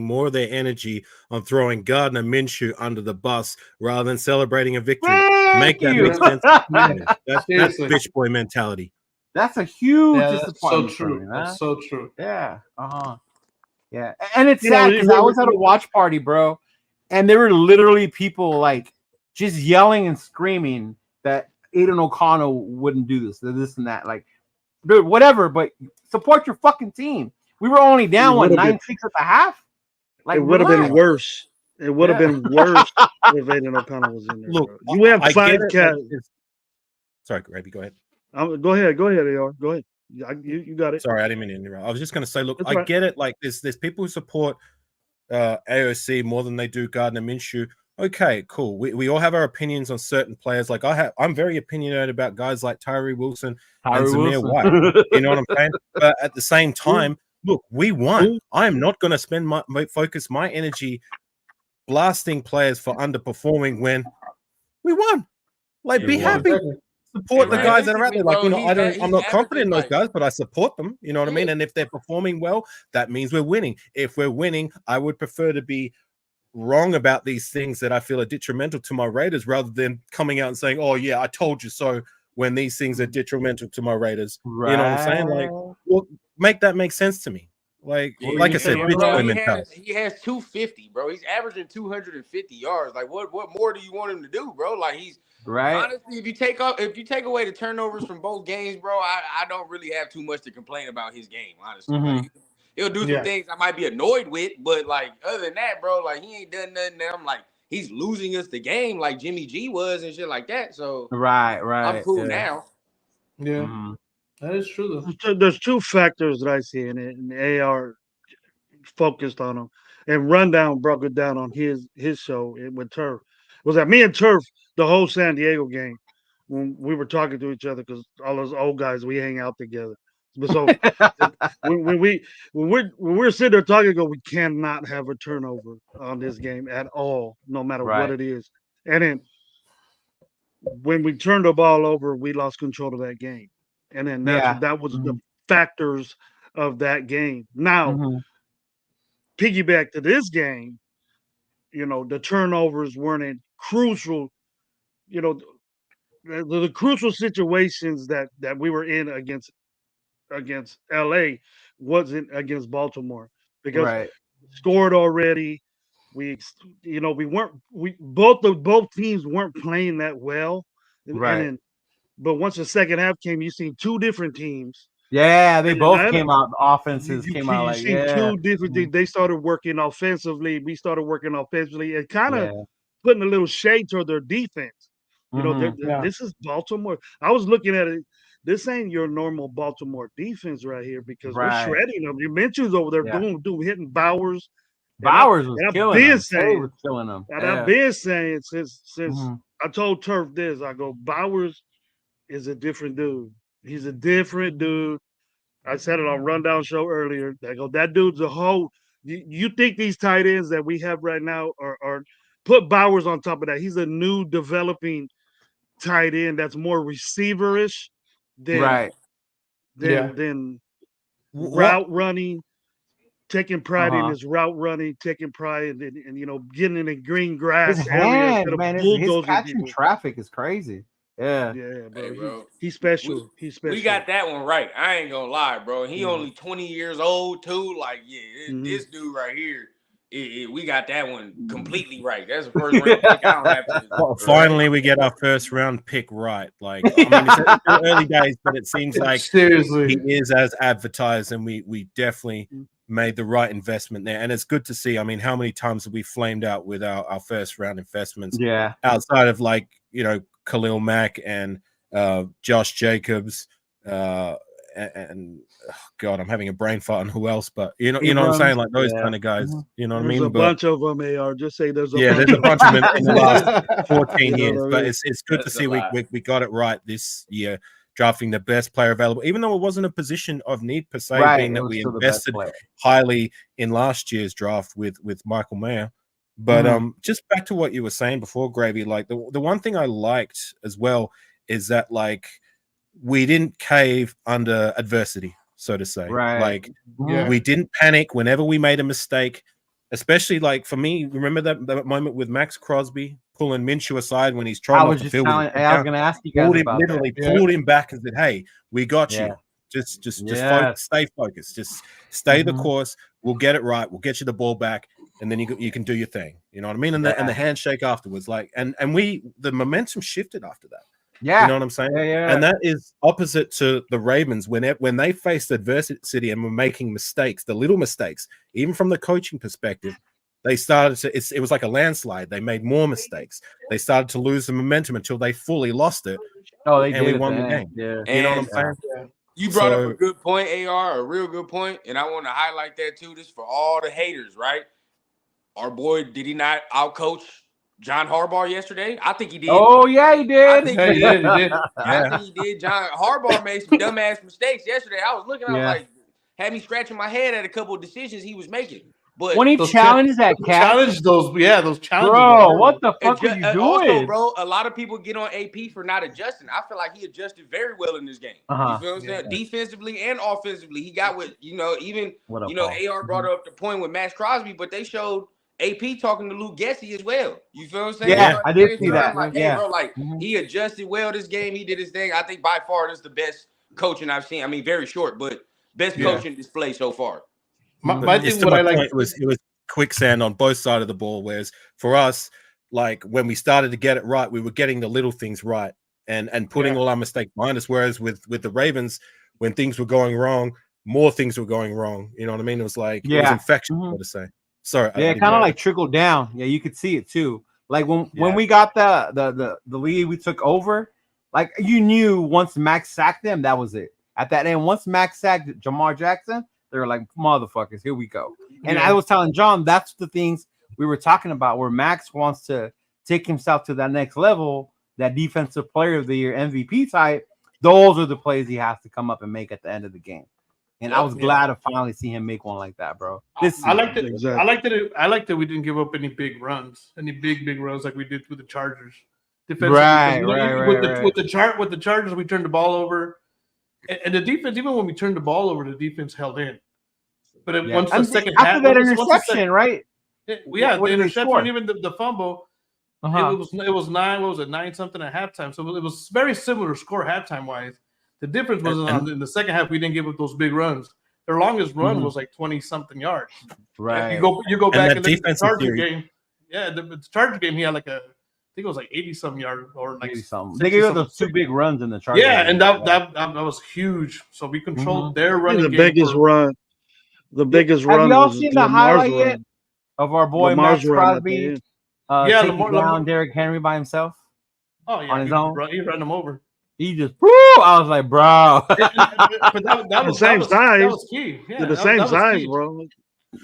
more of their energy on throwing Gardner Minshew under the bus rather than celebrating a victory. Thank Make that you. make sense. That's bitch boy mentality. That's a huge That's so disappointment for true. me, man. That's so true. Yeah. Yeah. And it's sad because I was at a watch party, bro, and there were literally people like just yelling and screaming that Aiden O'Connell wouldn't do this and that. Like, dude, whatever, but support your fucking team. We were only down 9-6 at the half. Like, it would have been worse. It would have been worse if Aiden O'Connell was in there. Look, bro. You have I 5 get it, cats. Sorry, Gravy, go ahead. Go ahead, AR. Go ahead. You got it. Sorry, I didn't mean to interrupt. I was just going to say, look, That's I right. get it. Like, there's people who support AOC more than they do Gardner Minshew. Okay, cool. We all have our opinions on certain players. Like I'm very opinionated about guys like Tyree Wilson and Zamir White. You know what I'm saying? But at the same time, look, we won. I am not going to spend my focus my energy blasting players for underperforming when we won. Like, be happy. Support the guys that are out there. Like, I'm not confident in those guys, but I support them. You know what I mean? And if they're performing well, that means we're winning. If we're winning, I would prefer to be wrong about these things that I feel are detrimental to my Raiders rather than coming out and saying, oh, yeah, I told you so when these things are detrimental to my Raiders. Right. You know what I'm saying? Like, well, make that make sense to me. Like I said, bro, he has 250, bro. He's averaging 250 yards. Like, what more do you want him to do, bro? Like, he's right. Honestly, if you take away the turnovers from both games, bro, I don't really have too much to complain about his game, honestly. Like, he'll do some things I might be annoyed with, but like other than that, bro, like he ain't done nothing that I'm like he's losing us the game like Jimmy G was and shit like that. So right. I'm cool now. Yeah. That is true, though. There's 2 factors that I see in it, and AR focused on them. And Rundown broke it down on his show with Turf. Was that me and Turf the whole San Diego game when we were talking to each other because all those old guys we hang out together. But so when we're sitting there talking, we cannot have a turnover on this game at all, no matter what it is. And then when we turned the ball over, we lost control of that game. And then that was the factors of that game. Now, piggyback to this game, the turnovers weren't crucial. The crucial situations that we were in against LA wasn't against Baltimore because scored already. Both teams weren't playing that well. But once the second half came, you seen 2 different teams. Yeah, they both came out. Offenses came out like 2 different things. They started working offensively. We started working offensively, and kind of putting a little shade toward their defense. This is Baltimore. I was looking at it. This ain't your normal Baltimore defense right here because we're shredding them. You mentioned over there hitting Bowers. Bowers was killing them. And I've been saying since I told Turf this, I go, Bowers is a different dude. He's a different dude. I said it on Rundown Show earlier. I go, that dude's a whole. You think these tight ends that we have right now are put Bowers on top of that? He's a new developing tight end that's more receiverish than route running. Taking pride in his route running, taking pride and getting in the green grass area. His catching traffic is crazy. Yeah, bro. Hey, bro. He's special. He's special. We got that one right. I ain't gonna lie, bro. He only 20 years old too. Like, this dude right here. We got that one completely right. That's the first round pick. I don't have to. Well, finally, we get our first round pick right. Like, I mean, it's still early days, but it seems like seriously he is as advertised, and we definitely made the right investment there. And it's good to see. I mean, how many times have we flamed out with our first round investments? Yeah, outside of Khalil Mack and Josh Jacobs, and God, I'm having a brain fart on who else, but you know what I'm saying, like those kind of guys. You know what I mean? There's a bunch of them. AR, just say there's a there's a bunch of them in the last 14 years. But it's good to see we got it right this year, drafting the best player available, even though it wasn't a position of need per se, being that we invested highly in last year's draft with Michael Mayer. But just back to what you were saying before, Gravy, like the one thing I liked as well is that we didn't cave under adversity, so to say. We didn't panic whenever we made a mistake. especially like for me, remember that moment with Max Crosby pulling Minshew aside when he's trying off the field. I was going to ask you guys about literally pulled him back and said, "Hey, we got you. Just stay focused. Just stay the course. We'll get it right. We'll get you the ball back, and then you can do your thing. You know what I mean? And the handshake afterwards, like, and the momentum shifted after that. Yeah, you know what I'm saying? Yeah. And that is opposite to the Ravens when they faced adversity and were making mistakes, the little mistakes, even from the coaching perspective. They started to, it was like a landslide. They made more mistakes. They started to lose the momentum until they fully lost it. Oh, they and did we won the game. Yeah. You know what I'm saying? Yeah. You brought up a good point, AR, a real good point, and I want to highlight that too. This for all the haters, right? Our boy, did he not outcoach John Harbaugh yesterday? I think he did. Oh, yeah, he did. I think he did. I think he did. John Harbaugh made some dumbass mistakes yesterday. I was looking, I was like, had me scratching my head at a couple of decisions he was making. But when he challenged that cat, those challenges. Bro, what the fuck are you doing? Also, bro, a lot of people get on AP for not adjusting. I feel like he adjusted very well in this game. You feel what I'm saying? Defensively and offensively, he got with even AR brought up the point with Max Crosby, but they showed AP talking to Luke Gessie as well. You feel what I'm saying? Yeah, I did see that. Like, hey, bro, like he adjusted well this game. He did his thing. I think by far this is the best coaching I've seen. I mean, very short, but best coaching display so far. My thing, what I like, it was quicksand on both sides of the ball. Whereas for us, like when we started to get it right, we were getting the little things right and putting all our mistakes behind us. Whereas with the Ravens, when things were going wrong, more things were going wrong. You know what I mean? It was like it was infectious, so to say. Sorry, it kind of like trickled down. Yeah, you could see it too. Like when we got the lead, we took over. Like you knew once Max sacked them, that was it. At that end, once Max sacked Jamar Jackson, they were like, motherfuckers, here we go. And I was telling John, that's the things we were talking about, where Max wants to take himself to that next level, that defensive player of the year MVP type. Those are the plays he has to come up and make at the end of the game. And I was glad to finally see him make one like that, bro. I like that. Exactly. I like that we didn't give up any big runs, any big runs like we did with the Chargers. With the Chargers, we turned the ball over. And the defense, even when we turned the ball over, the defense held in. But once the second half, after that interception, right? The interception, even the fumble, it was 9. What was it? 9-something at halftime. So it was very similar score halftime wise. The difference was in the second half, we didn't give up those big runs. Their longest run was like 20-something yards. Right. You go back and look at the Charger game. Yeah, the Charger game, he had like I think it was like 80-some yards or like 80-something. They gave up those 2 big runs in the Chargers. Yeah, and that was huge. So we controlled their running game. The biggest run Have y'all seen the highlight yet of our boy Max Crosby? Taking down Derrick Henry by himself. Oh yeah, on his own. He ran him over. He just, I was like, bro. But that was the same size. That was key. Yeah, the same size, bro.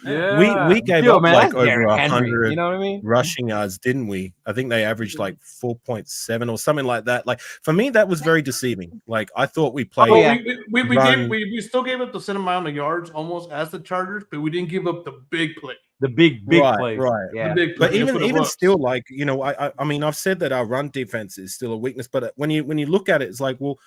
Yeah, we gave up like over 100 you know what I mean? rushing yards, didn't we? I think they averaged like 4.7 or something like that. Like for me, that was very deceiving. Like I thought we played. We still gave up the same amount of yards almost as the Chargers, but we didn't give up the big play. The big play, right? Yeah. But even still, like I mean, I've said that our run defense is still a weakness. But when you look at it, it's like, well,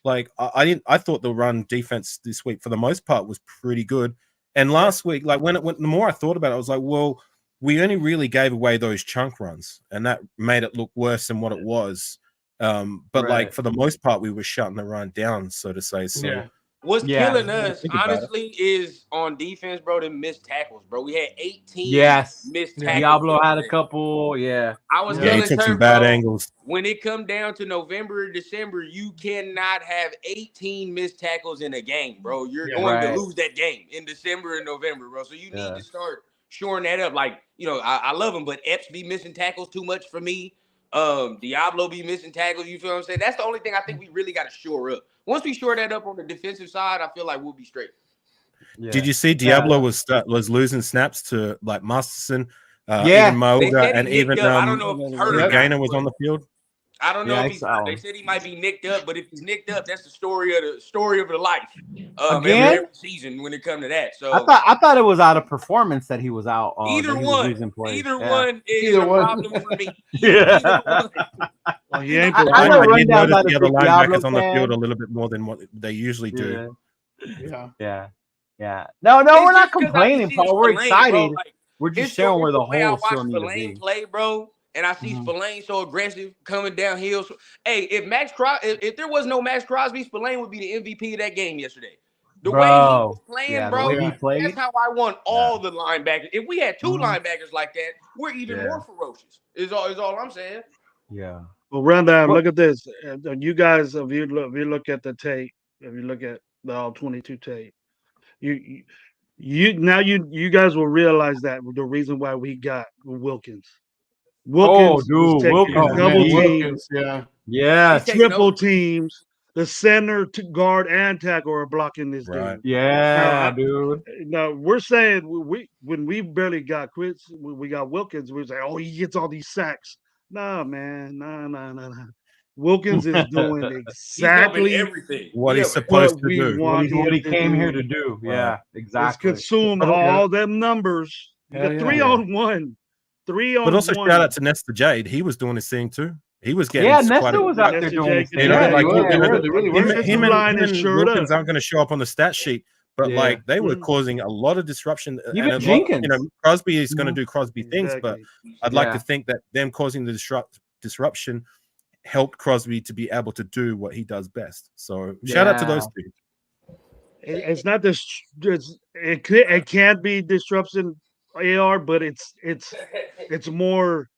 like I thought the run defense this week for the most part was pretty good. And last week, like the more I thought about it, I was like, well, we only really gave away those chunk runs, and that made it look worse than what it was. But like for the most part, we were shutting the run down, so to say. So what's killing us, honestly, is on defense, bro. Them missed tackles, bro. We had 18 missed tackles. Diablo had a couple. Yeah, I was he took some bad angles. When it come down to November or December, you cannot have 18 missed tackles in a game, bro. You're going to lose that game in December and November, bro. So you need to start shoring that up. Like, I love him, but Epps be missing tackles too much for me. Diablo be missing tackles. You feel what I'm saying? That's the only thing I think we really got to shore up. Once we shore that up on the defensive side, I feel like we'll be straight. Yeah. Did you see Diablo was losing snaps to like Masterson, even Moga, and even I don't know if Gainer was on the field. I don't know if they said he might be nicked up, but if he's nicked up, that's the story of the life. Every season when it comes to that. So I thought it was out of performance that he was out. Either one is a problem for me. Well, he ain't. I did notice the other linebackers on the field a little bit more than what they usually do. Yeah. No, we're not complaining, Paul. We're excited. We're just showing where the hole still need to Spillane be. play, bro, and I see Spillane so aggressive coming downhill. So, hey, if there was no Max Crosby, Spillane would be the MVP of that game yesterday. The way he was playing, bro, the way he played, that's how I want all the linebackers. If we had two linebackers like that, we're even more ferocious. Is all I'm saying. Yeah. Well, rundown. Look at this. You guys, if you look at the tape, if you look at the all 22 tape, you guys will realize that the reason why we got Wilkins. Wilkins was taking double teams, triple teams. The center, guard, and tackle are blocking this dude. Yeah, dude. Now we're saying when we barely got quits, we got Wilkins. We say, oh, he gets all these sacks. Nah, man, nah. Wilkins is doing exactly everything. What he's supposed to do. What he came here to do. Yeah, exactly. It's consumed all them numbers. You got 3-on-1. 3-on-1. But also shout out to Nesta Jade. He was doing his thing too. He was getting Nesta was out there doing his thing. Him and Wilkins aren't going to show up on the stat sheet, but like they were causing a lot of disruption. Even Jenkins. Crosby is going to do Crosby things, but I'd like to think that them causing the disruption helped Crosby to be able to do what he does best. So shout out to those two. It's not this. It can't be disruption, AR, but it's more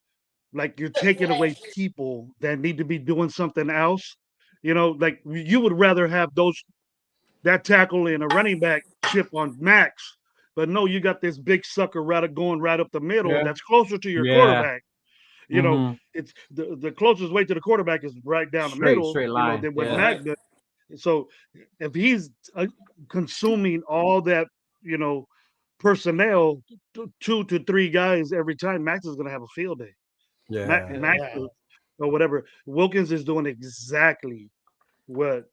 like you're taking away people that need to be doing something else. You know, like you would rather have that tackle and a running back chip on Max, but no, you got this big sucker going right up the middle that's closer to your quarterback. You know, it's the closest way to the quarterback is right down the middle. Straight line. Than what Mac does. So if he's consuming all that, personnel, 2 to 3 guys every time, Max is going to have a field day. Max or whatever. Wilkins is doing exactly what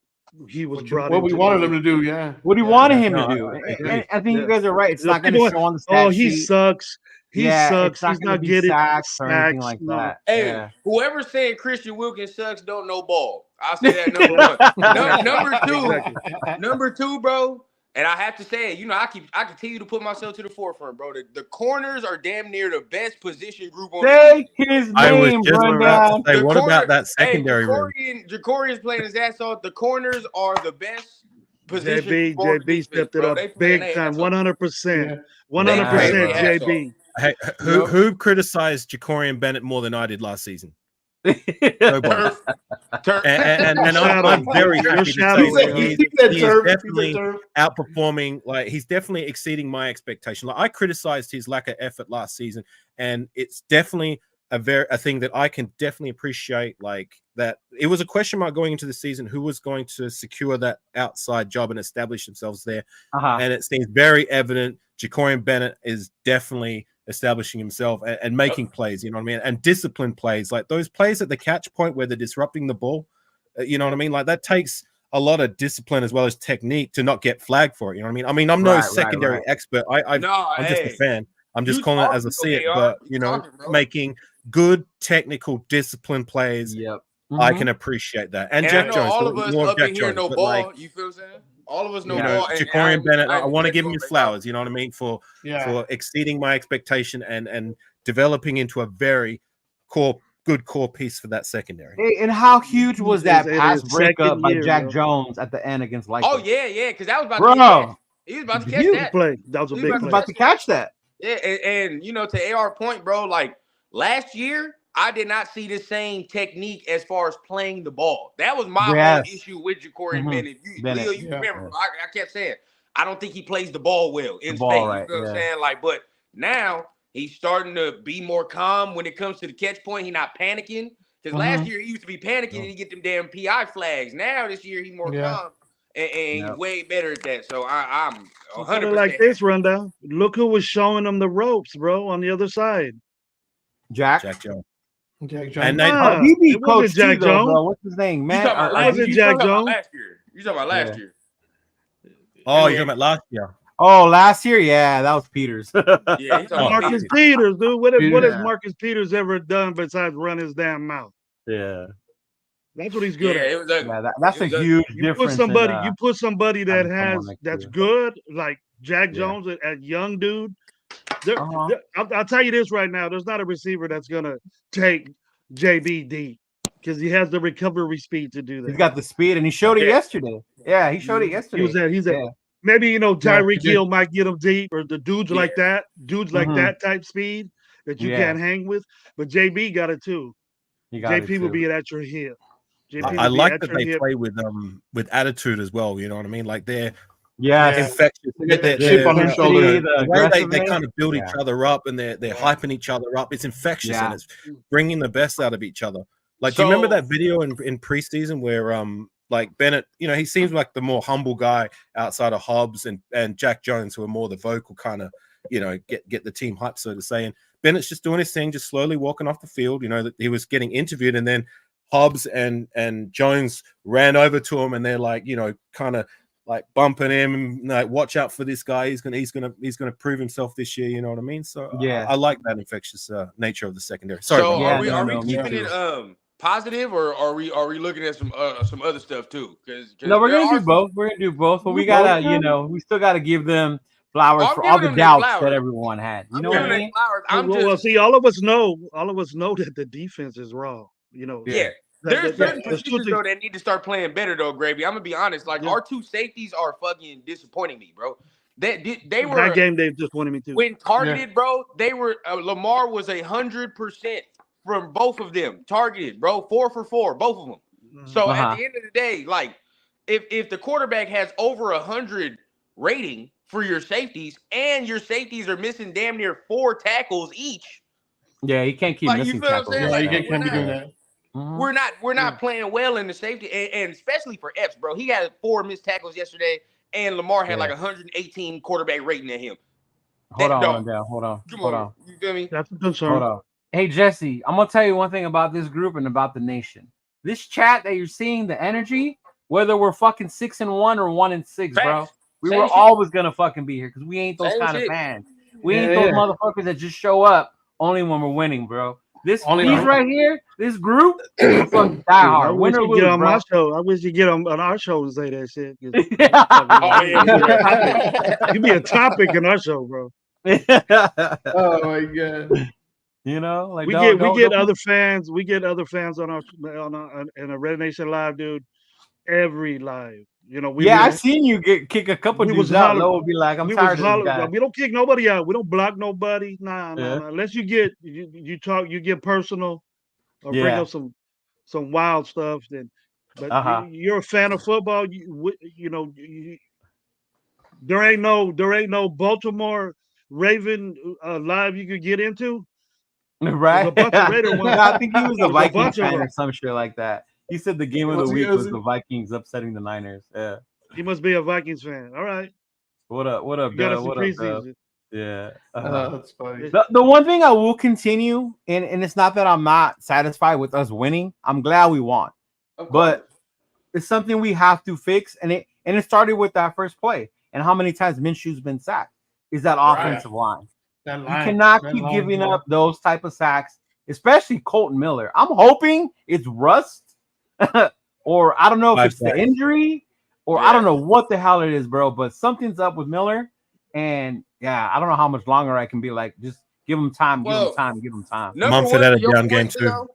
he was brought. What we wanted him to do, What he wanted him to do. And I think you guys are right. It's not going to show on the stat sheet. He sucks. He sucks. He's not getting sacks or anything like that. Hey, whoever said Christian Wilkins sucks don't know ball. I'll say that number 1. Number 2, bro. And I have to say, I continue to put myself to the forefront, bro. The corners are damn near the best position group on the team. I was just about to say, what about that secondary room? Jacorian's playing his ass off. The corners are the best position. JB stepped it up big time, 100%. 100% JB. Hey, who criticized Jacorian Bennett more than I did last season? Nobody. And I'm very happy to say that he's definitely outperforming. Like he's definitely exceeding my expectation. Like I criticized his lack of effort last season, and it's definitely a thing that I can definitely appreciate. Like that, it was a question mark going into the season who was going to secure that outside job and establish themselves there. And it seems very evident Jacorian Bennett is definitely establishing himself and making plays, you know what I mean? And disciplined plays, like those plays at the catch point where they're disrupting the ball, you know what I mean? Like that takes a lot of discipline as well as technique to not get flagged for it, you know what I mean? I mean, I'm no secondary expert. I'm just a fan. I'm just calling it as I see it, but, making good technical discipline plays, I can appreciate that. And Jack Jones, all of us up in here know ball, you feel what I'm saying? All of us know ball. Jacorian Bennett, I want to give him his flowers, you know what I mean, for exceeding my expectation and developing into a very good core piece for that secondary. Hey, and how huge was that pass breakup by Jack Jones at the end against Linebackers? Oh, yeah, because that was about he was about to catch that. Play. That was a big play. He was about to catch that. Yeah, and to AR point, bro, like last year, I did not see the same technique as far as playing the ball. That was my whole issue with Jacorian Bennett. Leo, you remember, I kept saying, I don't think he plays the ball well in space. Right, you know what I'm saying? Like, but now he's starting to be more calm when it comes to the catch point. He's not panicking. Because last year he used to be panicking and he get them damn PI flags. Now this year he's more calm and he's way better at that. So I'm 100% like this rundown. Look who was showing them the ropes, bro, on the other side. Jack Jones. Jack Jones. And he beat Coach Jack Chido, Jones. bro. What's his name, man? Jack Jones? You talking about last year? Oh, you're talking about last year. Oh, last year, that was Peters. Yeah, Marcus Peters, dude. What has Marcus Peters ever done besides run his damn mouth? Yeah, that's what he's good at. That's a huge difference. You put somebody that that's good, like Jack Jones, a young dude. I'll tell you this right now. There's not a receiver that's gonna take JB deep because he has the recovery speed to do that. He's got the speed, and he showed it yesterday. Yeah, he showed it yesterday. He's at. Maybe Tyreek Hill might get him deep, or the dudes like that, that type speed that you can't hang with. But JB got it too. JP will be at your hip. I like that they play with attitude as well. You know what I mean? Like they're infectious. They're chip on their shoulder. The way they kind of build each other up, and they're hyping each other up. It's infectious, and it's bringing the best out of each other. Like, do you remember that video in preseason where like Bennett, he seems like the more humble guy outside of Hobbs and Jack Jones, who are more the vocal kind of, get the team hyped, so to say. And Bennett's just doing his thing, just slowly walking off the field. That he was getting interviewed, and then Hobbs and Jones ran over to him, and they're like, kind of like bumping him, and like, watch out for this guy. He's gonna prove himself this year. You know what I mean? So I like that infectious nature of the secondary. Sorry. So are we keeping it positive, or are we looking at some other stuff too? Cause no, we're gonna do both. We're gonna do both, but we gotta, we still gotta give them flowers for all the doubts that everyone had. You know what I mean? See, all of us know that the defense is raw. There's certain positions though that need to start playing better though, Gravy. I'm gonna be honest. Like our two safeties are fucking disappointing me, bro. They were that game. They disappointed me too. When targeted, bro. They were Lamar was 100% from both of them targeted, bro. 4 for 4, both of them. So at the end of the day, like if the quarterback has over 100 rating for your safeties, and your safeties are missing damn near 4 tackles each. Yeah, you can't keep missing tackles. Yeah, you can't be doing that. We're not playing well in the safety, and especially for Epps, bro. He had 4 missed tackles yesterday, and Lamar had like 118 quarterback rating at him. Hold on. You feel me? That's a concern. Hold on. Hey, Jesse, I'm going to tell you one thing about this group and about the nation. This chat that you're seeing, the energy, whether we're fucking 6-1 or 1-6, bro, we were always going to fucking be here because we ain't those kind of fans. We ain't those motherfuckers that just show up only when we're winning, bro. These right here, this group, fucking die hard. Win or lose, my show. I wish you get on our show and say that shit. You be a topic in our show, bro. Oh my god. Like we get other fans. We get other fans on our in a Red Nation Live, dude. Every live, I've seen you kick a couple dudes out. Low be like, I'm tired of this guy. We don't kick nobody out. We don't block nobody. Nah. Unless you get personal, or bring up some wild stuff. Then, but you're a fan of football. There ain't no Baltimore Raven live you could get into. Right. A bunch of Raider ones. I think he was a Vikings fan or some shit like that. He said the game of the week was the Vikings upsetting the Niners. Yeah. He must be a Vikings fan. All right. What up, Doug? What up, Doug? Yeah. That's funny. The one thing I will continue, and it's not that I'm not satisfied with us winning. I'm glad we won. But it's something we have to fix. And it started with that first play. And how many times Minshew's been sacked is that offensive line. You cannot keep giving up those type of sacks, especially Colton Miller. I'm hoping it's rust. Or I don't know if it's the injury, or I don't know what the hell it is, bro. But something's up with Miller, and I don't know how much longer I can be like. Just give him time, give him time. Mumford had a down game too.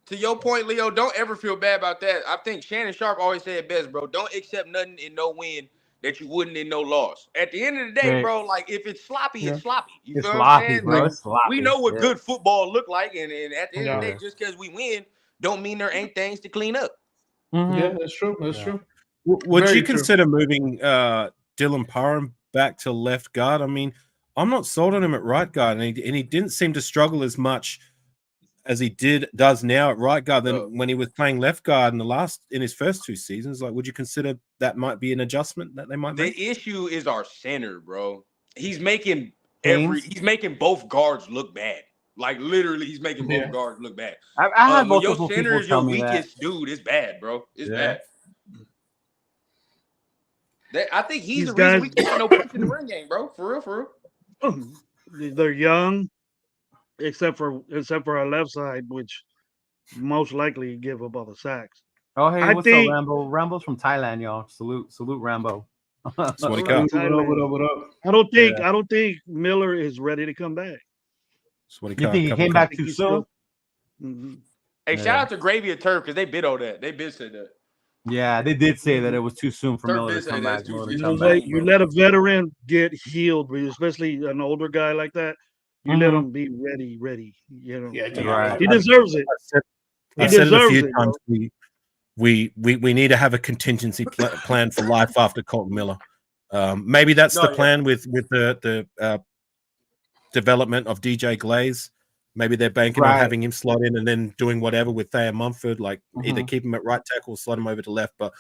To your point, Leo, don't ever feel bad about that. I think Shannon Sharp always said best, bro. Don't accept nothing in no win that you wouldn't in no loss. At the end of the day, bro, like if it's sloppy, it's sloppy. You feel what I'm saying? Like, we know what good football look like, and at the end of the day, just because we win, don't mean there ain't things to clean up. Yeah, that's true. That's true. Would you consider moving Dylan Parham back to left guard? I mean, I'm not sold on him at right guard, and he didn't seem to struggle as much as he does now at right guard than when he was playing left guard in his first 2 seasons. Like, would you consider that might be an adjustment that they might make? The issue is our center, bro. He's making both guards look bad. Like literally, he's making both guards look bad. I had when your center is your weakest dude, it's bad, bro. It's bad. I think he's the reason we can't get no points in the run game, bro. For real. They're young, except for our left side, which most likely give up all the sacks. Oh, hey, what's up, Rambo? Rambo's from Thailand, y'all. Salute Rambo. That's what he got. What up? I don't think Miller is ready to come back. That's what he You got. think he came back too soon? Mm-hmm. Hey, shout out to Gravy and Turf because they bid on that. They bid said that. Yeah, they did say that it was too soon for Turf Miller did to say come that back. it's too Miller to soon. come back. You let a veteran get healed, especially an older guy like that. You let him be ready. You know, Right. he deserves it. I've said it a few times. We need to have a contingency plan for life after Colton Miller. Maybe that's the plan with the development of DJ Glaze. Maybe they're banking on having him slot in and then doing whatever with Thayer Mumford, like either keep him at right tackle or slot him over to left. But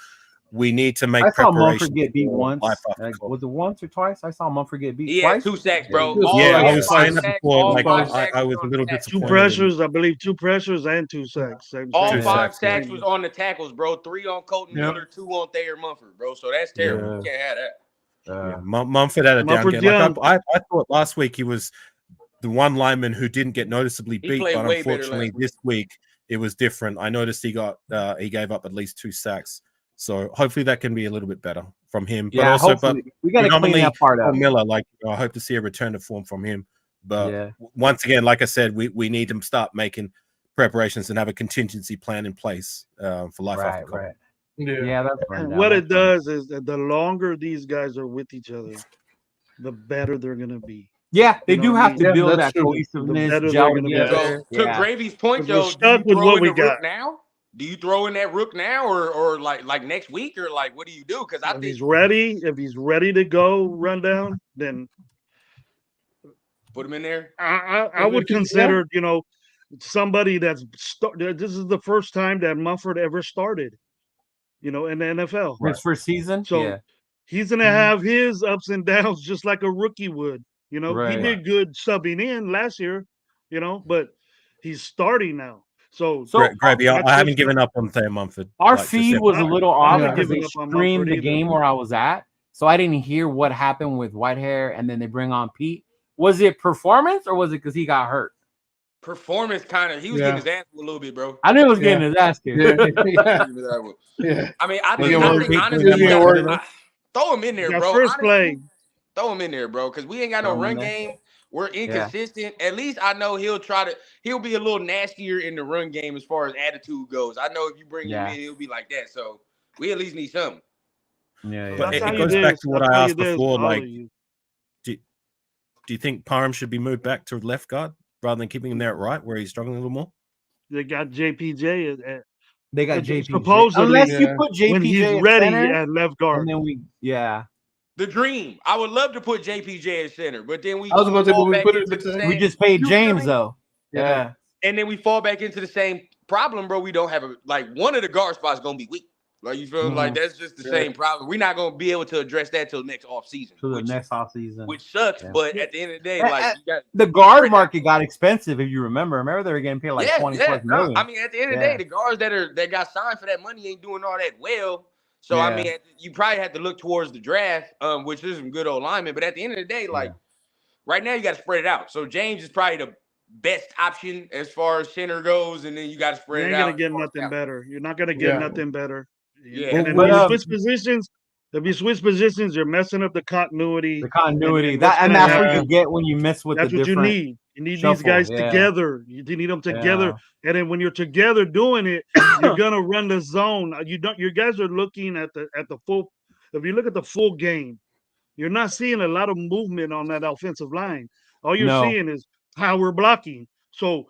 we need to make preparations. I saw Mumford get beat once. Like, was it once or twice? I saw Mumford get beat twice. 2 sacks, bro. I was saying that before. Like, I was a little disappointed. 2 pressures, I believe. 2 pressures and 2 sacks. All 5 sacks was on the tackles, bro. 3 on Colton Miller, 2 on Thayer Mumford, bro. So that's terrible. You can't have that. Mumford had a down game. Like I thought last week he was the one lineman who didn't get noticeably beat, but unfortunately this week it was different. I noticed he gave up at least 2 sacks. So hopefully that can be a little bit better from him. But also, we got to clean that part up. Miller, like I hope to see a return to form from him. But once again, like I said, we need to start making preparations and have a contingency plan in place for life after college. Yeah, that's right. What it does is that the longer these guys are with each other, the better they're gonna be. Yeah, they do have to build that cohesiveness, gel together. To Gravy's point, though, stuck with what we got now. Do you throw in that Rook now, or like next week, or like what do you do? Because I think if he's ready to go run down, then put him in there. I would consider, somebody that's this is the first time that Mumford ever started, in the NFL. His first season, so he's gonna have his ups and downs just like a rookie would. He did good subbing in last year, but he's starting now. So Gravy, I haven't given up on Thayer Mumford. Our feed was a little off because they streamed the game where I was at, so I didn't hear what happened with Whitehair, and then they bring on Pete. Was it performance or was it because he got hurt? Performance, kind of. He was getting his ass a little bit, bro. I knew he was getting his ass kicked. I mean, I think honestly, throw him in there, bro. First play. Throw him in there, bro, because we ain't got no run game. We're inconsistent. At least I know he'll be a little nastier in the run game as far as attitude goes. I know if you bring him in, he'll be like that. So we at least need something. Yeah. But it goes back to what I asked before. Like, do you think Parham should be moved back to left guard rather than keeping him there at right, where he's struggling a little more? They got JPJ. They got JPJ. Supposedly, unless you put JPJ when he's ready at left guard, and then the dream. I would love to put JPJ at center, but then I was about to say, we just paid James though. Yeah. And then we fall back into the same problem, bro. We don't have one of the guard spots gonna be weak. Like you feel like that's just the same problem. We're not gonna be able to address that till next off season. Which sucks. But at the end of the day, the guard market got expensive. If you remember they were getting paid like 20 plus million. I mean, at the end of the day, the guards that got signed for that money ain't doing all that well. So I mean, you probably have to look towards the draft, which is some good old linemen. But at the end of the day, right now you got to spread it out. So James is probably the best option as far as center goes, and then you got to spread it out. You're not gonna get nothing better. You're not gonna get nothing better. Yeah. And if you switch positions, you're messing up the continuity. And that's what you get when you mess with. That's what you need. You need these guys together. You need them together. And then when you're together doing it, you're gonna run the zone. Your guys are looking at the full. If you look at the full game, you're not seeing a lot of movement on that offensive line. All you're seeing is power blocking. So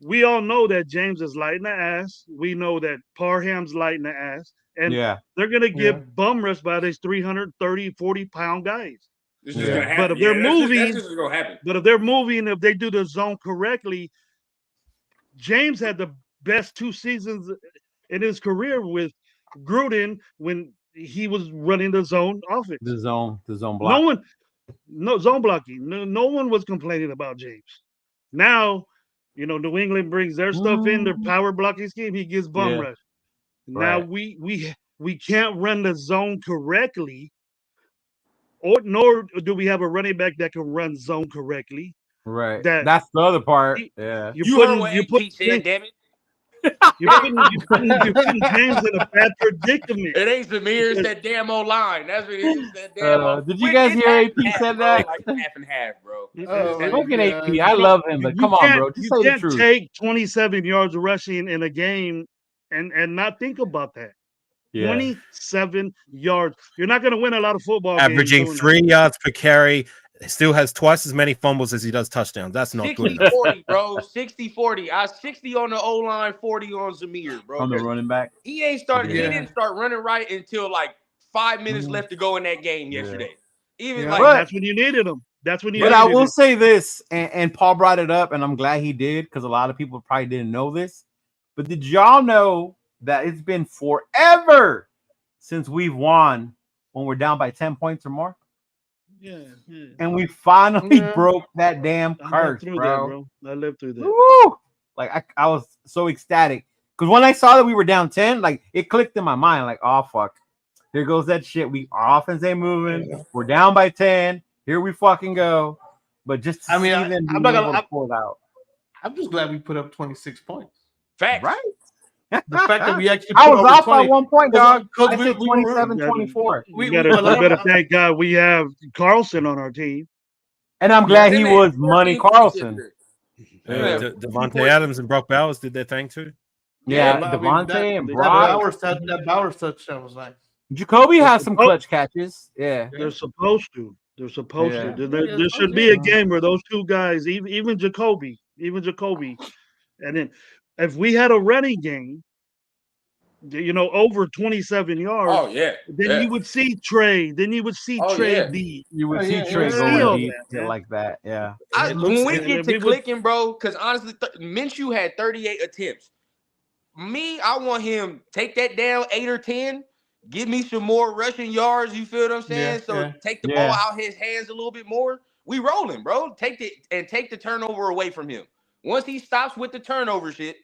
we all know that James is lighting the ass. We know that Parham's lighting the ass. And they're going to get bum rushed by these 330, 40-pound guys. This is going to happen. But if they're moving, that's just going to happen. But if they're moving, if they do the zone correctly, James had the best 2 seasons in his career with Gruden when he was running the zone offense. The zone block. Zone blocking. No one was complaining about James. Now, New England brings their stuff in, their power blocking scheme. He gets bum rushed. Now we can't run the zone correctly, nor do we have a running back that can run zone correctly. Right. That's the other part. You heard what Pete said, damn it. You're putting James in a bad predicament. It ain't Zamir, it's that damn old line. That's what it is. That damn. Did you guys hear AP said that? Like half and half, bro. Fucking AP, I love him, but come on, bro. Just say the truth. You can't take 27 yards rushing in a game and not think about that. Yeah. 27 yards. You're not going to win a lot of football averaging games. 3 yards per carry. Still has twice as many fumbles as he does touchdowns. That's not 60, good enough. 40, bro. 60-40. I 60 on the O-line, 40 on Zamir, bro. On the running back. He ain't started. Yeah. He didn't start running right until like 5 minutes left to go in that game yesterday. Even like that's when you needed him. That's when you But I will say this, and Paul brought it up, and I'm glad he did, because a lot of people probably didn't know this. But did y'all know that it's been forever since we've won when we're down by 10 points or more? Yeah. And we finally broke that damn curse, bro. I lived through that. Woo! Like I was so ecstatic because when I saw that we were down 10, like it clicked in my mind, like, oh fuck, here goes that shit. Our offense ain't moving. We're down by 10. Here we fucking go. But just to see them I'm not gonna pull it out. I'm just glad we put up 26 points. Facts. Right? The fact that we actually I was off by 1 point, dog. I said 27-24. We better thank God we have Carlson on our team. And I'm glad he was Money Carlson. Devontae Adams and Brock Bowers did their thing too. Yeah, Devontae and Brock. That Bowers touchdown was nice. Jacoby has some clutch catches. Yeah. They're supposed to. They're supposed to. There should be a game where those two guys, even Jacoby, and then if we had a running game, over 27 yards, then you would see Trey. Then you would see Trey D. You would see Trey going deep like that. Yeah. When we get to clicking, bro, because honestly, Minshew had 38 attempts. I want him take that down 8 or 10. Give me some more rushing yards. You feel what I'm saying? Take the ball out his hands a little bit more. We rolling, bro. Take the turnover away from him. Once he stops with the turnover shit,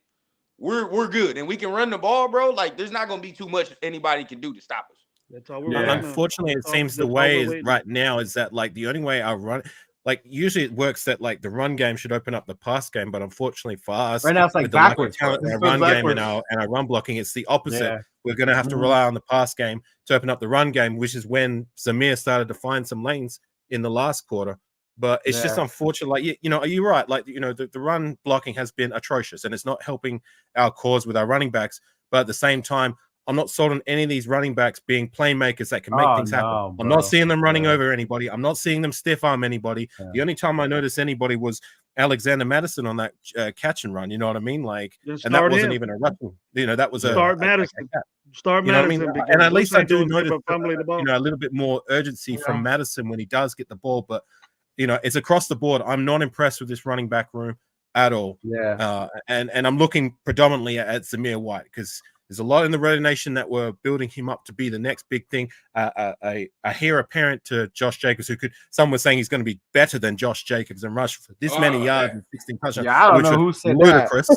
we're good, and we can run the ball, bro. Like there's not gonna be too much anybody can do to stop us. That's all we're Unfortunately, it seems the way is right now is that like the only way I run. Like usually it works that like the run game should open up the pass game, but unfortunately for us, right now it's like backwards. Talent in our run game and our run blocking, it's the opposite. Yeah. We're going to have to rely on the pass game to open up the run game, which is when Zamir started to find some lanes in the last quarter. But it's just unfortunate. Like you're right. Like the run blocking has been atrocious, and it's not helping our cause with our running backs. But at the same time, I'm not sold on any of these running backs being playmakers that can make things happen. I'm not seeing them running over anybody. I'm not seeing them stiff arm anybody. Yeah. The only time I noticed anybody was Alexander Madison on that catch and run. You know what I mean? Like, and that wasn't even a rushing. That was start Madison. Start Madison. I mean? And at least I do notice a little bit more urgency from Madison when he does get the ball. But it's across the board. I'm not impressed with this running back room at all. Yeah. And I'm looking predominantly at Zamir White because there's a lot in the Raider Nation that were building him up to be the next big thing. A heir apparent to Josh Jacobs, some were saying he's going to be better than Josh Jacobs and rush for this many yards and 16 touchdowns. Yeah, I don't know who said ludicrous.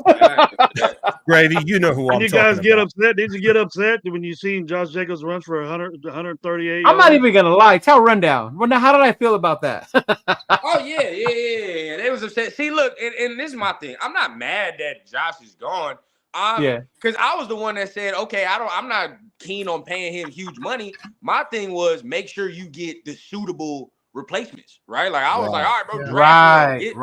Gravy, you know who I'm talking about. You guys get upset? Did you get upset when you seen Josh Jacobs run for 138? I'm not even gonna lie. Tell Rundown. How did I feel about that? Oh yeah. They was upset. See, look, and this is my thing. I'm not mad that Josh is gone. Because I was the one that said, okay, I'm not keen on paying him huge money. My thing was make sure you get the suitable replacements, right? Like I was like, all right, bro, draft. Get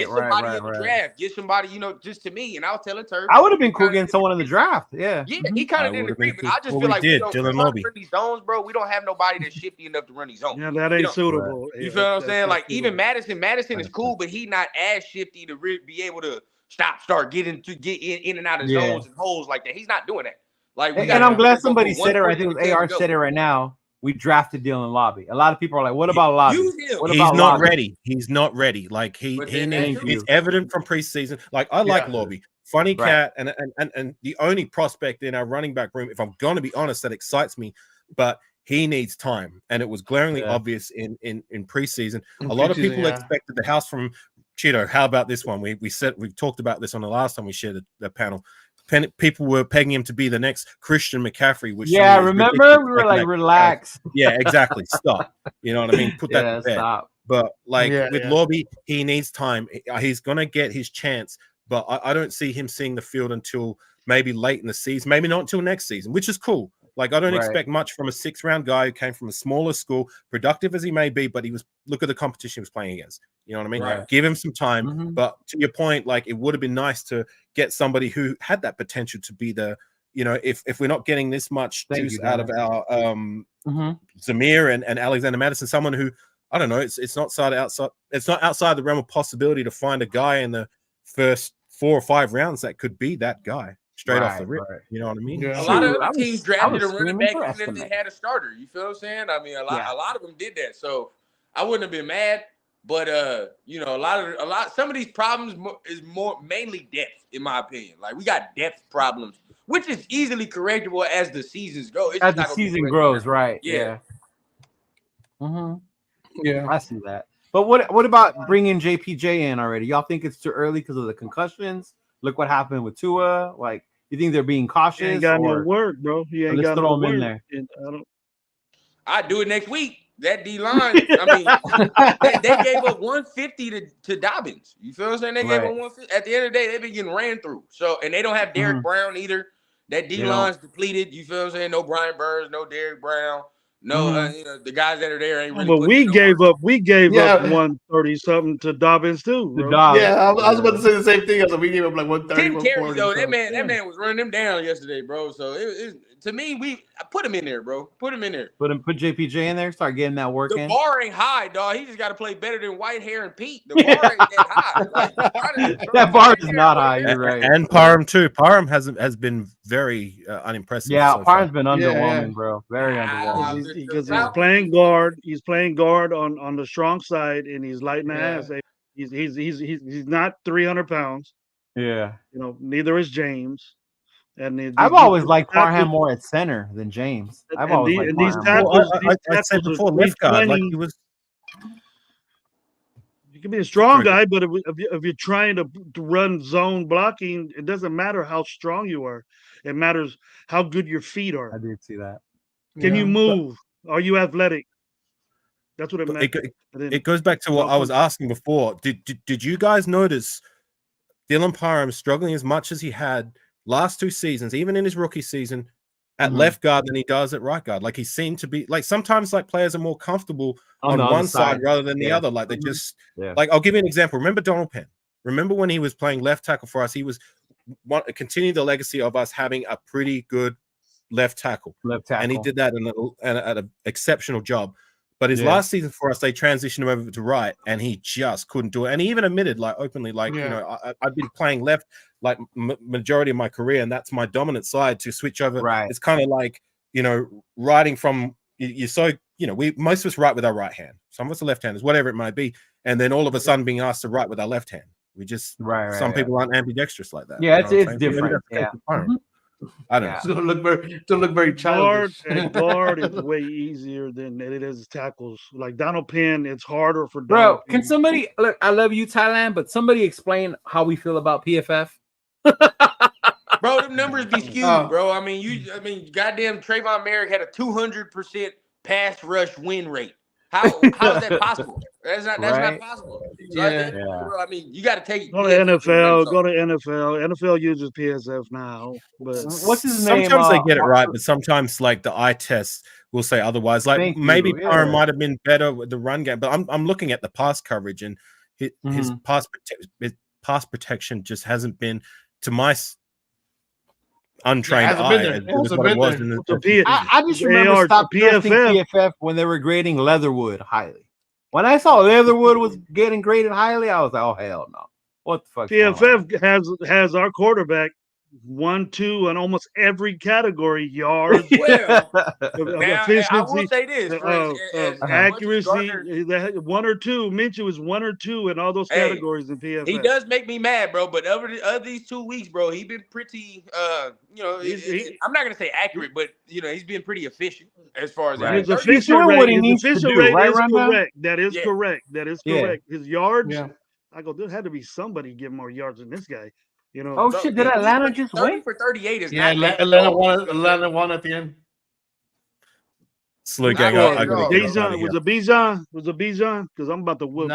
somebody in the draft. Get somebody, just to me. And I was telling Turk, I would have been cool getting someone in the draft. Yeah, he kind of didn't agree, but I just feel like we don't run these zones, bro. We don't have nobody that's shifty enough to run these zones. Yeah, that ain't suitable. You feel what I'm saying? Like even Madison is cool, but he not as shifty to be able to start get in and out of zones and holes like that. He's not doing that. Like, and I'm glad somebody said it. I think it was AR said it right now. We drafted Dylan Lobby. A lot of people are like, "What about Lobby?" He's not ready. He's not ready. Like he needs. It's evident from preseason. Like I like Lobby, funny cat, and the only prospect in our running back room, if I'm going to be honest, that excites me, but he needs time, and it was glaringly obvious in preseason. A lot of people expected the house from Chido. How about this one? We talked about this on the last time we shared the panel. People were pegging him to be the next Christian McCaffrey. Which remember we were like, relax. Yeah, exactly. Stop. You know what I mean? Put that to bed. Stop. But with Lobby, he needs time. He's gonna get his chance, but I don't see him seeing the field until maybe late in the season, maybe not until next season, which is cool. Like, I don't expect much from a 6th-round guy who came from a smaller school, productive as he may be, but look at the competition he was playing against. You know what I mean? Right. Give him some time. But to your point, like, it would have been nice to get somebody who had that potential to be the, if we're not getting this much juice out of our Zamir and Alexander Madison, someone who, I don't know, it's not outside the realm of possibility to find a guy in the first 4 or 5 rounds that could be that guy. Straight off the rip, you know what I mean? Yeah. A lot of other teams drafted a running back even if they had a starter. You feel what I'm saying? I mean, a lot of them did that. So I wouldn't have been mad, but some of these problems is mainly depth, in my opinion. Like, we got depth problems, which is easily correctable as the seasons go. As the season grows, right? Yeah. Yeah, I see that. But what about bringing JPJ in already? Y'all think it's too early because of the concussions? Look what happened with Tua. Like, you think they're being cautious? He ain't got no work, bro. He ain't got no work. In there. I'd do it next week. That D line, I mean, they gave up 150 to Dobbins. You feel what I'm saying? They gave up 150. At the end of the day, they've been getting ran through. So, and they don't have Derek Brown either. That D line's depleted. You feel what I'm saying? No Brian Burns, no Derek Brown. No, the guys that are there ain't really. But we gave up 130 something to Dobbins too. Bro. Yeah, I was about to say the same thing. I was like, we gave up like 130. 10 carries though. That man was running them down yesterday, bro. So to me, I put him in there, bro. Put him in there. Put JPJ in there. Start getting that work in. The bar ain't high, dog. He just got to play better than Whitehair and Pete. The bar ain't that high. Like, that bar is not high. You're right. And Parham too. Parham has been very unimpressive. Yeah, Parham's been underwhelming, bro. Very underwhelming. Because he's playing guard. He's playing guard on the strong side, and he's lighting the ass. He's not 300 pounds. Yeah. Neither is James. And I've always liked Parham more at center than James. I've always liked these tackles. I said before, left guard, like he was. You can be a strong guy, but if you're trying to run zone blocking, it doesn't matter how strong you are. It matters how good your feet are. I did see that. Can you move? Are you athletic? That's what it meant. It goes back to what I was asking before. Did you guys notice Dylan Parham struggling as much as he had last 2 seasons, even in his rookie season, at left guard than he does at right guard? Like, he seemed to be like, sometimes like players are more comfortable on one side rather than the other. Like, they just like, I'll give you an example. Remember Donald Penn? Remember when he was playing left tackle for us? He was continuing the legacy of us having a pretty good left tackle, and he did that at an exceptional job. But his last season for us, they transitioned him over to right, and he just couldn't do it. And he even admitted, like, openly, like, I've been playing left like majority of my career, and that's my dominant side. To switch over, it's kind of like, writing from most of us write with our right hand. Some of us are left-handers, whatever it might be, and then all of a sudden being asked to write with our left hand. We just some people aren't ambidextrous like that. Yeah, it's different. I don't know. It's gonna look very childish. Guard is way easier than it is tackles. Like Donald Penn, it's harder for Donald Penn. Can somebody look? I love you, Thailand, but somebody explain how we feel about PFF. Bro, them numbers be skewed, bro. I mean, goddamn Trayvon Merrick had a 200% pass rush win rate. How is that possible? That's not possible. So I mean, you got to take go to NFL. Go to NFL. NFL uses PSF now, but what's his name? Sometimes they get it right, but sometimes like the eye test will say otherwise. Like maybe Parham might have been better with the run game, but I'm looking at the pass coverage, and his pass protection just hasn't been, to my untrained eye. I just remember stop trusting PFF when they were grading Leatherwood highly. When I saw Leatherwood was getting graded highly, I was like, "Oh hell no! What the fuck?" PFF has our quarterback 1, 2 in almost every category: yards, efficiency. I will say this: accuracy. 1 or 2. Minshew is 1 or 2 in all those categories in PFF. He does make me mad, bro. But over these 2 weeks, bro, he's been pretty. I'm not gonna say accurate, but he's been pretty efficient as far as his efficient rate. His efficient rate is correct. That is correct. That is correct. His yards. I go. There had to be somebody give more yards than this guy. Oh shit! Did Atlanta just 30 win? for 38 is Atlanta won at the end. Slow gang. Was it Bijan? Was it Bijan? Because I'm about to whoop.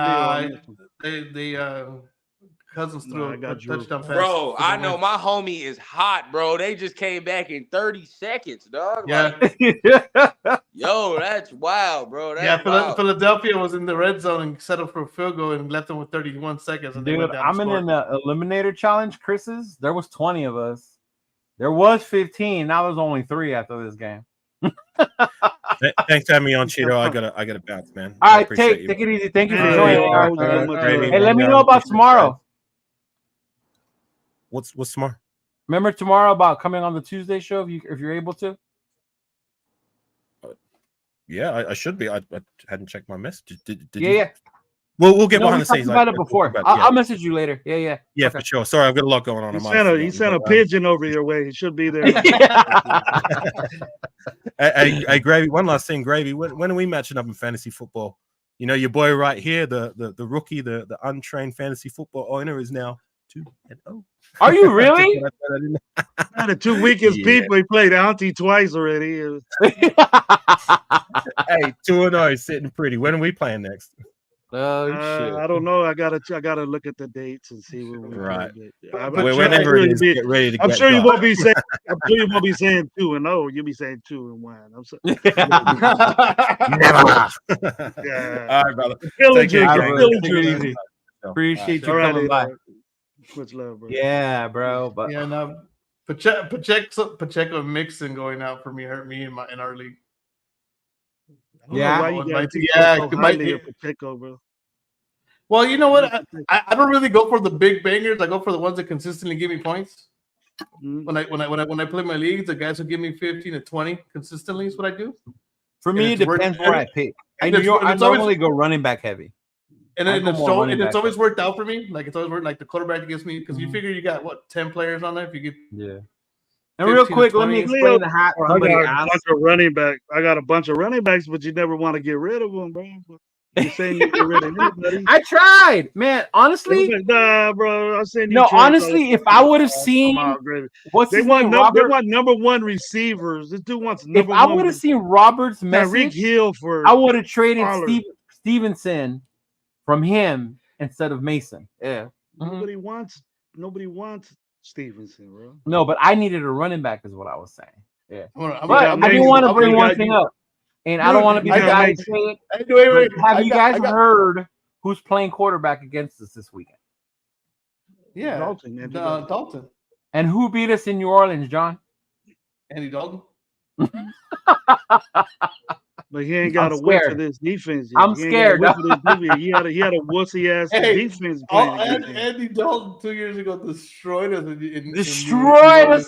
They Cousins threw a touchdown pass. Bro, I know my homie is hot, bro. They just came back in 30 seconds, dog. Yeah. Like, yo, that's wild, bro. That's wild. Philadelphia was in the red zone and set up for a field goal and left them with 31 seconds. And dude, I'm in the eliminator challenge, Chris's. There was 20 of us. There was 15. Now there's only 3 after this game. Thanks for having me on, Chido. I gotta bounce, man. All right, take it easy. Thank you for joining. Hey, let me know about tomorrow. What's tomorrow? Remember tomorrow about coming on the Tuesday show if you're able to. Yeah, I should be. I hadn't checked my message. Did yeah. We'll get behind the scenes. About it before. I'll message you later. Yeah, okay. For sure. Sorry, I've got a lot going on. He sent a pigeon over your way. He should be there. Hey, Gravy. One last thing, Gravy. When are we matching up in fantasy football? You know, your boy right here, the rookie, the untrained fantasy football owner is now 2-0. Are you really? The 2 weakest people. He played Auntie twice already. Hey, 2-0, sitting pretty. When are we playing next? Oh shit! I don't know. I gotta look at the dates and see where we right. Whenever it is, get ready to. I'm sure you won't be saying. I'm sure you won't be saying 2-0. You'll be saying 2-1. I'm sorry. Yeah. All right, brother. Take it easy. Appreciate you coming by. Much love, bro. Yeah, bro. But yeah, no. Pacheco and Mixon going out for me hurt me in our league. Yeah, why you guys so highly of Pacheco, bro. Well, you know what? I don't really go for the big bangers. I go for the ones that consistently give me points. When I play my leagues, the guys who give me 15 to 20 consistently is what I do. For me, it depends where I pick. I normally go running back heavy. And it's always worked out for me. Like it's always worked. Like the quarterback against me because you figure you got 10 players on there. If you get And real quick, let me explain the hat. I got a bunch of running backs, but you never want to get rid of them, bro. You're saying you get rid of anybody? I tried, man. Honestly, nah, bro. I said honestly, if I would have seen they want number 1 receivers. This dude wants number 1. If I would have seen Robert's message, Hill I would have traded Stevenson from him instead of Mason. Yeah, nobody wants Stevenson, bro. No, but I needed a running back, is what I was saying. Yeah, but I do want to bring one thing up, and I don't want to be the guy to say it. Have you guys heard who's playing quarterback against us this weekend? Yeah, Dalton. And who beat us in New Orleans, John? Andy Dalton. But he ain't got to wait for this defense. I'm scared. He had a wussy ass defense. Andy Dalton 2 years ago destroyed us.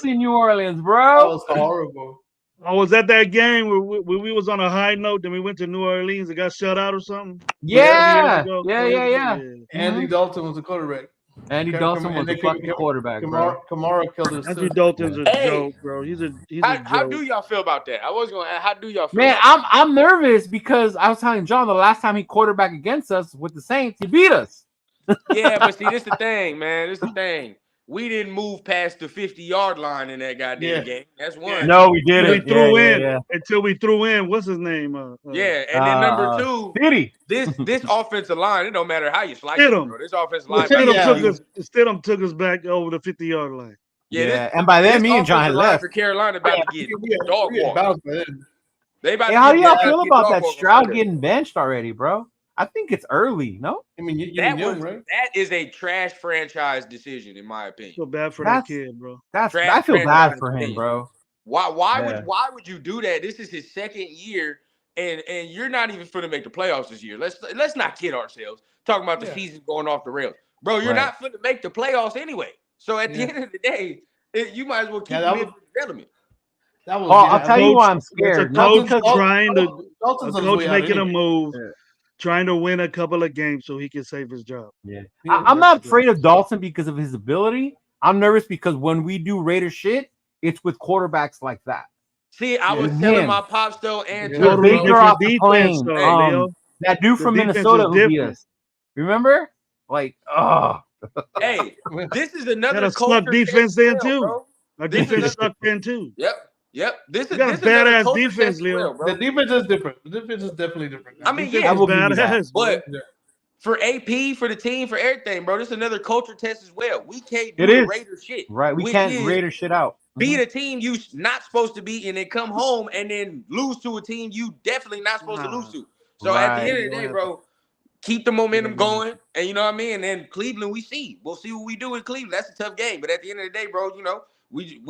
In New Orleans, bro. That was horrible. I was at that game where we was on a high note. Then we went to New Orleans and got shut out or something. Yeah. Andy Dalton was the quarterback. Andy Dalton was the fucking quarterback, bro. Kamara killed us. Andy Dalton's a joke, bro. He's a joke. How do y'all feel about that? I was going to ask, how do y'all feel? Man, I'm nervous because I was telling John the last time he quarterback against us with the Saints, he beat us. Yeah, but see, this is the thing, man. This is the thing. We didn't move past the 50-yard line in that goddamn game. That's one. No, we didn't. Until we threw in what's his name? And then number 2, this offensive line. It don't matter how you slice it. Bro. This offensive line. Stidham took us back over the 50-yard line. And by then, me and John had left. For Carolina, about to get dog walked. How do y'all feel about that Stroud getting benched already, bro? I think it's early. No, I mean that is a trash franchise decision, in my opinion. I feel bad for that kid, bro. I feel bad for him, bro. Why would you do that? This is his second year, and you're not even going to make the playoffs this year. Let's not kid ourselves. Talking about the season going off the rails, bro. You're not going to make the playoffs anyway. So at the end of the day, you might as well keep him in development. I'll tell you why I'm scared. Coach making a move. Trying to win a couple of games so he can save his job. Yeah. I'm not afraid of Dalton because of his ability. I'm nervous because when we do Raider shit, it's with quarterbacks like that. See, I was telling my pops though, and Baker off the plane. That dude from Minnesota who beat us. Remember? Like, hey, this is another suck defense then too. Our defense sucked then too. Yep. This is badass defense, Leo. The defense is different. The defense is definitely different. I mean, yeah, badass, but for AP, for the team, for everything, bro. This is another culture test as well. We can't do the Raider shit. Right. We can't Raider shit out. Beat a team you not supposed to beat and then come home and then lose to a team you definitely not supposed to lose to. So at the end of the day, bro, keep the momentum going. And you know what I mean? And then Cleveland, we'll see what we do in Cleveland. That's a tough game. But at the end of the day, bro, you know, we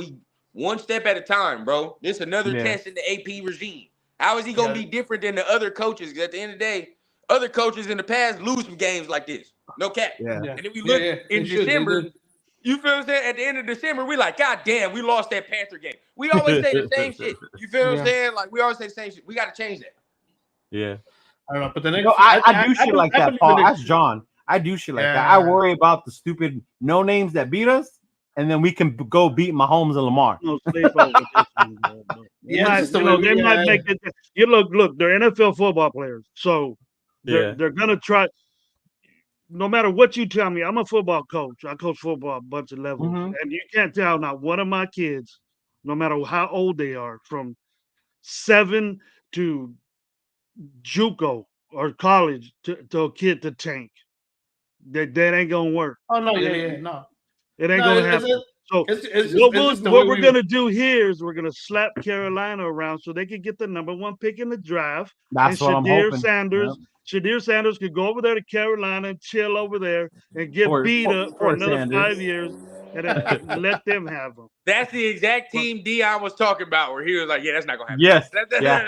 one step at a time, bro. This is another test in the AP regime. How is he going to be different than the other coaches? Because at the end of the day, other coaches in the past lose some games like this. No cap. Yeah. And then we look in December. You feel what I'm saying? At the end of December, we like, God damn, we lost that Panther game. We always say the same shit. You feel what I'm saying? Like, we always say the same shit. We got to change that. Yeah. I don't know, but the next, I do shit like that, Paul. That's John. I do shit like that. I worry about the stupid no names that beat us, and then we can go beat Mahomes and Lamar. No, they might make it. You look, they're NFL football players, so they're gonna try. No matter what you tell me, I'm a football coach. I coach football a bunch of levels, and you can't tell not one of my kids, no matter how old they are, from 7 to JUCO or college, to a kid to tank. That ain't gonna work. Oh no, no. It ain't gonna happen. So what we're gonna do here is we're gonna slap Carolina around so they can get the #1 pick in the draft. That's what I'm hoping. Shadir Sanders could go over there to Carolina and chill over there and get beat up for another 5 years and then let them have them. That's the exact team Dion was talking about, where he was like, "Yeah, that's not gonna happen." Yes, that's not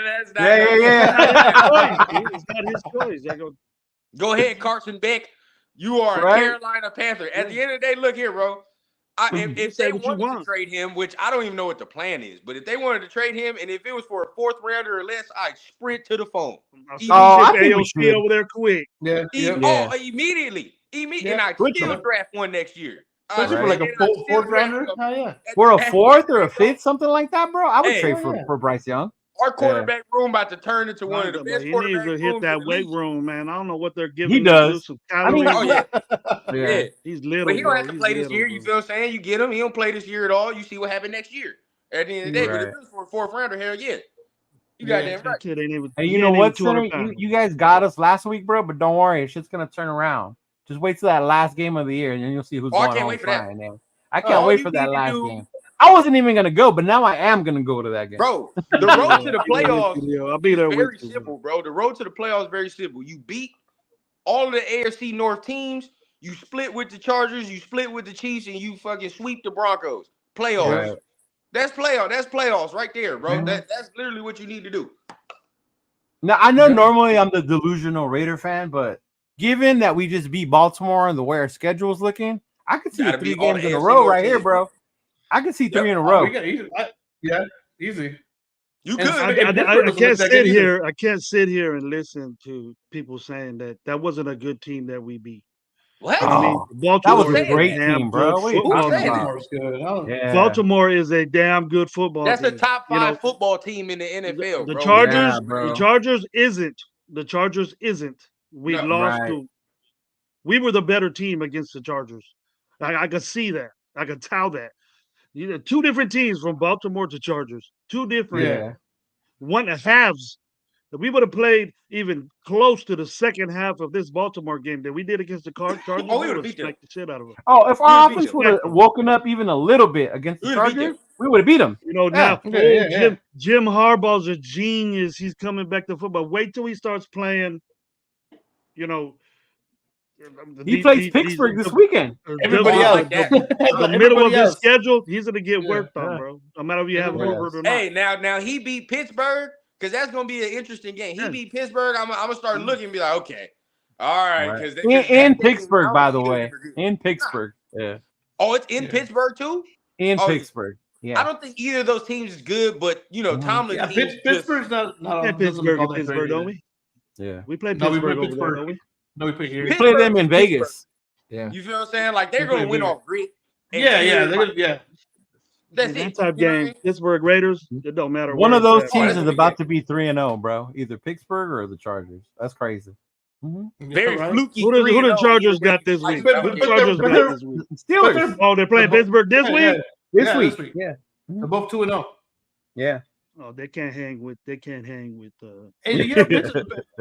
It's not his choice. Go ahead, Carson Beck. You are a Carolina Panther. At the end of the day, look here, bro. If they wanted to trade him, which I don't even know what the plan is, but if they wanted to trade him, and if it was for a 4th rounder or less, I'd sprint to the phone. I think we should over there quick. Immediately. And I'd still draft one next year. Especially for like a 4th rounder. For a 4th or a 5th, something like that, bro. I would trade for Bryce Young. Our quarterback room about to turn into one of the best. He needs to hit that weight room, man. I don't know what they're giving. He does. I mean, he's little. But he don't have to play this year. You feel what I'm saying? You get him. He don't play this year at all. You see what happened next year. At the end of the day, but if it was for a 4th rounder, hell yeah. You got damn right. And you know what, Center? You guys got us last week, bro. But don't worry, shit's gonna turn around. Just wait till that last game of the year, and then you'll see who's going on flying. I can't wait for that last game. I wasn't even gonna go, but now I am gonna go to that game, bro. The road to the playoffs, I'll be there. Very simple, bro. The road to the playoffs is very simple. You beat all of the AFC North teams. You split with the Chargers. You split with the Chiefs, and you fucking sweep the Broncos. Playoffs. Right. That's playoffs. That's playoffs right there, bro. That's literally what you need to do. Now I know normally I'm the delusional Raider fan, but given that we just beat Baltimore and the way our schedule is looking, I could see 3 games in a row right here, bro. I can see 3 in a row. Easy. You could. I can't sit here. I can't sit here and listen to people saying that wasn't a good team that we beat. What? I mean, that was a great team, bro. Baltimore is a damn good football team. That's a top 5 football team in the NFL. The Chargers. The Chargers isn't. The Chargers isn't. We lost to. We were the better team against the Chargers. I could see that. I could tell that. 2 different teams from Baltimore to Chargers. 2 different one halves. If we would have played even close to the second half of this Baltimore game that we did against the Chargers, we would have beat the shit out of them. Oh, if our offense would have woken up even a little bit against the Chargers, we would have beat them. Now Jim Harbaugh's a genius. He's coming back to football. Wait till he starts playing. He plays Pittsburgh this weekend. Everybody else, the middle of his schedule, he's gonna get worked on, bro. No matter if you have Herbert or not. Hey, now he beat Pittsburgh because that's gonna be an interesting game. He beat Pittsburgh. I'm gonna start looking and be like, okay, all right. Because in Pittsburgh, by the way, in Pittsburgh. Yeah. Oh, it's in Pittsburgh too. In Pittsburgh. Yeah. I don't think either of those teams is good, but Tomlin. Pittsburgh's not Pittsburgh, don't we? Yeah, we played Pittsburgh over there, don't we? No, we play here. We play them in Vegas. Yeah. You feel what I'm saying? Like they're gonna win off grit. Yeah. That's that type game. Pittsburgh Raiders. It don't matter. One of those teams is about to be 3-0, bro. Either Pittsburgh or the Chargers. That's crazy. Very fluky. Who the Chargers got this week? Steelers. Oh, they're playing Pittsburgh this week. This week. Yeah. They're both 2-0. Yeah. Oh, they can't hang with. Hey,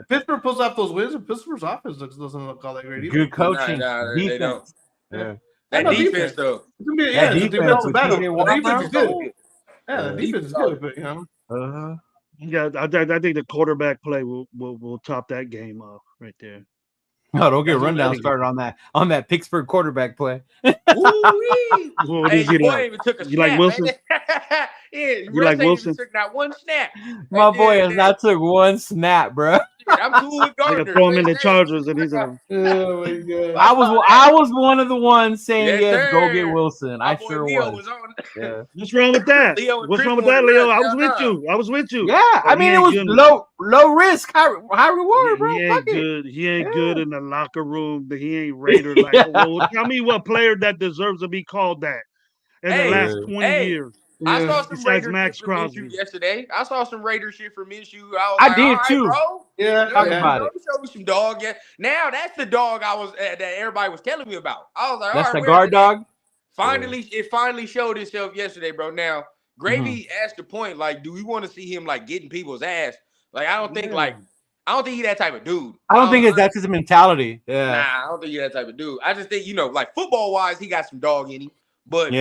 Pittsburgh pulls off those wins, and Pittsburgh's offense doesn't look all that great either. Good coaching, defense. They don't. Yeah. That defense, though. That defense with The defense is good. Yeah, the defense is good, but Yeah, I think the quarterback play will top that game off right there. No, don't get rundown started on that Pittsburgh quarterback play. What hey, is he boy like? even took a You snap, like Wilson? You like Wilson? Even took not one snap. My boy has not took one snap, bro. I'm cool with They Gardner. can throw him in the Chargers, and he's gonna. Oh my god! I was one of the ones saying yes, go get sir. Wilson. My I boy sure Leo was. on. Yeah. What's wrong with that? What's wrong with that, Leo? I was with you. Yeah, I mean it was low risk, high reward, bro. He ain't good. He ain't good in the locker room. But he ain't Raider like. Well, tell me what player that deserves to be called that in the last 20 years. I saw some Besides Raider Max shit from Crosby Minshew yesterday. I saw some Raider shit from Minshew. I did too, bro. Yeah, talk about it. Show me some dog. Yeah, now that's the dog I was that everybody was telling me about. I was like, that's all right, the guard dog. It finally showed itself yesterday, bro. Now Gravy asked the point, like, do we want to see him like getting people's ass? Like, I don't think he's that type of dude. I don't think that's his mentality. Yeah. Nah, I don't think he's that type of dude. I just think, like football wise, he got some dog in him. But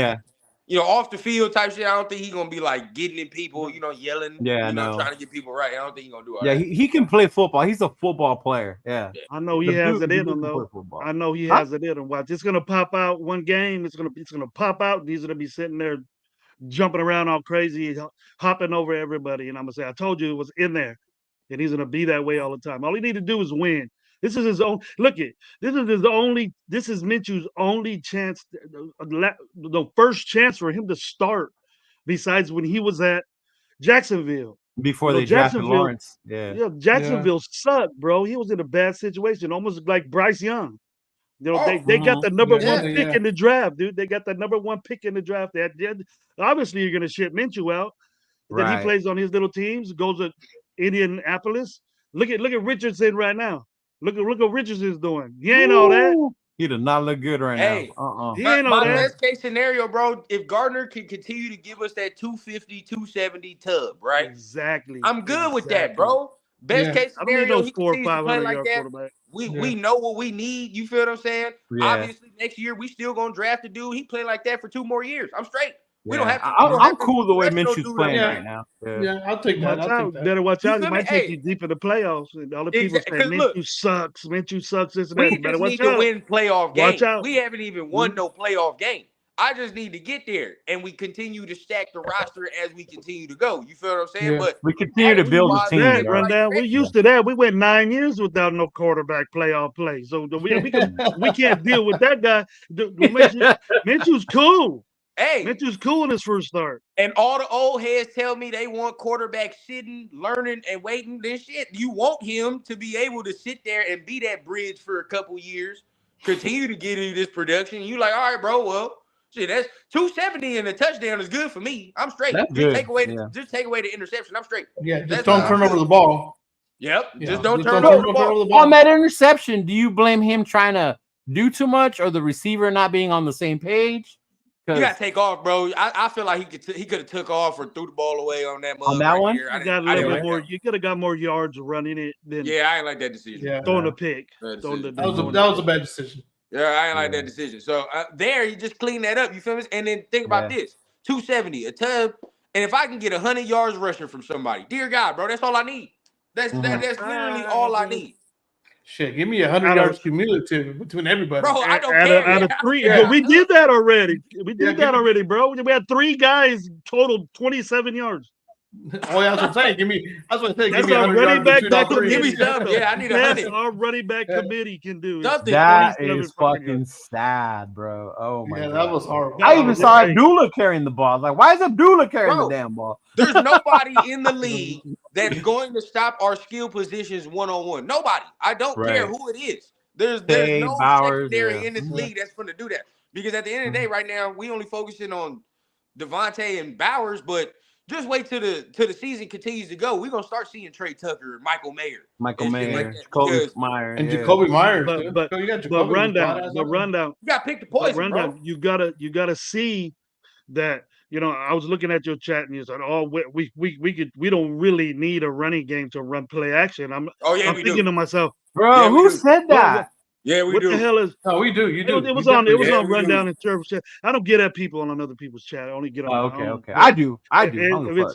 off the field type shit, I don't think he's gonna be like getting in people, yelling, trying to get people right. I don't think he's gonna do all that. He can play football. He's a football player. Yeah. I know he has it in him though. I know he has it in him. Watch, it's gonna pop out one game. It's gonna pop out. He's gonna be sitting there jumping around all crazy, hopping over everybody, and I'm gonna say, I told you it was in there, and he's gonna be that way all the time. All he need to do is win. This is his own. This is Minshew's only chance, the first chance for him to start. Besides when he was at Jacksonville before they drafted Lawrence. Jacksonville sucked, bro. He was in a bad situation, almost like Bryce Young. They got the number one pick in the draft, dude. They got the number one pick in the draft. Obviously, you're gonna ship Minshew out. Then he plays on his little teams, goes to Indianapolis. Look at Richardson right now. Look what Richardson's doing. He ain't all that. He does not look good right now. He ain't all that. Best case scenario, bro, if Gardner can continue to give us that 250, 270 tub, right? Exactly. I'm good with that, bro. Best case scenario, he continues to play like that. We know what we need. You feel what I'm saying? Yeah. Obviously, next year we still gonna draft a dude. He play like that for 2 more years. I'm straight. We don't have to. I'm cool the way Minshew's playing right now. Yeah, I'll take that. Better watch out. He might take you deep in the playoffs. And all the people say Minshew sucks. Minshew sucks. This and that. We better just watch need to win playoff games. Watch out. We haven't even won no playoff game. I just need to get there, and we continue to stack the roster as we continue to go. You feel what I'm saying? Yeah. But we continue to build a team. Rundown. We're used to that. We went 9 years without no quarterback playoff play, so we can't deal with that guy. Minshew's cool. Hey, Minshew's cool in his first start. And all the old heads tell me they want quarterbacks sitting, learning, and waiting. This shit, you want him to be able to sit there and be that bridge for a couple years, continue to get you this production. You like, all right, bro. Well, shit, that's 270 and a touchdown is good for me. I'm straight. Just take away the interception. I'm straight. Yeah, just don't turn over the ball. Yep. Just don't turn over the ball. On that interception, do you blame him trying to do too much or the receiver not being on the same page? You gotta take off, bro. I feel like he could have took off or threw the ball away on that on that one. You got a little bit more. You could have got more yards running it than. Yeah, I ain't like that decision. Yeah, throwing a pick. That was a bad decision. Yeah, I ain't like that decision. So there, you just clean that up. You feel me? And then think about this: 270, a tub, and if I can get 100 yards rushing from somebody, dear God, bro, that's all I need. That's literally all I need. Shit, give me 100 yards cumulative between everybody. Bro, I don't care. Out of 3, but we did that already. We did that already, bro. We had 3 guys total 27 yards. Oh, yeah, that's what I'm saying. Give me 100 yards between give me some. Yeah, I need 100. Our running back committee can do. That is fucking sad, bro. Oh my god, that was horrible. I even saw Abdullah carrying the ball. Like, why is Abdullah carrying the damn ball? There's nobody in the league that's going to stop our skill positions one-on-one. Nobody. I don't care who it is. There's no secondary in this league that's going to do that. Because at the end of the day, right now, we only focusing on Devontae and Bowers, but just wait till the season continues to go. We're gonna start seeing Trey Tucker, Michael Mayer, Jacoby Myers, and Jacoby Myers. But rundown. You gotta pick the poison, bro. You gotta see that I was looking at your chat and you said, "Oh, we don't really need a running game to run play action." I'm thinking to myself, bro, who said that? What the hell is? Oh, we do. You do. It was on Rundown and Turbo chat. I don't get at people on other people's chat. I only get on. Okay. I do. If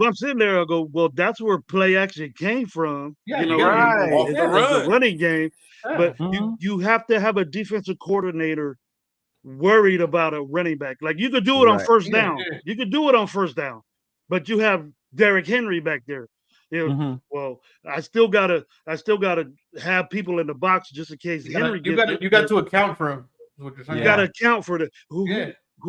I'm sitting there, I go, well, that's where play action came from. Yeah, it's the run. a running game, but you have to have a defensive coordinator worried about a running back. Like you could do it on first down. You could do it on first down, but you have Derrick Henry back there. Well, I still gotta have people in the box just in case Henry gets. You got to account for him. What you're saying. You gotta account for who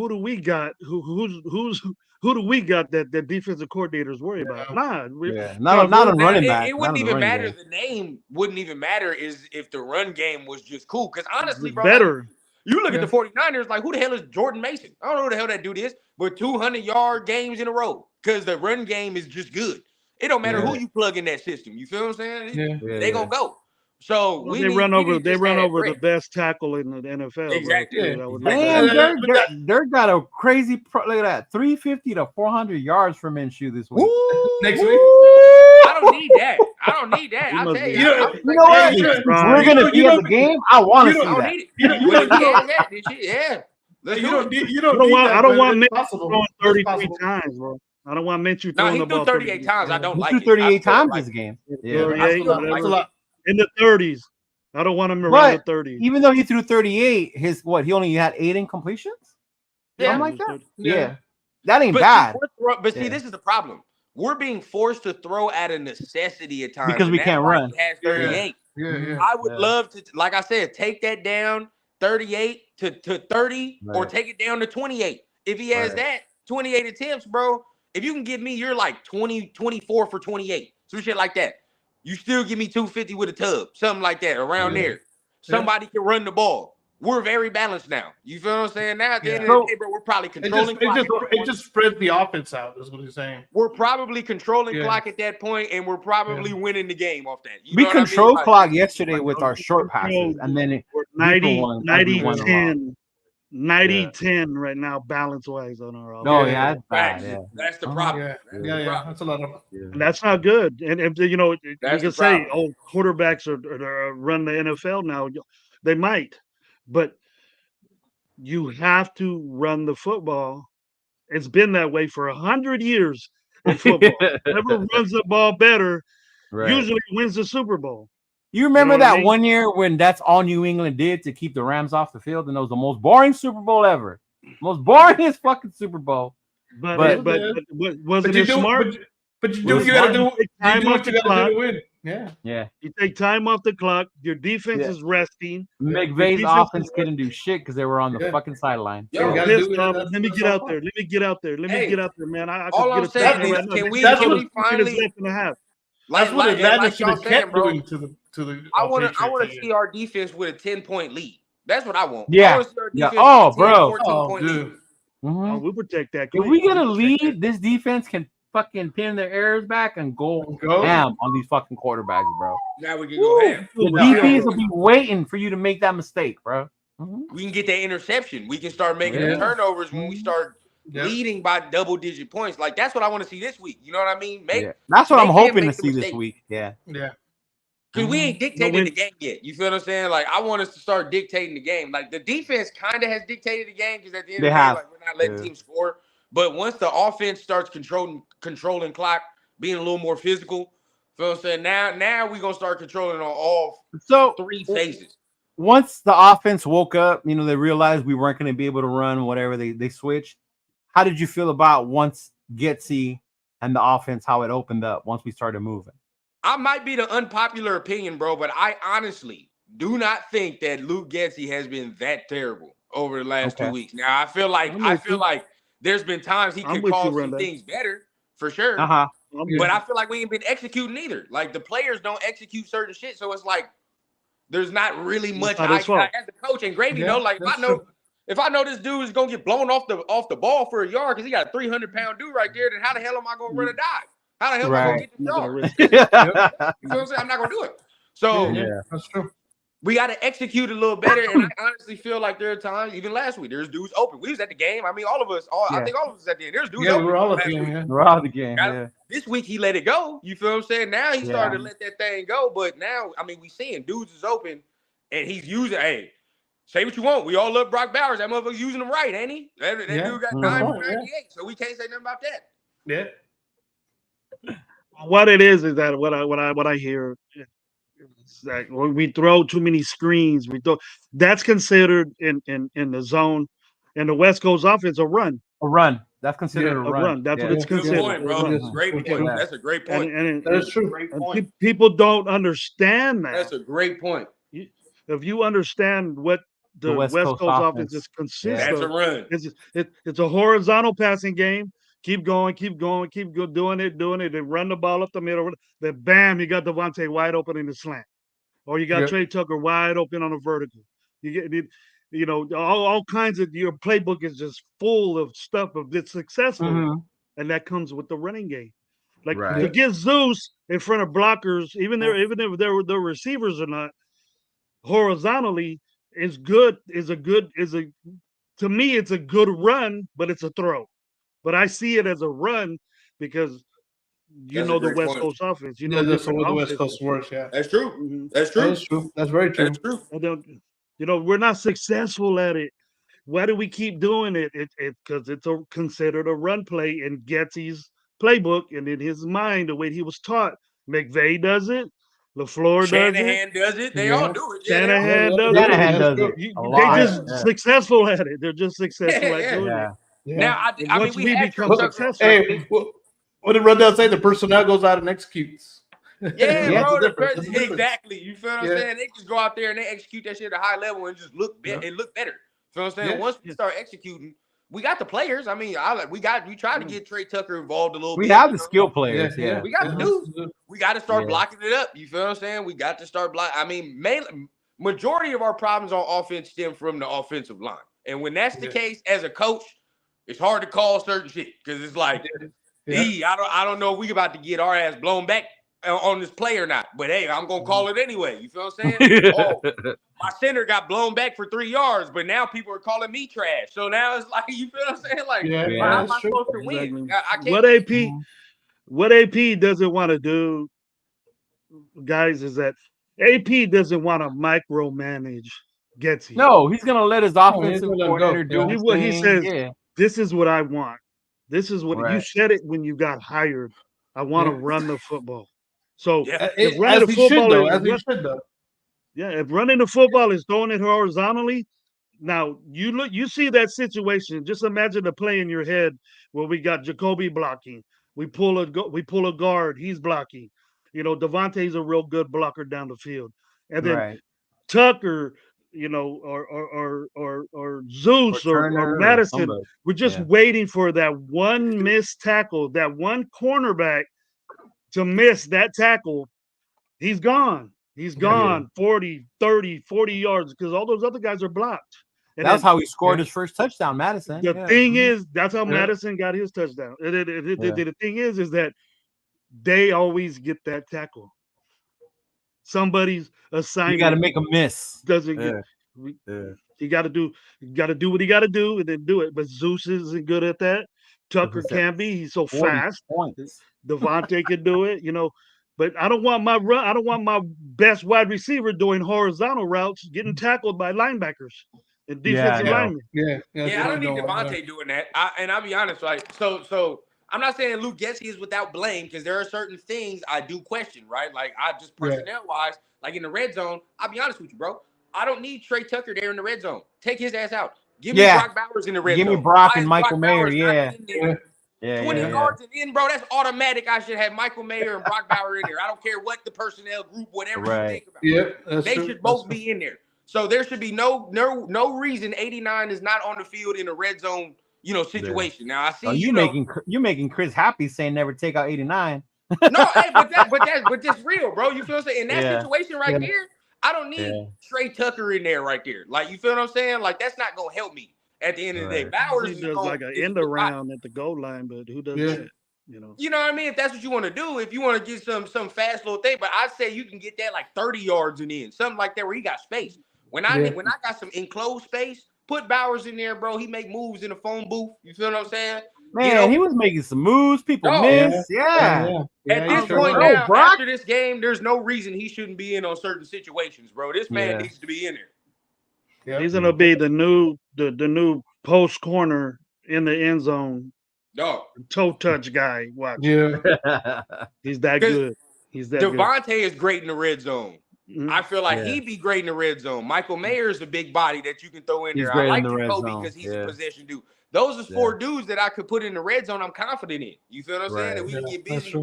do we got? Who do we got that defensive coordinators worry about? Not a running back. It wouldn't even matter. The name wouldn't even matter is if the run game was just cool. Because honestly, bro, better. You look at the 49ers, like, who the hell is Jordan Mason? I don't know who the hell that dude is, but 200-yard games in a row because the run game is just good. It don't matter who you plug in that system. You feel what I'm saying? They gonna go. So they run over the best tackle in the NFL. Exactly. Man, Dirk got a crazy look at that 350 to 400 yards for Minshew this week. Next week. I don't need that. I'll tell you. You know what? We're gonna be at the game. I want to see that. I don't want Minshew throwing 33 times, bro. I don't want Minshew throwing the ball 38 times. I don't like it. 38 times this game. Yeah, that's a lot. In the 30s. I don't want him around the 30s. Even though he threw 38, he only had 8 incompletions? Something like that? Yeah. That ain't bad. See, this is the problem. We're being forced to throw at a necessity at times. Because we can't run. He has 38. I would love to, like I said, take that down 38 to 30 or take it down to 28. If he has that 28 attempts, bro, if you can give me your like 24 for 28, some shit like that. You still give me 250 with a tub, something like that, around there. Somebody can run the ball. We're very balanced now. You feel what I'm saying? Now, at the end of the day, bro, we're probably controlling clock. It just spreads the offense out, is what he's saying. We're probably controlling clock at that point, and we're probably winning the game off that. We controlled clock yesterday with our short passes, and then it 90-10. 90-10 right now, balance-wise on our offense. That's the problem. That's a lot of. And that's not good. And if you can say, quarterbacks are run the NFL now. They might, but you have to run the football. It's been that way for 100 years in football. Whoever runs the ball better usually wins the Super Bowl. You remember that one year when that's all New England did to keep the Rams off the field, and it was the most boring Super Bowl ever, most boringest fucking Super Bowl. But wasn't it smart? But you got to do what you got to do to win. Yeah. You take time off the clock. Your defense is resting. McVay's offense couldn't do shit because they were on the fucking sideline. Let me get out there. Let me get out there, man. All I'm saying is, can we finally? That's what Atlanta should have kept doing to the. I want to see our defense with a 10-point lead. That's what I want. Yeah. Oh, bro. We'll protect that. If we get a lead, this defense can fucking pin their errors back and go ham on these fucking quarterbacks, bro. Now we can go ham. The defense will be waiting for you to make that mistake, bro. We can get that interception. We can start making the turnovers when we start leading by double-digit points. Like, that's what I want to see this week. You know what I mean? That's what I'm hoping to see this week. Yeah. Because we ain't dictating the game yet. You feel what I'm saying? Like, I want us to start dictating the game. Like, the defense kind of has dictated the game because at the end of the day, like, we're not letting teams score. But once the offense starts controlling clock, being a little more physical, feel what I'm saying? Now we're going to start controlling on all three phases. Once the offense woke up, they realized we weren't going to be able to run whatever they switched. How did you feel about once Getsy and the offense, how it opened up once we started moving? I might be the unpopular opinion, bro, but I honestly do not think that Luke Getsy has been that terrible over the last 2 weeks. Now, I feel like there's been times he could call some things better, for sure. But I feel like we ain't been executing either. Like, the players don't execute certain shit, so it's like there's not really much as the coach and Gravy know. Like, if I know this dude is gonna get blown off the ball for a yard because he got a 300-pound dude right there, then how the hell am I gonna run a dive? How the hell am I gonna get the yard? You know what I'm saying? I'm not gonna do it. So that's true. We got to execute a little better. And I honestly feel like there are times, even last week, there's dudes open. We was at the game. I mean, all of us, I think all of us at the end. There's dudes open. We were all at the game. Yeah. We're all at the game. Yeah. This week he let it go. You feel what I'm saying? Now he started to let that thing go. But now, I mean, we seeing dudes is open and he's using, hey, say what you want. We all love Brock Bowers. That motherfucker's using him right, ain't he? That dude got 9 for 98. So we can't say nothing about that. Yeah. What it is that what I hear, it's like when we throw too many screens, that's considered in the zone. In the West Coast offense, a run. A run. That's considered a run. That's what it's considered. Good point, bro. That's a great point. That's a great point. That's true. And people don't understand that. That's a great point. If you understand what the West Coast offense is consistent, that's a run. It's a horizontal passing game. Keep going, doing it, then run the ball up the middle. Then bam, you got Devontae wide open in the slant, or you got Trey Tucker wide open on a vertical. You get all kinds of, your playbook is just full of stuff that's successful, and that comes with the running game. Like to get Zeus in front of blockers, even if their receivers are not horizontally, to me it's a good run, but it's a throw. But I see it as a run because the West Coast offense. That's the way the West Coast works. Yeah, that's true. Mm-hmm. That's true. That's true. That's very true. That's true. We're not successful at it. Why do we keep doing it? Because it's considered a run play in Getsy's playbook and in his mind, the way he was taught. McVay does it. LaFleur Shanahan does it. They all do it. Shanahan does it. They're just successful at it. They're just successful at doing it. Yeah. Now, I mean, we become successful. Hey, what did Rundell say? The personnel goes out and executes. Yeah, bro. Exactly. You feel what I'm saying? They just go out there and they execute that shit at a high level and just look better. You feel what I'm saying? Once we start executing, we got the players. I mean, we tried to get Trey Tucker involved a little bit. We have the skill players. Yeah. We got the dudes. We got to start blocking it up. You feel what I'm saying? We got to start blocking. I mean, majority of our problems on offense stem from the offensive line. And when that's the case, as a coach, it's hard to call certain shit because it's like, I don't know if we about to get our ass blown back on this play or not. But hey, I'm gonna call it anyway. You feel what I'm saying? My center got blown back for 3 yards, but now people are calling me trash. So now it's like, you feel what I'm saying? Like, how am I supposed to win? I can't. What AP doesn't want to do, guys, is that AP doesn't want to micromanage Getsy. No, he's gonna let his offensive coordinator do his thing. He says, "This is what I want. This is what you said it when you got hired. I want to run the football." So if running the football if running the football is throwing it horizontally, now you see that situation. Just imagine the play in your head where we got Jacoby blocking. We pull a guard, he's blocking. Devontae's a real good blocker down the field, and then Tucker, or Zeus or Madison. We're just waiting for that one missed tackle, that one cornerback to miss that tackle. He's gone. He's gone 40, 30, 40 yards because all those other guys are blocked. And that's how he scored his first touchdown, Madison. The thing is, that's how Madison got his touchdown. The thing is that they always get that tackle. Somebody's assignment. You got to make a miss. Doesn't get. You got to do what he got to do and then do it. But Zeus isn't good at that. Tucker can be. He's so fast. Devontae can do it. But I don't want my best wide receiver doing horizontal routes, getting tackled by linebackers and defensive linemen. I don't need Devontae doing that. I'll be honest, right? So I'm not saying Luke Getsy is without blame because there are certain things I do question, right? Like I just personnel-wise, like in the red zone, I'll be honest with you, bro. I don't need Trey Tucker there in the red zone. Take his ass out. Give me Brock Bowers in the red zone. Give me Brock and Michael Mayer, 20 yards and in, bro. That's automatic. I should have Michael Mayer and Brock Bauer in there. I don't care what the personnel group, whatever you think about. They should both be in there. So there should be no reason 89 is not on the field in a red zone, situation. Now I see you making Chris happy saying never take out 89. No, hey, but that's real, bro. You feel what I'm saying? In that situation right there, I don't need Trey Tucker in there right there. Like, you feel what I'm saying? Like, that's not gonna help me at the end of the day. Bowers does like an end around at the goal line, but who does that? You know what I mean? If that's what you want to do, if you want to get some fast little thing, but I'd say you can get that like 30 yards and in, something like that where he got space. When I got some enclosed space, put Bowers in there, bro. He make moves in the phone booth. You feel what I'm saying? Man, he was making some moves. People miss. Yeah. At this point now, after this game, there's no reason he shouldn't be in on certain situations, bro. This man needs to be in there. Yep. He's gonna be the new post corner in the end zone. Toe touch guy. Watch. Yeah. He's that good. He's that Devontae is great in the red zone. Mm-hmm. I feel like he'd be great in the red zone. Michael Mayer is a big body that you can throw in there. I like Jacoby because he's a possession dude. Those are 4 dudes that I could put in the red zone. I'm confident in. You feel what I'm saying? That we can get busy.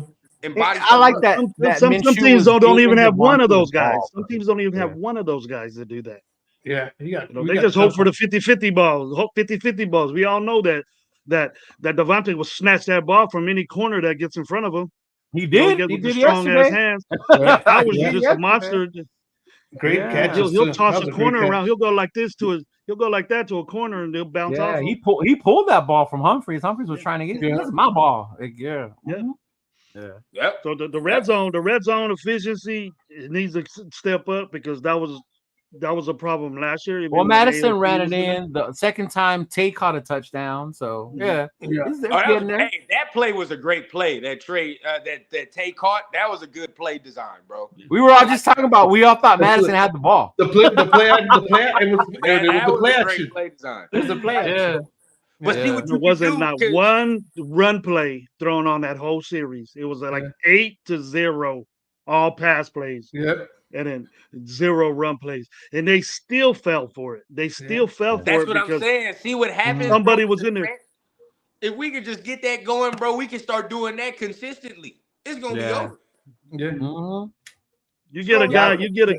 I like that. Some teams don't even have one of those guys. Some teams don't even have one of those guys that do that. Yeah, they just hope for the 50-50 balls. Hope 50-50 balls. We all know that Devontae will snatch that ball from any corner that gets in front of him. He did. He did strong ass hands. I was just a monster. Great catch. He'll toss a corner around. He'll go like this he'll go like that to a corner and they'll bounce off. Yeah, he pulled that ball from Humphries. Humphries was trying to get it. This is my ball. Yeah. So the red zone efficiency needs to step up because that was a problem last year. Well, Madison ran it in the second time. Tay caught a touchdown. So that play was a great play. That trade that Tay caught, that was a good play design, bro. We were all just talking about. We all thought Madison had the ball. The play. It was the play action. Play design. It was the play. Yeah. But see what there wasn't not one run play thrown on that whole series. It was like 8-0, all pass plays. Yep. And then 0 run plays, and they still fell for it. They still fell for it. That's what I'm saying. See what happens. Somebody was in there. If we could just get that going, bro, we can start doing that consistently. It's gonna be over. Yeah. Mm-hmm. You get a guy. You get a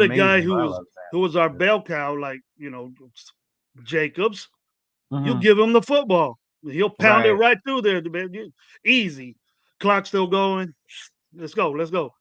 guy who was our bell cow, like Jacobs. Mm-hmm. You give him the football. He'll pound it right through there. Easy. Clock still going. Let's go.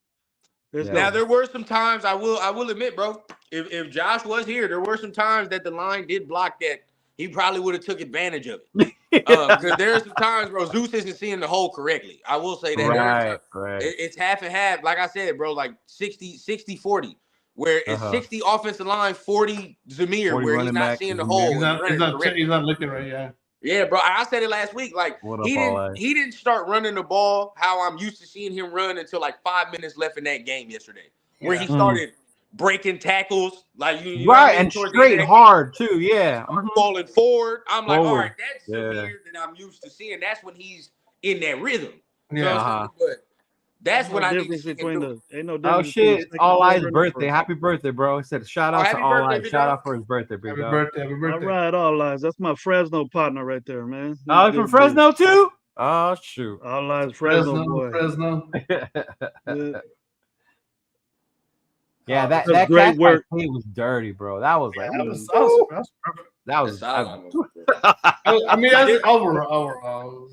Now there were some times I will admit, bro. If Josh was here, there were some times that the line did block that he probably would have took advantage of it. Because there's some times, bro, Zeus isn't seeing the hole correctly. I will say that. Right. It's half and half. Like I said, bro, like 60-40. Where it's 60 offensive line, 40 Zamir, where he's not seeing the hole. He's not looking right, yeah. Yeah, bro. I said it last week. Like he didn't start running the ball how I'm used to seeing him run until like 5 minutes left in that game yesterday, where he started breaking tackles, like you and straight hard too. Yeah, falling forward. I'm like, all right, that's Zamir that I'm used to seeing. That's when he's in that rhythm. Yeah, but that's what I need to see him do. Oh shit! It's All Eyes' birthday. Happy birthday, bro! He said shout out to All Eyes. Shout out for his birthday, big dog. Happy birthday. All right, All Eyes. That's my Fresno partner right there, man. Oh, from Fresno too? Oh shoot! All Eyes Fresno boy. Fresno. Yeah, that great work. Was dirty, bro. That was like that was. I mean, that's overall.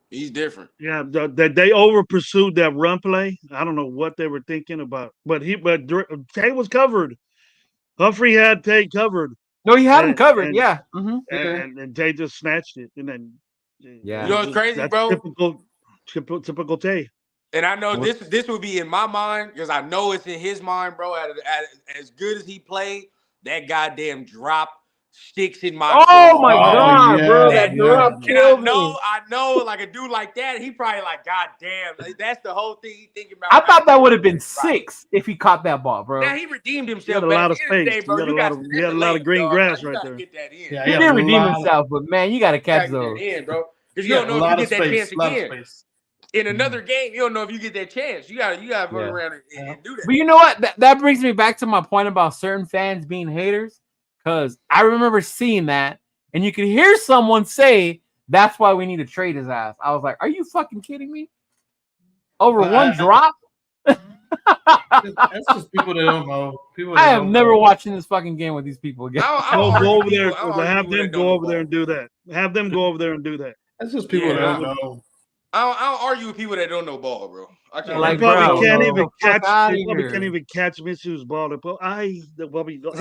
He's different. Yeah, they over pursued that run play. I don't know what they were thinking about, but Tay was covered. Humphrey had Tay covered. No, he had him covered. And Tay just snatched it, and then you know what's crazy, bro? Typical Tay. And I know this would be in my mind because I know it's in his mind, bro. As good as he played, that goddamn drop sticks in my God, bro, that drop killed me. I know, like a dude like that, he probably like, God damn, like, that's the whole thing he thinking about. I thought that would have been 6 if he caught that ball, bro. Now he redeemed himself. He had a lot of space. He had a lot of green grass right there. Get that in. Yeah, he didn't redeem himself, but man, you got to catch those. In, bro. Because you don't know if you get that chance again. In another game, you don't know if you get that chance. You gotta run around and do that. But you know what? That brings me back to my point about certain fans being haters. Because I remember seeing that, and you could hear someone say, that's why we need to trade his ass. I was like, are you fucking kidding me? Over one drop? That's just people that don't know. I am never watching this fucking game with these people again. Go over there. Have them go over there and do that. Have them go over there and do that. That's just people that don't know. I don't argue with people that don't know ball, bro. I can't. Like, probably bro, can't no. even Fuck catch. outta They probably here. can't even catch Minshew's ball. The Bobby go.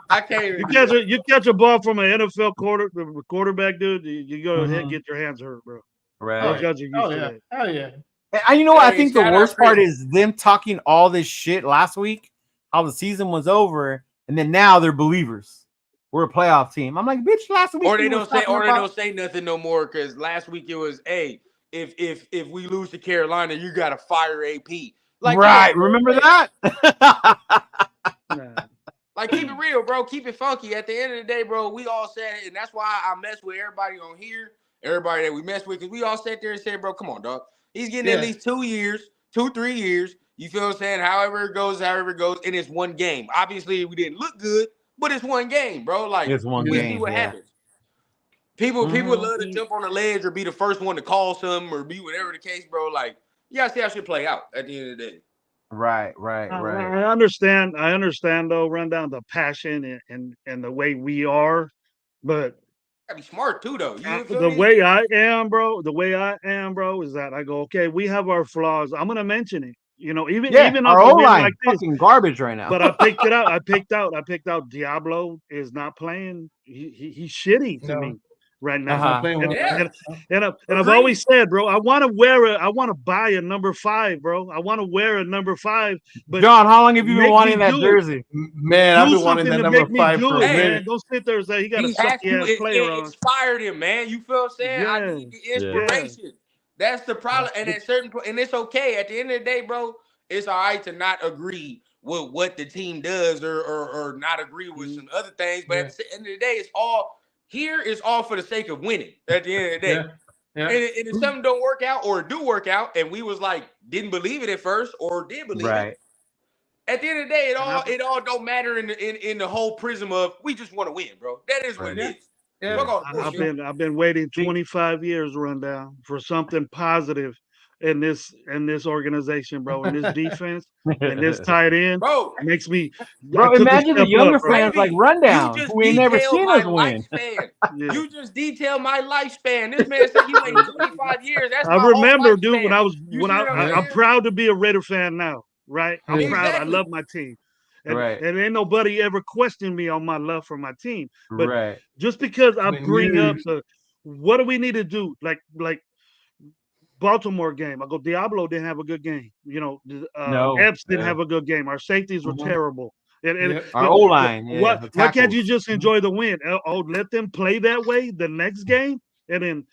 I can't even You catch a ball from an NFL quarterback, dude. You go ahead and get your hands hurt, bro. Right. Those guys are used to that. Oh yeah. And you know what? I Hey, think the shout out worst part Chris. is them talking all this shit last week, how the season was over, and then now they're believers. We're a playoff team. I'm like, bitch, last week. Or they don't say nothing no more because last week it was, hey, if we lose to Carolina, you gotta fire AP. Like, right? Remember that? Like, keep it real, bro. Keep it funky. At the end of the day, bro, we all said it, and that's why I mess with everybody on here, everybody that we mess with, because we all sat there and said, bro, come on, dog. He's getting at least 2 years, 3 years. You feel what I'm saying? However it goes, and it's one game. Obviously, we didn't look good, but it's one game, bro. Like, it's one we game, see what happens. People love to jump on the ledge or be the first one to call something or be whatever the case, bro. Like, you gotta see how shit play out at the end of the day. Right. I understand though, Rundown, the passion and the way we are, but Gotta be smart too, though. the way I am, bro, is that I go, okay, we have our flaws. I'm gonna mention it. You know, even our on O line like this, fucking garbage right now. But I picked it out. I picked out Diablo is not playing. He's shitty to me right now. And I've always said, bro, I want to buy a number 5, bro. I want to wear a number 5. But John, how long have you been wanting that jersey? Man, I've been wanting that number 5 for a minute. Man. Don't sit there and say he got a sucky ass player on. It inspired him, man. You feel what I'm saying? I need the inspiration. Yeah. That's the problem. And at certain point, and it's okay. At the end of the day, bro, it's all right to not agree with what the team does or not agree with some other things. But at the end of the day, it's all for the sake of winning at the end of the day. And if something don't work out or do work out, and we was like, didn't believe it at first or did believe it. At the end of the day, it all don't matter in the whole prism of we just want to win, bro. That is what it is. Yeah. I've been waiting 25 years, Rundown, for something positive in this organization, bro. In this defense, and this tight end, bro, makes me. Bro, imagine the younger fans like Rundown, who ain't never seen us win. You just detailed my lifespan. This man said he waited 25 years. That's I remember, dude, I'm proud to be a Raider fan now. Right, I'm proud. I love my team. And ain't nobody ever questioned me on my love for my team. But just because I bring up what do we need to do? Like Baltimore game. I go, Diablo didn't have a good game. You know, Epps didn't have a good game. Our safeties were terrible. And our O-line. Why can't you just enjoy the win? Oh, let them play that way the next game, and then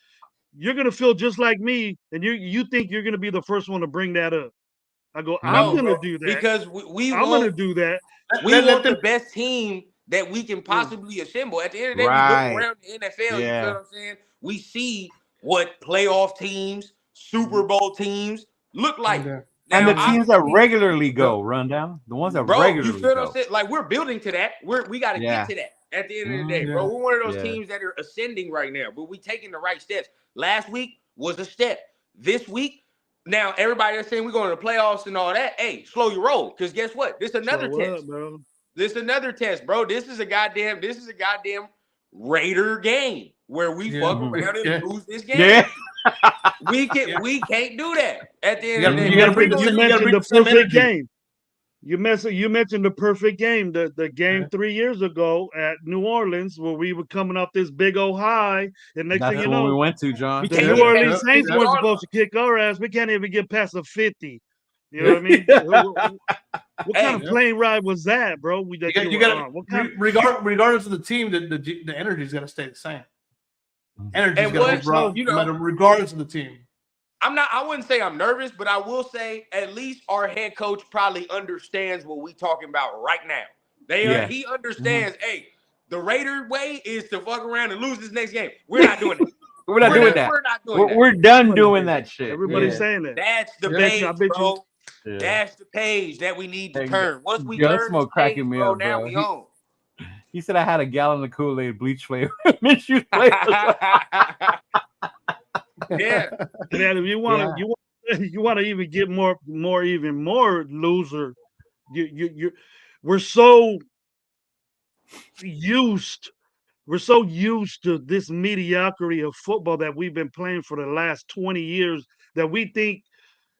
you're gonna feel just like me, and you think you're gonna be the first one to bring that up. I go, I'm going to do that. Because I'm going to do that. We want the best team that we can possibly assemble. At the end of the day, we look around the NFL, you feel what I'm saying? We see what playoff teams, Super Bowl teams look like. Now, and the teams that regularly go, Rundown. The ones that regularly you feel what I'm saying? Like, we're building to that. We got to get to that at the end of the day, bro. We're one of those teams that are ascending right now, but we taking the right steps. Last week was a step. This week, now, everybody that's saying we're going to the playoffs and all that, hey, slow your roll. Because guess what? This is another test. Bro. This is another test, bro. This is a goddamn Raider game where we fuck around and lose this game. Yeah. we can't do that. At the end of the day, you mentioned the perfect game. You mentioned the perfect game, the game 3 years ago at New Orleans where we were coming off this big old high, and next thing you know, we went to John. The New Orleans Saints weren't supposed to kick our ass. We can't even get past a 50. You know what I mean? What kind of plane ride was that, bro? Regardless of the team, the energy's got to stay the same. Energy's got to be brought, regardless of the team. I wouldn't say I'm nervous, but I will say at least our head coach probably understands what we talking about right now. He understands, hey, the Raider way is to fuck around and lose this next game. We're not doing it. We're not doing that. We're done doing that shit. Everybody's saying that. That's the page, bro. That's the page that we need to turn. Once we turn the page, bro, now we on. He said I had a gallon of Kool-Aid bleach flavor. Minshew flavor. Yeah. And if you want to even get more loser, we're so used we're so used to this mediocrity of football that we've been playing for the last 20 years that we think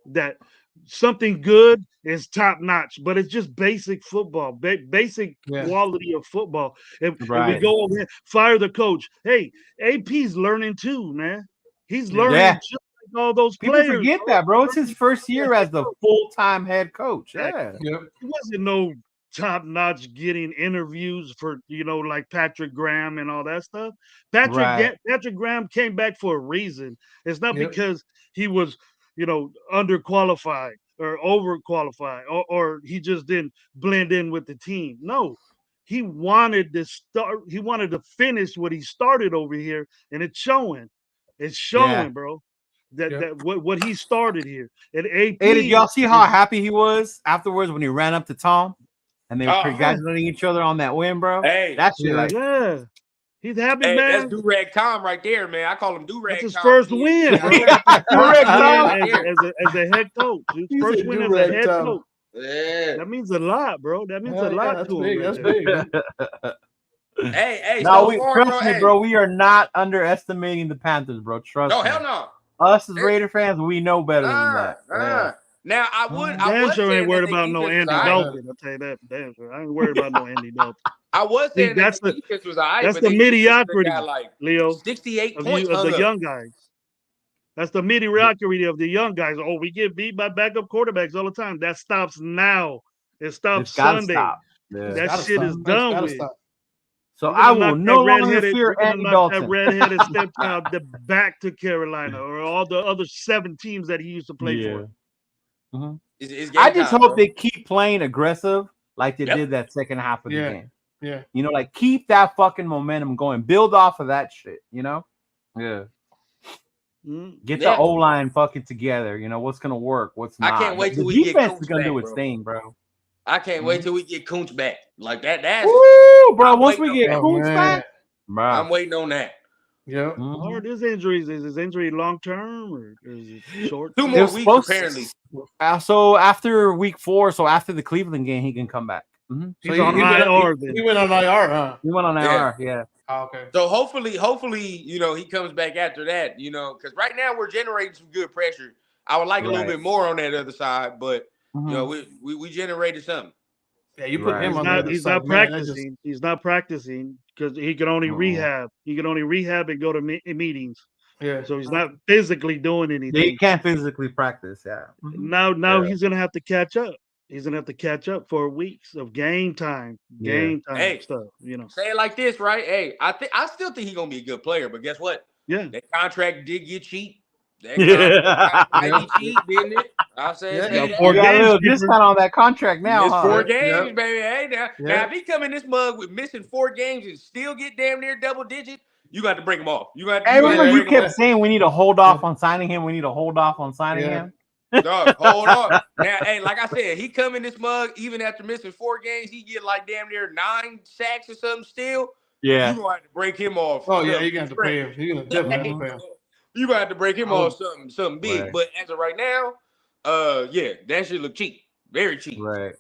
that something good is top notch, but it's just basic football, basic quality of football. And we go over here, fire the coach. Hey, AP's learning too, man. He's learning just like all those players. People forget that, bro. It's his first year as the full-time head coach. Yeah. It wasn't no top-notch getting interviews for, like Patrick Graham and all that stuff. Patrick Graham came back for a reason. It's not because he was, underqualified or overqualified or he just didn't blend in with the team. No. He wanted to finish what he started over here, and it's showing. It's showing, bro. That what he started here. And AP, hey, did y'all see how happy he was afterwards when he ran up to Tom and they were congratulating each other on that win, bro? Hey, that's he's happy, man. That's Do-Rag Tom right there, man. I call him Do-Rag Tom. That's his first win, bro. Do-Rag Tom as a head coach. His first win as a head coach. Yeah, that means a lot, bro. That means a lot to him. That's big. Hey, no, trust me, bro. We are not underestimating the Panthers, bro. Trust me. No, hell no. Us as Raider fans, we know better than that. Now I would. Damn sure ain't worried about no Andy Dalton. I'll tell you that. Damn sure, I ain't worried about no Andy Dalton. I was saying that's the defense was alright. That's the mediocrity, Leo, 68 of points of the young guys. That's the mediocrity of the young guys. Oh, we get beat by backup quarterbacks all the time. That stops now. It stops Sunday. Stop. That shit is done with. So I will no longer fear Andy Dalton. That redheaded stepchild back to Carolina or all the other 7 teams that he used to play for. Mm-hmm. I just hope they keep playing aggressive like they did that second half of the game. Yeah. Like keep that fucking momentum going. Build off of that shit, Yeah. Get the O-line fucking together. What's gonna work, what's not. I can't wait till the we defense get is gonna back, do its thing, bro. I can't wait till we get Kuntz back. Like that. That's bro. Once we get Kuntz back, bro. I'm waiting on that. Yeah. Are his injuries? Is his injury long term or is it short? 2 more weeks apparently. So after week 4, so after the Cleveland game, he can come back. Mm-hmm. He's on IR. He went on IR, huh? He went on IR. Yeah. Oh, okay. So hopefully, he comes back after that. Because right now we're generating some good pressure. I would like a little bit more on that other side, but we generated something. Yeah, you put him on. He's not practicing. He's not practicing because he can only rehab. He can only rehab and go to meetings. Yeah. So he's not physically doing anything. He can't physically practice. Yeah. Now he's gonna have to catch up. He's gonna have to catch up for weeks of game time stuff. Say it like this, right? Hey, I still think he's gonna be a good player, but guess what? Yeah, that contract did get cheap. That contract cheap, didn't it? I said 4 games discount on that contract now. It's 4 games, baby. Hey, now if he come in this mug with missing 4 games and still get damn near double digit, you got to break him off. Remember you kept saying we need to hold off on signing him. We need to hold off on signing him. Dog, hold on. Now, hey, like I said, he come in this mug even after missing 4 games. He get like damn near 9 sacks or something still. Yeah, you gonna have to break him off. Oh yeah, you're gonna have to pay him. You're gonna definitely have to pay him. You gonna have to break him off something big. Right. But as of right now, that shit look cheap, very cheap. Right.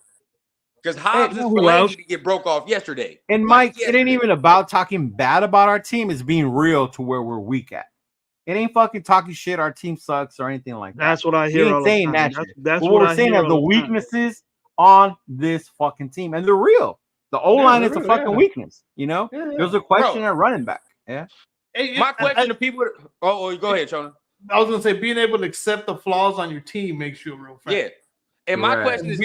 Because Hobbs is lucky to get broke off yesterday. And Mike, it ain't even about talking bad about our team. It's being real to where we're weak at. It ain't fucking talking shit. Our team sucks or anything like that. That's what I hear. We ain't saying that shit. That's what we're saying are the weaknesses on this fucking team, and they're real. The O-line is a fucking weakness. There's a question at running back. Yeah. Hey, my question to people. Oh, go ahead, Shona. I was gonna say being able to accept the flaws on your team makes you a real fan. Yeah. And my question is: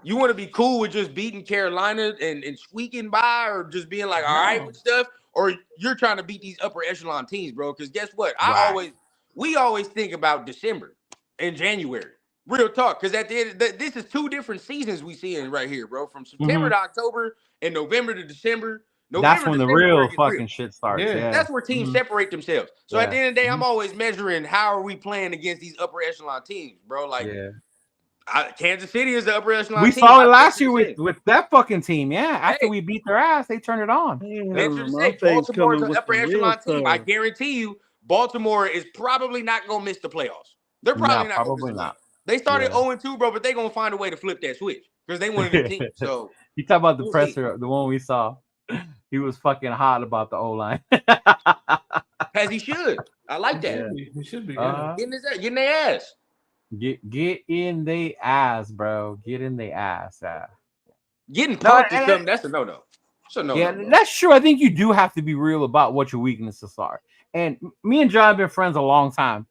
you want to be cool with just beating Carolina and squeaking by, or just being like all right with stuff, or you're trying to beat these upper echelon teams, bro? Because guess what? We always think about December and January. Real talk, because at the end, this is 2 different seasons we see in right here, bro. From September to October and November to December. That's when the real fucking shit starts. Yeah. That's where teams separate themselves. So at the end of the day, I'm always measuring how are we playing against these upper echelon teams, bro. Like Kansas City is the upper echelon team. We saw it last year with that fucking team. Yeah, after we beat their ass, they turned it on. Baltimore is an upper echelon team. I guarantee you, Baltimore is probably not gonna miss the playoffs. They're probably not. Probably not. They started 0-2, bro, but they're gonna find a way to flip that switch because they wanted the team. So you talk about the presser, the one we saw. He was fucking hot about the O-line. As he should. I like that. He should be. Getting their ass. Get in the ass, bro. Get in the ass. Getting punked is something that's a no-no. That's true. I think you do have to be real about what your weaknesses are. And me and John have been friends a long time.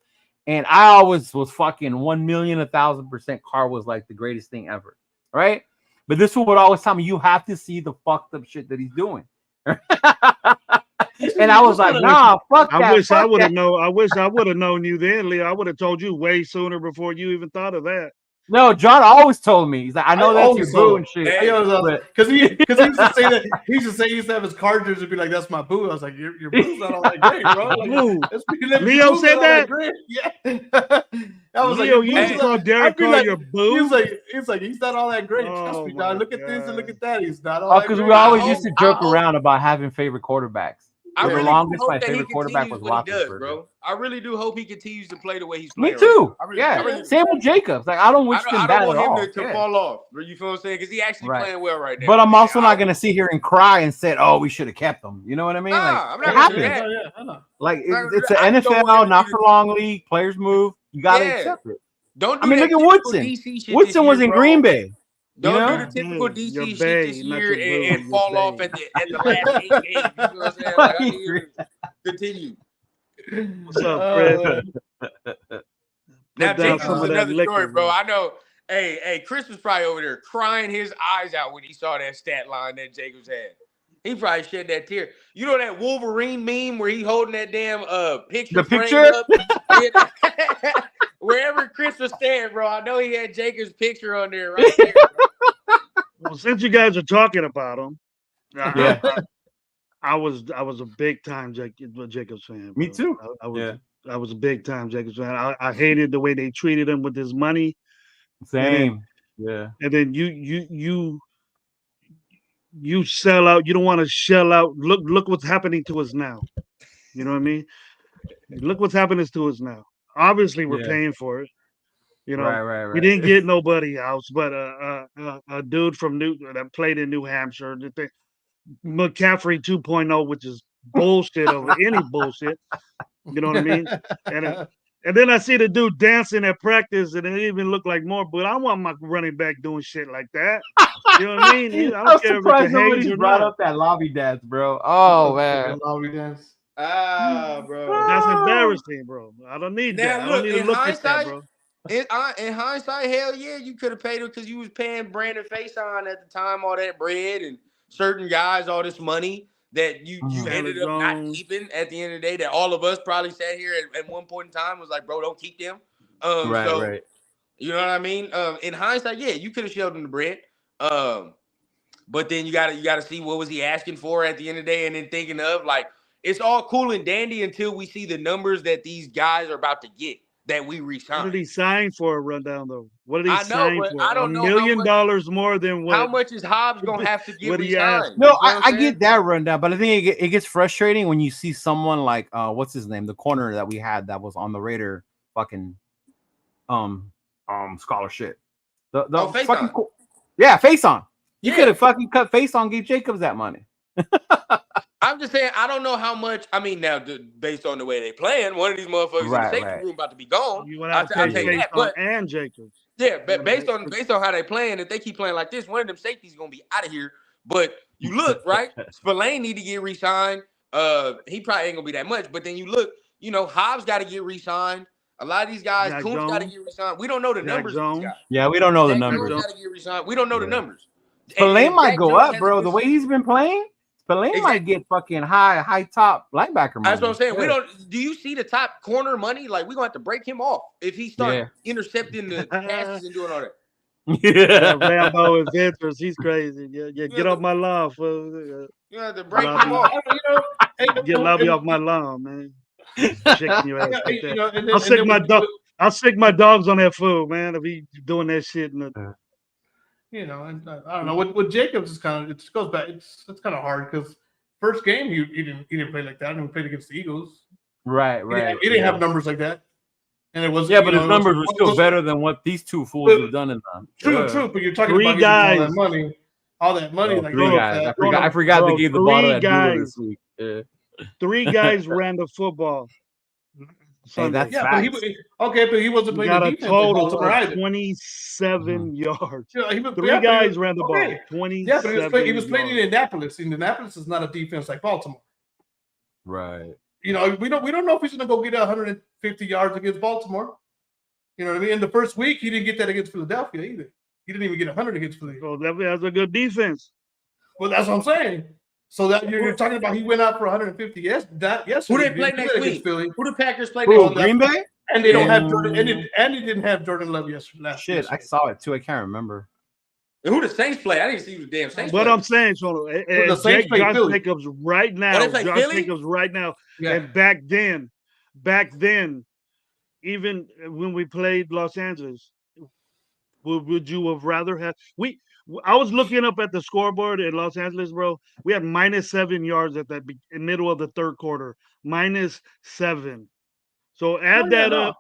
And I always was fucking 1,000,000, 1,000% Carr was like the greatest thing ever. Right? But this would always tell me you have to see the fucked up shit that he's doing. And I was like, nah, fuck that. I wish I would have known. I wish I would have known you then, Leo. I would have told you way sooner before you even thought of that. No, John always told me. He's like, I know that's your boo and shit. Because he used to say that. He used to say he used to have his cartridge and be like, "That's my boo." I was like, "Your boo's not all that great, bro." Like, Leo said that. Yeah. I was Leo, like, you used to call Derek Carr your boo. He's like, he's not all that great. Trust me, John. Look at this and look at that. He's not all that great. Because we always used to joke around about having favorite quarterbacks. I really longest, hope my that favorite quarterback was Roethlisberger, bro. I really do hope he continues to play the way he's playing. Me too. Right Same with Jacobs. Like I don't wish them bad at all. I don't want him to fall off. You feel what I'm saying? Because he's actually playing well right now. But I'm also not gonna sit here and cry and say, "Oh, we should have kept him." You know what I mean? Nah, like, it happens. Like it's an NFL, not for long league. Players move. You gotta accept it. Don't. I mean, look at Woodson. Woodson was in Green Bay. Don't do the typical DC shit this year and fall off at the last 8 games. You know what I'm saying? Like, I need you to continue. What's up, Chris? Now, Jacobs is another story, bro. I know. Hey, Chris was probably over there crying his eyes out when he saw that stat line that Jacobs had. He probably shed that tear. You know that Wolverine meme where he holding that damn picture? The picture? Up? Wherever Chris was standing, bro, I know he had Jacobs' picture on there right there. Well, since you guys are talking about him, I was a big time Jacobs fan. Bro. Me too. I was a big time Jacobs fan. I hated the way they treated him with his money. Same. And then you sell out. You don't want to shell out. Look what's happening to us now. You know what I mean? Look what's happening to us now. Obviously, we're paying for it. You know, right. We didn't get nobody else, but a dude from that played in New Hampshire. McCaffrey 2.0, which is bullshit over any bullshit. You know what I mean? And then I see the dude dancing at practice, and it even looked like more. But I want my running back doing shit like that. You know what I mean? I don't care if it's a Hayes or brought not. up that lobby dance, bro. Oh man, lobby dance. Bro, that's embarrassing, bro. I don't need that. I don't need to look at that, bro. In hindsight, hell yeah, you could have paid him because you was paying Brandon Faison at the time all that bread and certain guys all this money that you ended up not keeping at the end of the day. That all of us probably sat here at one point in time was like, bro, don't keep them. Right. You know what I mean? In hindsight, yeah, you could have showed him the bread. But then you gotta see what was he asking for at the end of the day, and then thinking of like it's all cool and dandy until we see the numbers that these guys are about to get that we re-sign. What did he sign for a rundown though? What did he sign for? I don't know. $1 million more than what? How much is Hobbs gonna have to get re-signed? No, I get that rundown, but I think it gets frustrating when you see someone like what's his name, the corner that we had that was on the Raider fucking scholarship. The fucking Faison. You could have fucking cut Faison, gave Jacobs that money. I'm just saying, I don't know how much. I mean, now based on the way they playing, one of these motherfuckers in the safety room about to be gone. You want to pay Faison and Jacobs. Yeah, but based on how they playing, if they keep playing like this, one of them safeties is gonna be out of here. But you look right, Spillane need to get re-signed. He probably ain't gonna be that much. But then you look, Hobbs got to get re-signed. A lot of these guys, Coombs got to get re-signed. We don't know the numbers of these guys. Yeah, we don't know the numbers. Got to get re-signed. We don't know the numbers. Spillane might go up, bro. The way he's been playing. Spillane might get fucking high top linebacker money. That's what I'm saying. We don't. Do you see the top corner money? Like we're gonna have to break him off if he starts intercepting the passes and doing all that. Yeah, Rambo and Ventures, he's crazy. Yeah, get off my lawn, fool. You have to break him off. Get Lobby off my lawn, man. Shaking your ass like that. I'll sick my dogs on that fool, man. If he doing that shit. And I don't know. With Jacobs, it's kind of it goes back. It's kind of hard because first game he didn't play like that. He played against the Eagles. Right. He didn't have numbers like that, and it was but his numbers were still better than what these two fools have done in them. True. But you're talking about all that money. all that money. Oh, like three guys. I forgot bro, they gave the bottle at Doodle this guys. week. Yeah. 3 guys ran the football. Hey, that's yeah, facts. but he wasn't We playing got the a defense total like Baltimore of either. 27 yards. Yeah, 3 guys ran the ball. okay. 27 Yeah, but he was playing in yards. Indianapolis. Indianapolis is not a defense like Baltimore. Right. You know, we don't know if he's going to go get 150 yards against Baltimore. You know what I mean? In the first week, he didn't get that against Philadelphia either. He didn't even get 100 against Philadelphia. So that has a good defense. Well, that's what I'm saying. So that you're talking about he went out for 150. Yes. Who they play next week? Philly. Who the Packers play Who, next Green Bay? And they don't have Jordan. And he didn't have Jordan Love yesterday. Shit, I saw it too. I can't remember. And who the Saints play? I didn't see who the damn Saints What play. I'm saying, so Josh Jacobs right now. Oh, they play Josh Philly? Jacobs right now. Yeah. And back then, even when we played Los Angeles, would you have rather had I was looking up at the scoreboard in Los Angeles, bro. We had -7 yards at that middle of the third quarter. -7. So add that up.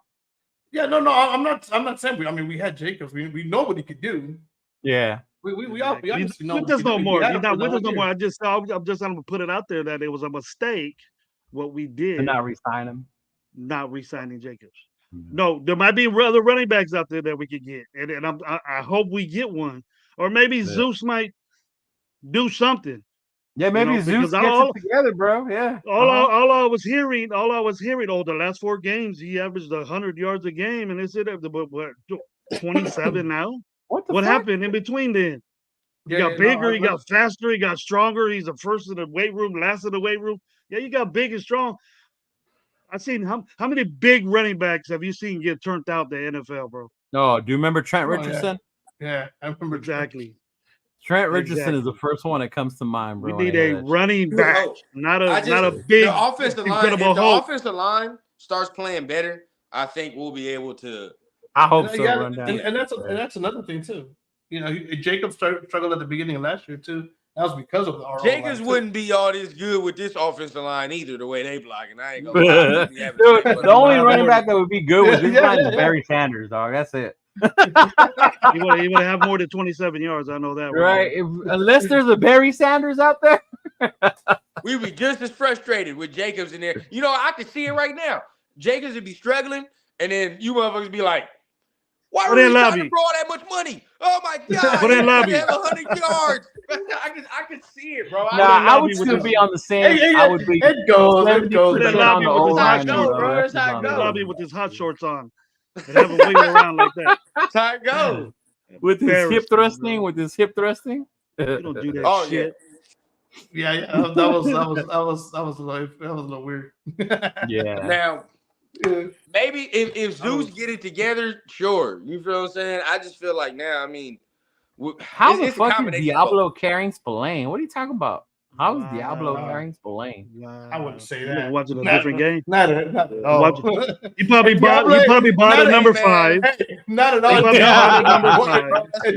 Yeah, no, I'm not saying. I mean, we had Jacobs. We know what he could do. Yeah. We obviously know. With us no more. He's not with us no more. I'm just gonna put it out there that it was a mistake what we did. To not re-sign him. Not re-signing Jacobs. No, there might be other running backs out there that we could get, and I hope we get one, or maybe Zeus might do something. Yeah, maybe Zeus gets it together, bro. Yeah. All I was hearing. The last 4 games he averaged 100 yards a game, and it's 27 now. What happened in between then? He got bigger, he got faster, he got stronger. He's the first in the weight room, last in the weight room. Yeah, you got big and strong. I've seen how many big running backs have you seen get turned out the NFL, bro? No, do you remember Trent Richardson? Yeah, I remember exactly. Trent Richardson is the first one that comes to mind, bro. We need a running back, not a big. The offensive line. If the offensive line starts playing better, I think we'll be able to. I hope so. Yeah, and that's another thing too. You know, Jacob struggled at the beginning of last year too. That was because of the ROI. Jacobs wouldn't be all this good with this offensive line either, the way they blocking. I ain't gonna lie. Dude, the only running back that would be good with this line is Barry Sanders, dog. That's it. He would have more than 27 yards. I know that. Right. Unless there's a Barry Sanders out there. We'd be just as frustrated with Jacobs in there. You know, I can see it right now. Jacobs would be struggling, and then you motherfuckers be like, why are we trying to throw all that much money? Oh my God! Put in lobby. Have 100 yards. I can see it, bro. I would still be on the same. I would be. It goes. On the old line, bro. That's how it goes. Lobby with his hot shorts on and have him wiggle around like that. That's how it goes. With his hip thrusting. Bro. With his hip thrusting. You don't do that shit. Yeah. That was a little weird. Yeah. Now. Maybe if Zeus get it together, sure. You feel what I'm saying? I just feel like now, I mean, how the fuck is Diablo carrying Spillane? What are you talking about? How is Diablo carrying Spillane? I wouldn't say that. Watching a different game. Not at all. You probably bought a number 5. Not at all.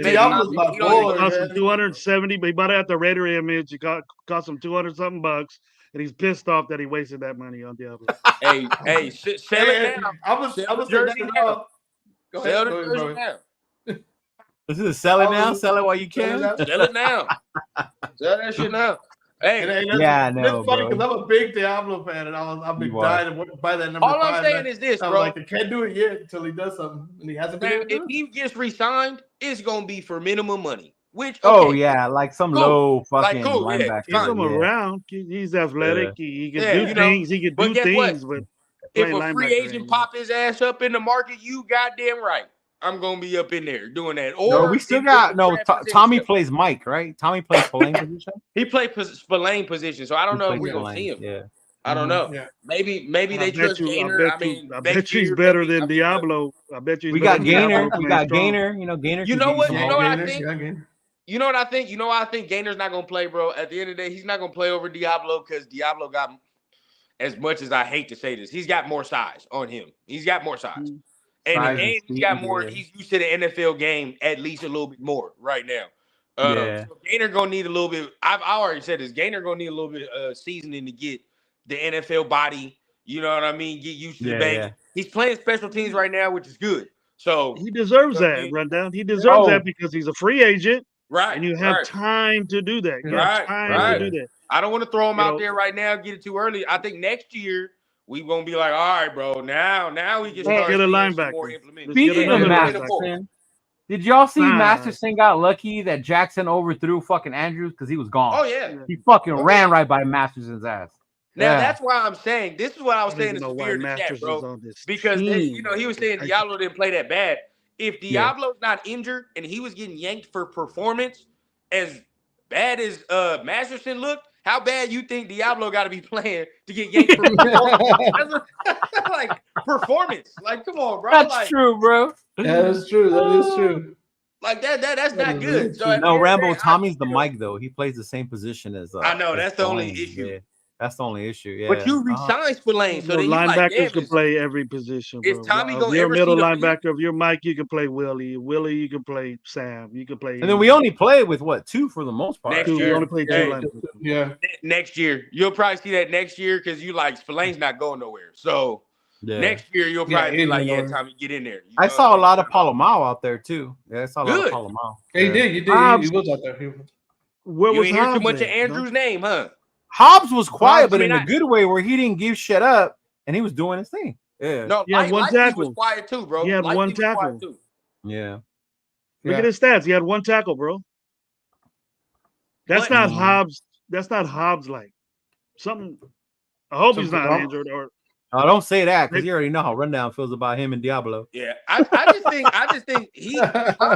Diablo's my boy. Cost him 270, but he bought it at the Raider image. It cost him 200 something bucks. And he's pissed off that he wasted that money on Diablo. Hey, sell it now. I was jersey now. Go ahead. Sell the jersey now. This is sell it now. Sell it while you can. Sell it now. Sell that shit now. Hey, yeah, I know, it's funny because I'm a big Diablo fan, and I've been dying to buy that number 5. All I'm saying is this, bro. I can't do it yet until he does something, and he hasn't been able to do it. If he gets re-signed, it's gonna be for minimum money. Which like some low fucking linebacker. Keep him around. He's athletic. He can do things. He can do things. But if a free agent pop his ass up in the market, you goddamn right. I'm gonna be up in there doing that. Or we still got Tommy plays Mike, right? Tommy plays Spillane position. He plays Spillane position, so I don't know if we're gonna see him. Yeah. I don't know. Yeah. Maybe they trust Gainer. I bet you he's better than Diablo. I bet you. We got Gainer. We got Gainer. You know Gainer. You know what? You know what I think. You know what I think? You know why I think Gainer's not gonna play, bro. At the end of the day, he's not gonna play over Diablo because Diablo got, as much as I hate to say this, he's got more size on him. He's got more size. And he's got more, he's used to the NFL game at least a little bit more right now. So Gainer gonna need a little bit. I already said this. Gainer gonna need a little bit seasoning to get the NFL body. You know what I mean? Get used to the bang. Yeah. He's playing special teams right now, which is good. So he deserves that rundown. He deserves that because he's a free agent. Right. And you have time to do that. You have time to do that. I don't want to throw him out there right now, get it too early. I think next year we gonna be like, all right, bro. Now we can start get a seeing linebacker. some more implementation. Speaking of Masterson, did y'all see Masterson got lucky that Jackson overthrew fucking Andrews because he was gone? Oh yeah, he fucking ran right by Masterson's ass. Now that's why I'm saying this is what I was saying in the spirit of the chat, bro. Because he was saying Diablo didn't play that bad. If Diablo's not injured and he was getting yanked for performance, as bad as Masterson looked, how bad you think Diablo got to be playing to get yanked for performance? Like performance. Like, come on, bro. That's true, bro. That is true. That is true. Like that's not good. So no, Rambo. Tommy's the mic though. He plays the same position as. I know that's the only issue. Yeah. That's the only issue. Yeah. But you re-signed Spillane, so then linebackers can play every position. Bro. Is Tommy if you're a middle linebacker, if you're Mike, you can play Willie. Willie, you can play Sam. You can play. And then we only play with what 2 for the most part. Next year. We only play 2 linebackers. Yeah. Next year, you'll probably see that next year because you like Spillane's not going nowhere. So next year you'll probably be like, Tommy, get in there. I saw a lot of Palomao out there too. Yeah, I saw a lot of Palomao. Yeah, he did. He was out there. You ain't hear too much of Andrew's name, huh? Hobbs was quiet, but in a good way where he didn't give shit up and he was doing his thing. Yeah. No, one tackle. Was quiet too, bro. He had one tackle. Yeah. Look at his stats. He had 1 tackle, bro. That's not Hobbs. That's not Hobbs like something. I hope he's not injured or. Oh, don't say that because you already know how Rundown feels about him and Diablo. Yeah, I just think Hobbs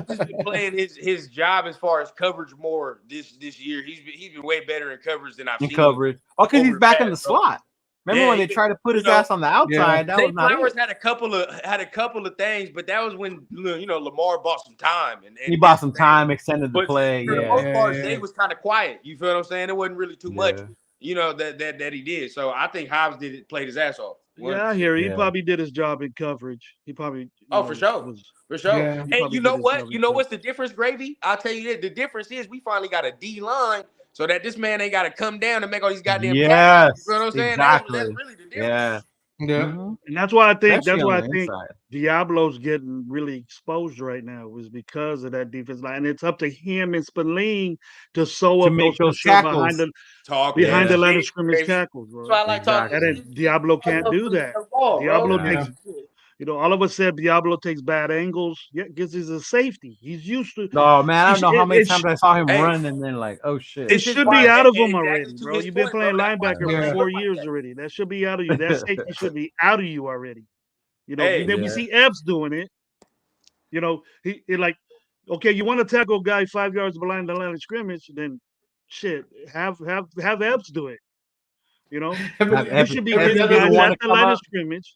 has been playing his job as far as coverage more this year. He's been way better in coverage than I've seen. Coverage. Oh, because he's back in the slot. Remember when they tried to put his ass on the outside? That was not Flowers had a couple of things, but that was when Lamar bought some time and he bought some time, extended the play. For the most part, Zay was kind of quiet. You feel what I'm saying? It wasn't really too much, that he did. So I think Hobbs played his ass off. Yeah, I hear he probably did his job in coverage. He probably for sure. For sure. Yeah, and you know what? You know what's the difference, Gravy? I'll tell you that the difference is we finally got a D line so that this man ain't got to come down and make all these goddamn tackles. You know what I'm saying? Exactly. That's really the difference. Yeah. And that's why I think Diablo's getting really exposed right now is because of that defense line. And it's up to him and Spillane to sew up those tackles behind the line of scrimmage tackles, bro. So I like talking. And then Diablo can't do that. Diablo takes all of us said Diablo takes bad angles. Yeah, because he's a safety. He's used to. No, man, I don't know how many times I saw him run and then like, oh shit. It should be out of him already, bro. You've been playing linebacker for 4 years already. That should be out of you. That safety should be out of you already. Then we see Epps doing it. He like, okay, you want to tackle a guy 5 yards behind the line of scrimmage, then shit, have Epps do it. You should be getting guys at the line of scrimmage.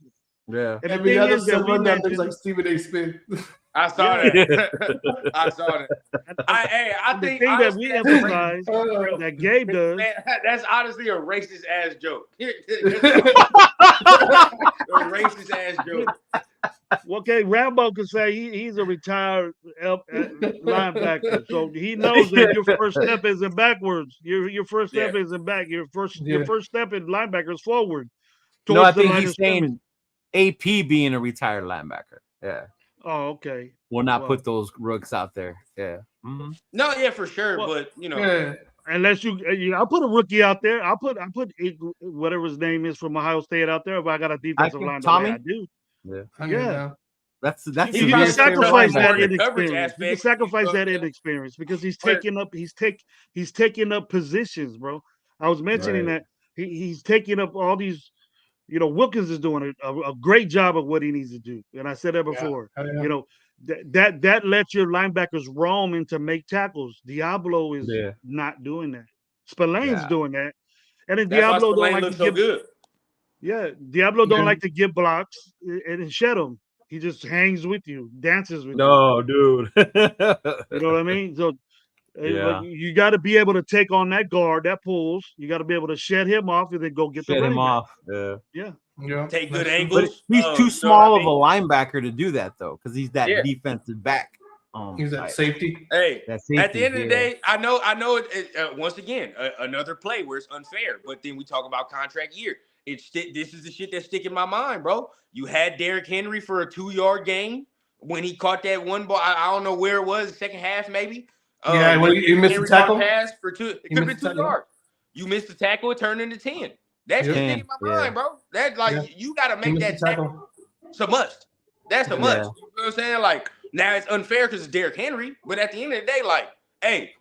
Yeah. And every other someone that looks like Stephen A. Smith. I saw that. I saw that. I think the thing that we emphasize that Gabe does. Man, that's honestly a racist ass joke. A racist ass joke. Okay, Rambo could say he's a retired linebacker, so he knows that your first step isn't backwards. Your first step isn't back. Your first step in linebacker is forward. No, I think he's saying AP being a retired linebacker. Yeah. Oh, okay. We'll not put those rooks out there. Yeah. Mm-hmm. No, yeah, for sure. But unless I'll put a rookie out there. I'll put whatever his name is from Ohio State out there. If I got a defensive line, Tommy, I do. Yeah. That's you can sacrifice that inexperience. You can sacrifice that inexperience because he's taking up positions, bro. I was mentioning that he's taking up all these. Wilkins is doing a great job of what he needs to do, and I said that before. That lets your linebackers roam and to make tackles. Diablo is not doing that. Spillane's doing that, and then Diablo don't like to give. Yeah, Diablo don't like to give blocks and shed them. He just hangs with you, dances with you. No, dude. You know what I mean? So you got to be able to take on that guard that pulls. You got to be able to shed him off and then go get the him off. Yeah. Take good angles. But he's too small of a linebacker to do that though, because he's that defensive back. He's that safety. Hey, at the end of the day, I know. Once again, another play where it's unfair. But then we talk about contract year. This is the shit that's sticking in my mind, bro. You had Derrick Henry for a 2-yard gain when he caught that one ball. I don't know where it was, second half maybe. When you missed the tackle pass for 2. It could have been 2 yards. You missed the tackle, it turned into 10. That's just in my mind, bro. That you got to make that tackle. It's a must. That's a must. You know what I'm saying? Like, now it's unfair because it's Derrick Henry, but at the end of the day, like, hey,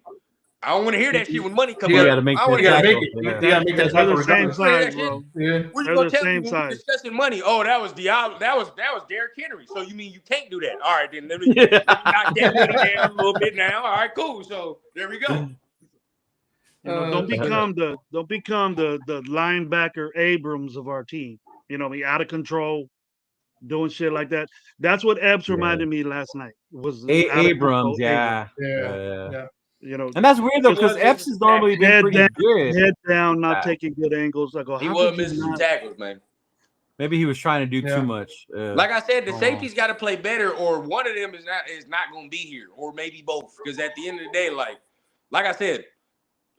I don't want to hear that shit when money comes up. You gotta make it. You gotta make that tackle. The same size, bro. We're just gonna tell you when we're discussing money. Oh, that was Diablo. That was Derrick Henry. So you mean you can't do that? All right, then let me knock that money down a little bit now. All right, cool. So there we go. Don't become the linebacker Abrams of our team. You know, out of control, doing shit like that. That's what Epps reminded me last night. Was Abrams, yeah. You know, and that's weird though because Epps has normally been pretty good. Head down, not taking good angles. I go, he was missing some tackles, man. Maybe he was trying to do too much. Like I said, the safety's got to play better, or one of them is not going to be here, or maybe both. Because at the end of the day, like I said,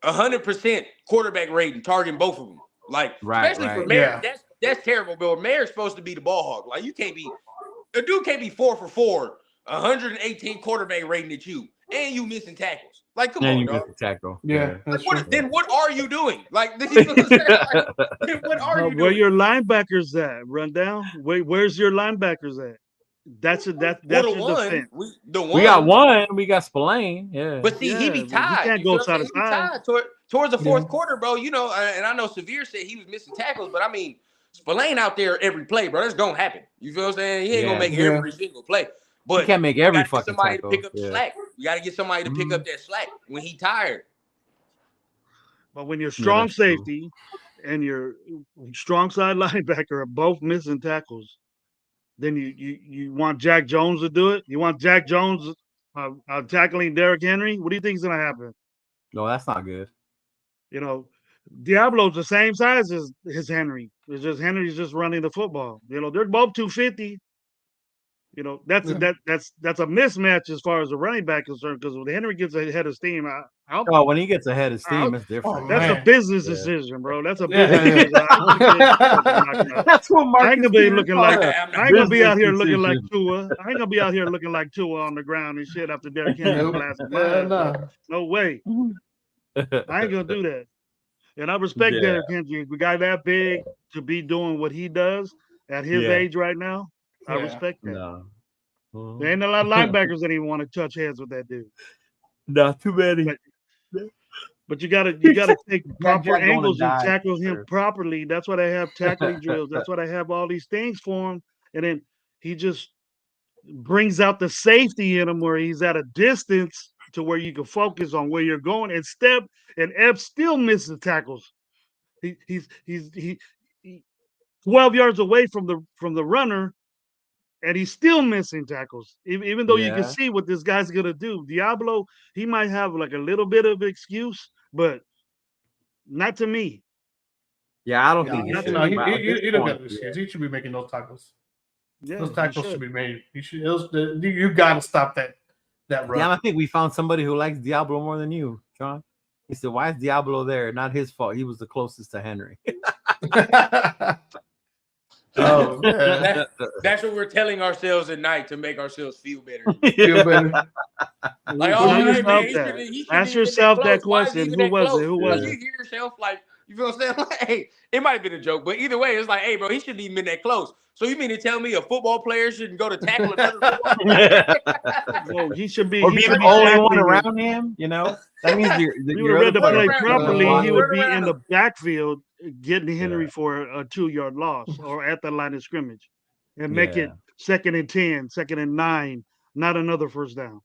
100% quarterback rating, targeting both of them. Like especially for Mayer, that's terrible. But Mayer's supposed to be the ball hawk. Like a dude can't be 4 for 4, 118 quarterback rating at you, and you missing tackles. Like, come on, dog. Tackle. Yeah. Like, then what are you doing? Like, what are you doing? Where your linebackers at? Run down. Where's your linebackers at? That's your defense. We got one. We got Spillane. Yeah. But see, he be tied. He can't go side to side. Towards the fourth quarter, bro. You know, and I know Severe said he was missing tackles, but I mean, Spillane out there every play, bro. That's gonna happen. You feel what I'm saying? He ain't gonna make every single play. But you can't make every fucking somebody tackle. to pick up the slack. You got to get somebody to pick up that slack when he tired. But when your strong safety and your strong side linebacker are both missing tackles, then you want Jack Jones to do it? You want Jack Jones tackling Derrick Henry? What do you think is going to happen? No, that's not good. You know, Diablo's the same size as Henry. It's just Henry's just running the football. You know, they're both 250. You know, that's a mismatch as far as the running back is concerned, because when Henry gets ahead of steam, when he gets ahead of steam, it's different. That's a business decision, bro. That's a business decision. That's what Mark I ain't gonna be looking like I ain't gonna be out here looking like Tua. I ain't gonna be out here looking like Tua on the ground and shit after Derrick Henry blasted. No way. I ain't gonna do that. And I respect Derrick Henry. We got that big to be doing what he does at his age right now. I respect that. No. There ain't a lot of linebackers that even want to touch heads with that dude. Not too many. But you gotta take proper angles and tackle him properly. That's why they have tackling drills. That's why they have all these things for him. And then he just brings out the safety in him where he's at a distance to where you can focus on where you're going. And Epps still misses tackles. He's 12 yards away from the runner. And he's still missing tackles, even though you can see what this guy's gonna do. Diablo, he might have like a little bit of excuse, but not to me. Yeah, I don't think he don't got the excuse. He should be making those tackles. Yeah, those tackles should be made. You got to stop that run. Yeah, I think we found somebody who likes Diablo more than you, Sean. He said, "Why is Diablo there? Not his fault. He was the closest to Henry." Oh, that's what we're telling ourselves at night to make ourselves feel better. Like, ask yourself that question. Who was it? You hear yourself like, you feel what I'm saying? Like, hey, it might have been a joke, but either way, it's like, hey, bro, he shouldn't even been that close. So you mean to tell me a football player shouldn't go to tackle another football player? No, he should be. Or be the only one around him. You know, that means you would have read the play properly. He would be in the backfield getting Henry for a 2-yard loss or at the line of scrimmage, and make it 2nd and 10, 2nd and 9, not another first down.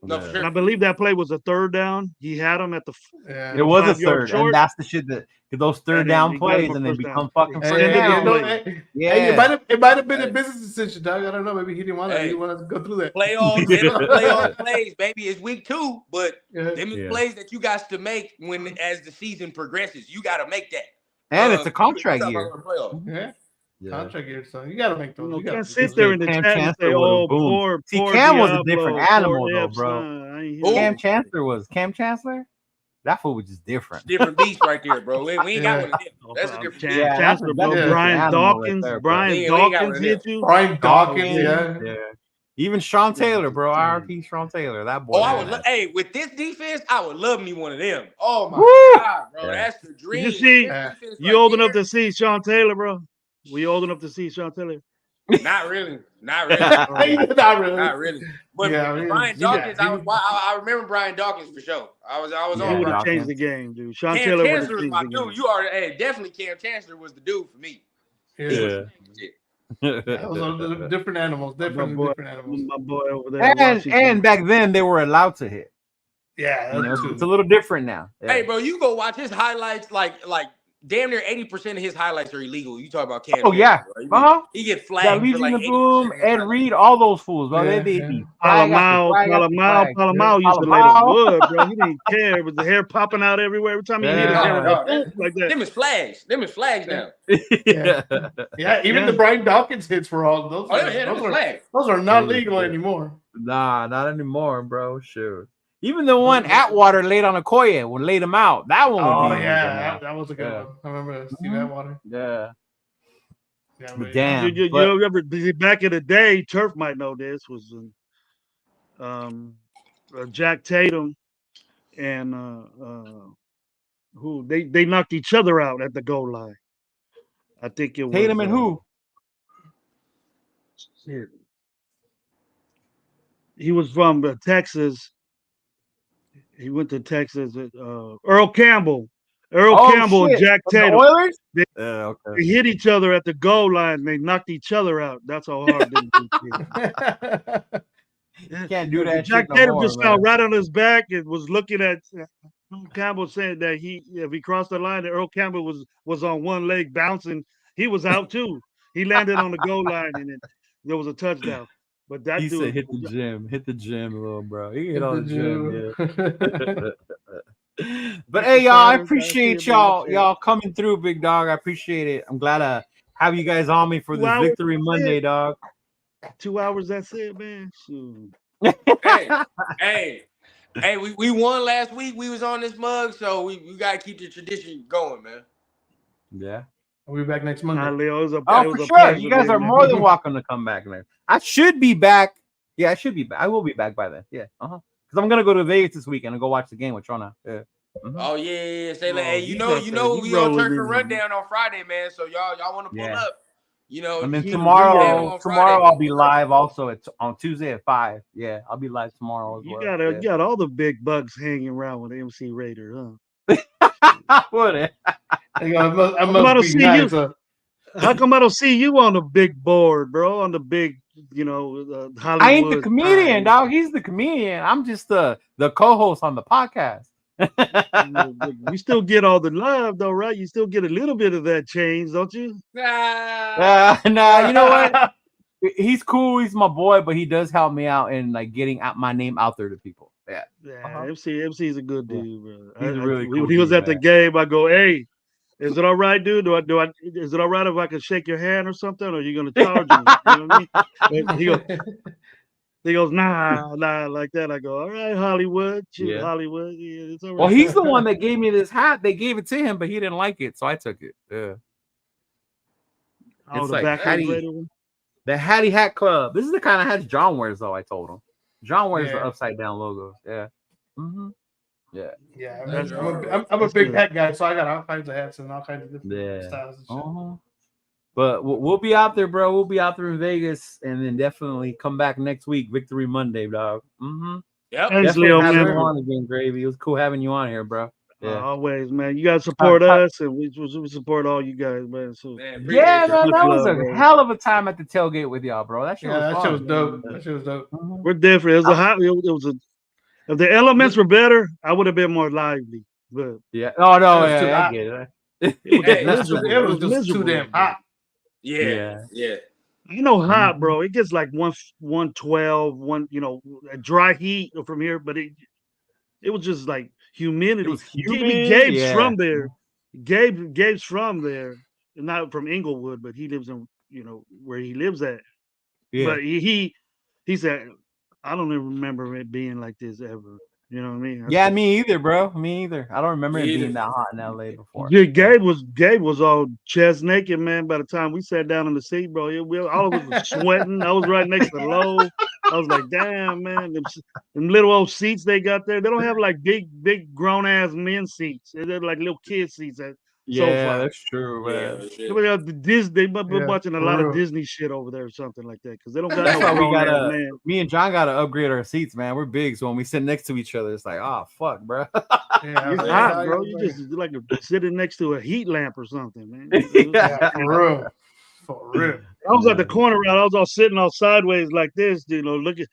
No, for sure. And I believe that play was a 3rd down. He had him at the. It was a 3rd, and that's the shit that those 3rd down plays and they become fucking first down. It might have been a business decision, dog. I don't know. Maybe he didn't want to. He didn't want to go through that. Playoff plays, baby. It's week 2, but them plays that you got to make as the season progresses. You got to make that. And it's a contract year. Contract year, so you got to make those. You can't sit there in the chat and say, "Oh, poor." See, Cam was a different animal, though, bro. Cam Chancellor. That fool was just different. Different beast right there, bro. We ain't got one of them. That's a different Chancellor, bro. Brian Dawkins. Brian Dawkins hit you. Brian Dawkins, yeah. Even Sean Taylor, bro. RP Sean Taylor. That boy. Oh, I would. Hey, with this defense, I would love me one of them. Oh my God, bro, that's the dream. You see, you old enough to see Sean Taylor, bro? We old enough to see Sean Taylor? Not really. Not really. But Brian Dawkins, I remember Brian Dawkins for sure. I was on. He would have changed the game, dude. Sean Cam Taylor Chancellor was my dude. You already definitely Cam Chancellor was the dude for me. Yeah. Those are different animals. Different animals. My boy over there. And back then they were allowed to hit. Yeah, it's a little different now. Yeah. Hey, bro, you go watch his highlights. Like damn near 80% of his highlights are illegal. You talk about Cam. Oh yeah, he get flagged. Luigi in the boom, Ed Reed, all those fools, bro. They be Palomao used to lay the wood, bro. He didn't care. With the hair popping out everywhere every time he hit his hair like that. Them is flags. Now. Even the Brian Dawkins hits were all those. Those are not legal anymore. Nah, not anymore, bro. Sure. Even the one Atwater laid on Okoye when laid him out. That one. That was a good one. I remember Steve Atwater. Yeah. But damn. You ever back in the day? Turf might know this was Jack Tatum and who they knocked each other out at the goal line. I think it was Tatum and who? Shit. He was from Texas. He went to Texas. Earl Campbell. Campbell and Jack Tatum. The Oilers? They hit each other at the goal line. They knocked each other out. That's how hard they can't do that. Jack Tatum just fell right on his back and was looking at Campbell, saying that if he crossed the line, and Earl Campbell was on one leg bouncing, he was out too. He landed on the goal line and there was a touchdown. But that he dude said, hit the gym, little bro. He hit on the gym, yeah. But hey, y'all, I appreciate y'all coming through, big dog. I appreciate it. I'm glad to have you guys on me for this Victory Monday, dog. 2 hours, that's it, man. Hey, we won last week. We was on this mug, so we gotta keep the tradition going, man. Yeah. We'll be back next Monday. For sure. You guys are more than welcome to come back, man. I should be back. Yeah, I should be back. I will be back by then. Yeah. Because I'm gonna go to Vegas this weekend and go watch the game with y'all now. Yeah. Oh yeah. Say hey, you know, we on Turkey Rundown on Friday, man. So y'all want to pull up. You know, and then tomorrow I'll be live also. It's on Tuesday at 5. Yeah, I'll be live tomorrow as well. You got all the big bugs hanging around with MC Raider, huh? What? How come I don't see you on the big board, bro? On the big, Hollywood. I ain't the comedian, dog. He's the comedian. I'm just the co-host on the podcast. You still get all the love, though, right? You still get a little bit of that change, don't you? Nah. You know what? He's cool. He's my boy, but he does help me out in like getting my name out there to people. Yeah. MC's a good dude, bro. He's really cool. When he was at the game, I go, "Hey, is it all right, dude? Is it all right if I can shake your hand or something? Or are you gonna charge me?" You know what I mean? He goes, nah, like that. I go, all right, Hollywood. Hollywood. Yeah, it's all right. Well, he's the one that gave me this hat. They gave it to him, but he didn't like it, so I took it. Yeah. It's like the Hattie Hat Club. This is the kind of hats John wears, though. I told him. John wears the upside down logos. Yeah. Mm-hmm. Yeah. Yeah. I'm a big hat guy, so I got all kinds of hats and all kinds of different styles and shit. But we'll be out there, bro. We'll be out there in Vegas, and then definitely come back next week, Victory Monday, dog. Mm-hmm. Yep. Thanks, Leo, man. On again, Gravy. It was cool having you on here, bro. Yeah. Always, man. You guys support us, and we support all you guys, man. So, man, that was a hell of a time at the tailgate with y'all, bro. That shit was dope. That shit was dope. Mm-hmm. We're different. If the elements were better, I would have been more lively. But yeah, I get it. It was just too damn hot. Yeah. You know, hot, bro. It gets like 112, a dry heat from here, but it was just like humidity. Gabe's from there. Gabe's from there, not from Inglewood, but he lives in where he lives at. Yeah. But he said, I don't even remember it being like this ever. You know what I mean? Yeah, me either, bro. Me either. I don't remember it being that hot in LA before. Yeah, Gabe was all chest naked, man. By the time we sat down in the seat, bro, all of us was sweating. I was right next to Lowe. I was like, damn, man, them little old seats they got there. They don't have like big grown ass men seats. They're like little kid seats at SoFi. That's true, man. They must be watching a lot of Disney shit over there or something like that because they don't got That's no why we grown ass gotta. man. Me and John gotta upgrade our seats, man. We're big, so when we sit next to each other, it's like, oh fuck, bro. It's hot, bro. You just like sitting next to a heat lamp or something, man. For real. I was at the corner route. I was all sitting all sideways like this, you know, looking.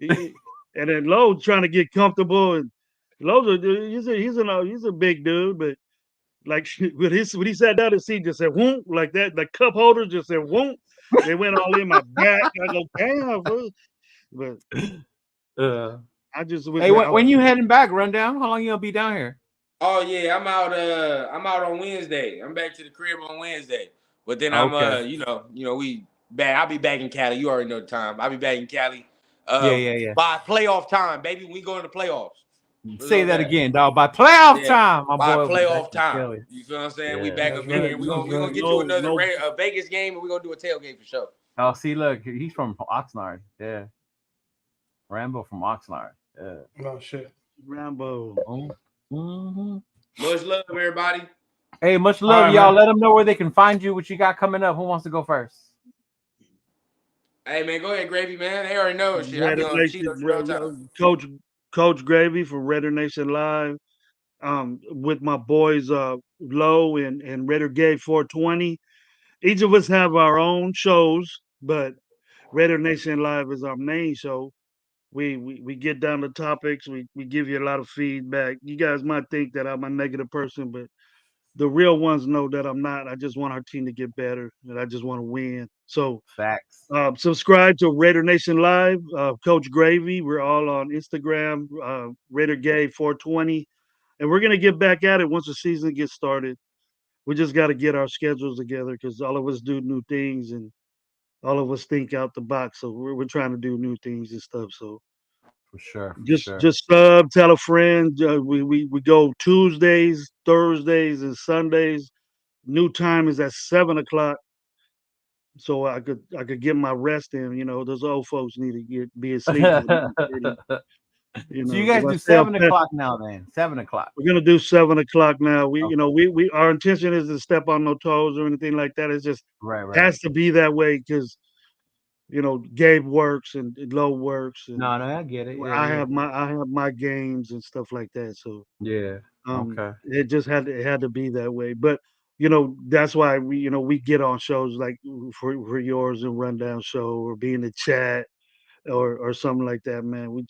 And then Lowe trying to get comfortable, and Lowe's he's a big dude, but like when he sat down, his seat just said "whoop" like that. The cup holder just said "whoop." They went all in my back. I go damn, bro. But I just hey, when you heading back, Rundown? How long you gonna be down here? Oh yeah, I'm out on Wednesday. I'm back to the crib on Wednesday. But then I'm we back. I'll be back in Cali. You already know the time. I'll be back in Cali. Yeah. By playoff time, baby. We go into playoffs. Say that again, dog. By playoff time, my by boy. playoff time. You feel what I'm saying? We back up in here. We're gonna get you another Vegas game, and we're gonna do a tailgate for sure. Oh, see, look, he's from Oxnard. Yeah. Rambo from Oxnard. Yeah. Oh shit. Rambo. Mm-hmm. Much love, everybody. Hey, much love, right, y'all. man. Let them know where they can find you, what you got coming up. Who wants to go first? Hey man, go ahead, Gravy, man. They already know shit. I be on Chido Coach Gravy from Raider Nation Live. With my boys Lowe and Raider Gay 420. Each of us have our own shows, but Raider Nation Live is our main show. We get down to topics. We give you a lot of feedback. You guys might think that I'm a negative person, but the real ones know that I'm not. I just want our team to get better, and I just want to win. So, facts. Subscribe to Raider Nation Live, Coach Gravy. We're all on Instagram, Raider Gay 420, and we're gonna get back at it once the season gets started. We just got to get our schedules together because all of us do new things and all of us think out the box. So we're trying to do new things and stuff. So for sure. Just tell a friend. We go Tuesdays, Thursdays, and Sundays. New time is at 7:00, so I could get my rest in. You know, those old folks need to be asleep. So you guys do 7:00 now, then 7:00. We're gonna do 7:00 now. We our intention is to step on no toes or anything like that. It's just has to be that way because Gabe works and Lowe works. And no, I get it. I have my games and stuff like that. So okay. It just had to be that way. But that's why we get on shows like for yours and Rundown Show or be in the chat or something like that, man. We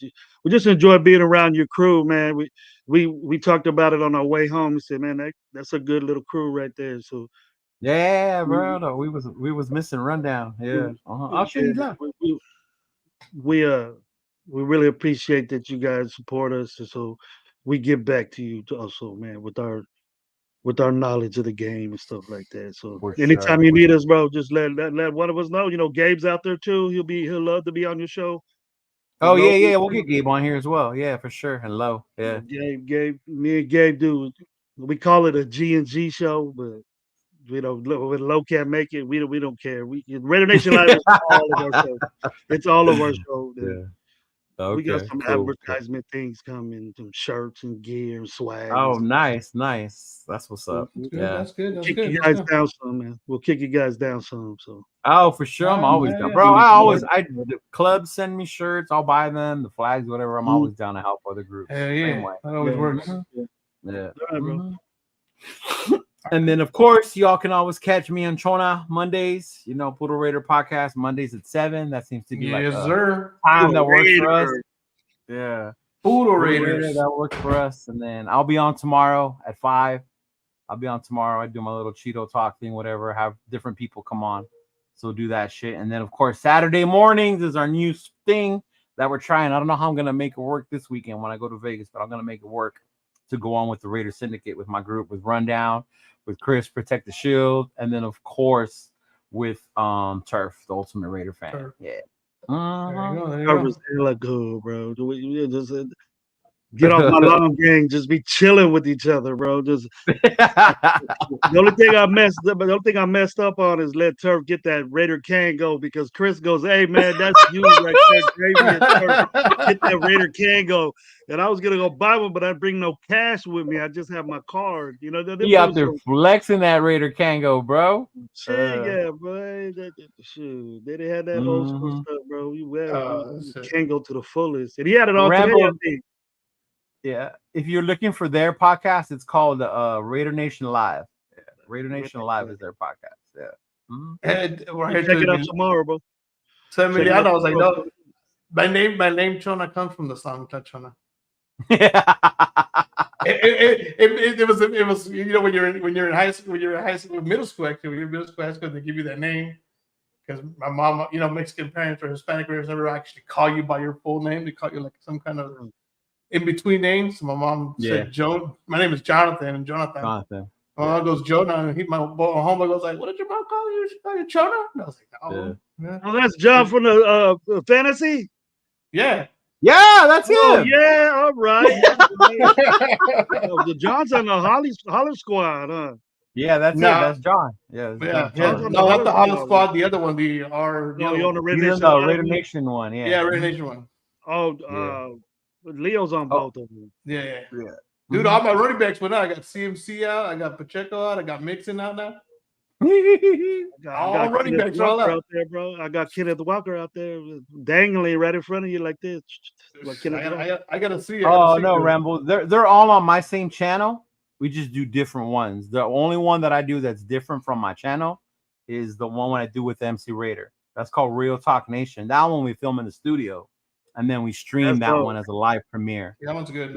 just enjoy being around your crew, man. We talked about it on our way home. We said, man, that's a good little crew right there. So yeah, bro. No, we was missing Rundown. Yeah. I'll show you that. We really appreciate that you guys support us, and so we give back to you also, man, with our knowledge of the game and stuff like that. So anytime you need us, bro, just let one of us know. Gabe's out there too. He'll love to be on your show. Oh yeah, we'll get Gabe on here as well. Yeah, for sure. And Low. Yeah. Gabe, me and Gabe do. We call it a G&G show, but when Low can't make it, we don't care. Raider Nation Live is all of our shows. It's all of our shows. Yeah. Okay, we got some advertisement things coming, some shirts and gear and swag. Oh, nice. That's what's up. That's good. We'll kick you guys down some, man. We'll kick you guys down some. So. Oh, for sure. I'm always down, bro. The clubs send me shirts. I'll buy them, the flags, whatever. I'm always down to help other groups. Yeah, that always works. Yeah. All right, bro. And then, of course, y'all can always catch me on Chona Mondays. Poodle Raider podcast Mondays at 7. That seems to be time that works for us. Yeah, Poodle Raiders. That works for us. And then I'll be on tomorrow at 5. I do my little Chido talk thing, whatever. Have different people come on, so do that shit. And then, of course, Saturday mornings is our new thing that we're trying. I don't know how I'm gonna make it work this weekend when I go to Vegas, but I'm gonna make it work to go on with the Raider Syndicate with my group, with Rundown, with Chris, Protect the Shield, and then of course with Turf, the Ultimate Raider fan. Yeah. Turf is hella good, bro. Get off my lawn, gang. Just be chilling with each other, bro. Just the only thing I messed up on is let Turf get that Raider can go because Chris goes, "Hey man, that's you right there, Gravy and Turf. Get that Raider can go." And I was gonna go buy one, but I bring no cash with me. I just have my card. You know, he out there flexing that Raider can go, bro. Yeah, boy. Shoot, they didn't have that old school stuff, bro. You can go to the fullest, and he had it all today. I think. Yeah, if you're looking for their podcast, it's called Raider Nation Live. Yeah, Raider Nation Live is their podcast. Yeah, and check it out tomorrow, bro. So I was like, no, my name Chona comes from the song Chona. it was you know when you're in high school, middle school actually, when you're in middle school, high school, they give you that name because my mom, you know, Mexican parents or Hispanic parents never actually call you by your full name. They call you like some kind of in between names. My mom said Joe. My name is Jonathan, and Jonathan. My mom goes Jonah, and my homeboy goes like, "What did your mom call you? She call you Jonah?" And I was like, "Oh, oh, that's John from the fantasy." Yeah, that's him. Oh yeah, all right. The John's on the Holler Squad, huh? Yeah, that's it. That's John. No, not the Holler Squad. The other one, you on the Raider Nation one. Yeah, Raider Nation one. Oh, Leo's on both of them. Yeah. Dude, all my running backs went out. I got CMC out. I got Pacheco out. I got Mixon out now. All running backs are all out there, bro. I got Kenneth Walker out there dangling right in front of you like this. I gotta see. No, Rambo. They're all on my same channel. We just do different ones. The only one that I do that's different from my channel is the one I do with MC Raider. That's called Real Talk Nation. That one we film in the studio. And then we stream that one as a live premiere. Yeah, that one's good.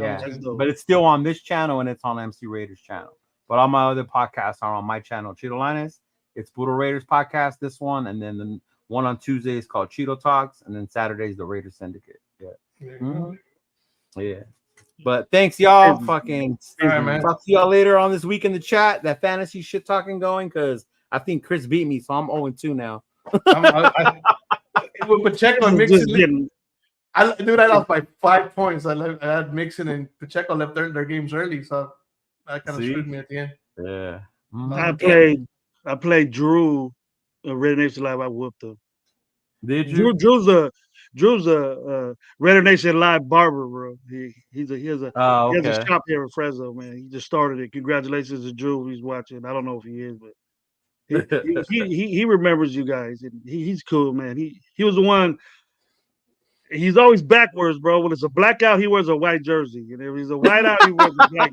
But it's still on this channel and it's on MC Raiders channel. But all my other podcasts are on my channel, Chido Linus. It's Budo Raiders podcast, this one, and then the one on Tuesday is called Chido Talks, and then Saturday is the Raiders Syndicate. Yeah. But thanks, y'all. Fucking all right, man. Talk to y'all later on this week in the chat. That fantasy shit talking going because I think Chris beat me, so I'm 0-2 now. With Pacheco and Mixon. I lost by 5 points. I had Mixon and Pacheco left their games early, so that kind of screwed me at the end. Yeah. I played Drew Raider Nation Live. I whooped him. Did you? Drew's a Raider Nation Live barber, bro. He has a shop here in Fresno, man. He just started it. Congratulations to Drew. He's watching. I don't know if he is, but he remembers you guys. And he's cool, man. He was the one. He's always backwards, bro. When it's a blackout, he wears a white jersey. And if he's a whiteout, he wears a black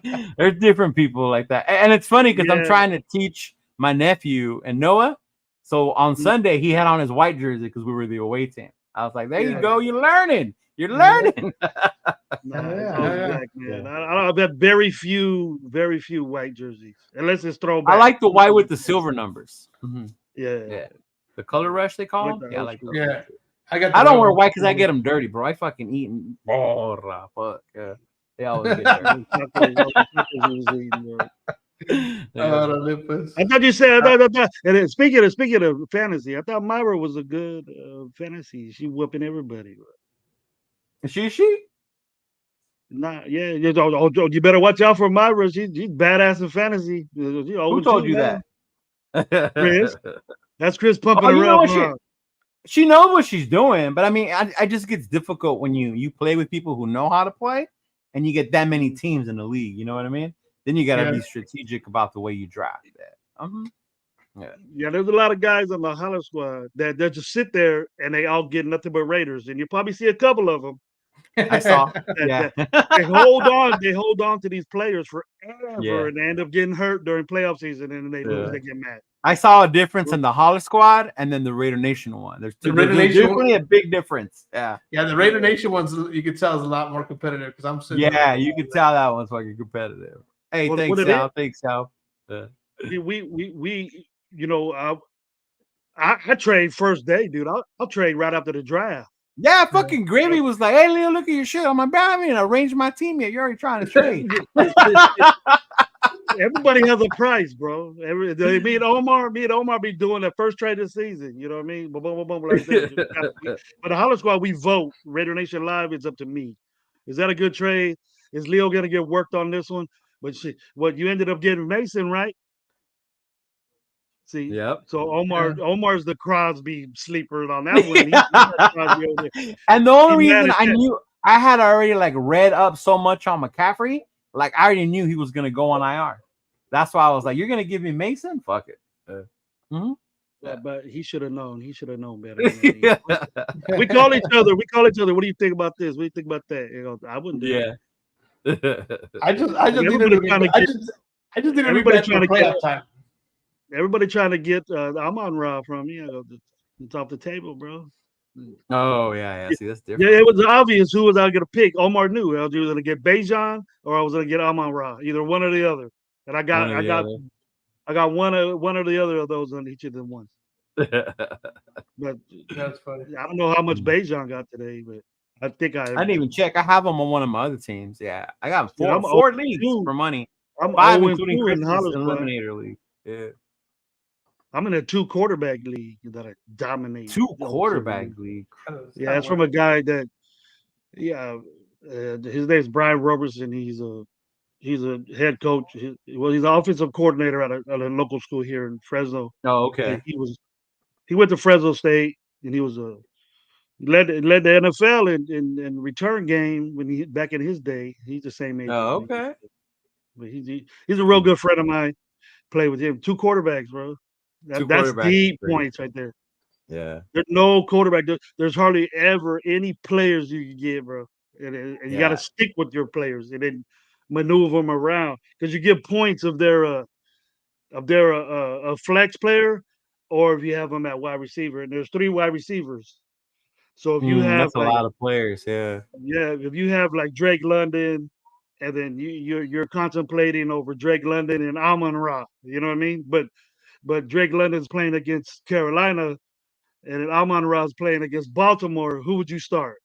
jersey. There's different people like that. And it's funny because I'm trying to teach my nephew and Noah. So on Sunday, he had on his white jersey because we were the away team. I was like, there you go. You're learning. You're learning. Black, man. I've got very few white jerseys. Unless it's throwback. I like the white with the silver numbers. Yeah. The color rush they call them. I like those. Yeah. I don't wear white because I get them dirty, bro. I fucking eat and fuck. Yeah. They always get dirty. I thought you said. And then speaking of fantasy, I thought Myra was a good fantasy. She whooping everybody. Is she? Nah, yeah. You better watch out for Myra. She's badass in fantasy. Who told you that? Chris. That's Chris pumping around. She knows what she's doing, but I mean, I just gets difficult when you play with people who know how to play, and you get that many teams in the league. You know what I mean? Then you got to be strategic about the way you draft that. Yeah, there's a lot of guys on the Holler Squad that just sit there and they all get nothing but Raiders, and you probably see a couple of them. I saw. They hold on to these players forever, and they end up getting hurt during playoff season, and then they lose. They get mad. I saw a difference in the Holler Squad and then the Raider Nation one. There's definitely a big difference. Yeah, the Raider Nation ones you can tell is a lot more competitive because I'm sitting. Yeah, you can tell that one's fucking competitive. Hey, thanks, Sal. Thanks, Sal. We I trade first day, dude. I'll trade right after the draft. Yeah, fucking Gravy was like, "Hey, Leo, look at your shit." I'm like, "I haven't arranged my team yet. You're already trying to trade." Everybody has a price, bro. Me and Omar be doing the first trade this season. You know what I mean? Boom, boom, boom, like that. But the Holler Squad, we vote. Raider Nation Live, it's up to me. Is that a good trade? Is Leo gonna get worked on this one? But what you ended up getting Mason, right? See, yep. So Omar's the Crosby sleeper on that one. And the only reason I knew I had already like read up so much on McCaffrey, like I already knew he was gonna go on IR. That's why I was like, "You're gonna give me Mason? Fuck it." Yeah, but he should have known. He should have known better. We call each other. What do you think about this? What do you think about that? You know, I wouldn't do it. I just needed to be. I just need to be back for playoff time. Everybody trying to get Amon Ra from you. It's off the table, bro. Oh yeah. See, that's different. Yeah, it was obvious who was I going to pick. Omar knew I was either going to get Bejan or I was going to get Amon Ra, either one or the other. And I got one or the other of those on each of them ones. But that's funny. I don't know how much Bejan got today, but I think I didn't even check. I have him on one of my other teams. Yeah, I got four leagues for money. I'm 5 including Christmas Eliminator League. Yeah. I'm in a 2 quarterback league that I dominate. 2 quarterback league. Yeah, it's from a guy that, his name's Brian Robertson. He's a head coach. He's an offensive coordinator at a local school here in Fresno. Oh, okay. And he went to Fresno State, and he was led the NFL in return game when back in his day. He's the same age. Oh, okay. But he's a real good friend of mine. Play with him. 2 quarterbacks, bro. That's deep points right there. Yeah. There's no quarterback. There's hardly ever any players you can get, bro. And you got to stick with your players and then maneuver them around because you get points of their a flex player, or if you have them at wide receiver. And there's 3 wide receivers. So if you have that's a lot of players, if you have like Drake London, and then you're contemplating over Drake London and Amon Ra, you know what I mean? But Drake London's playing against Carolina, and Amon Ra's playing against Baltimore. Who would you start?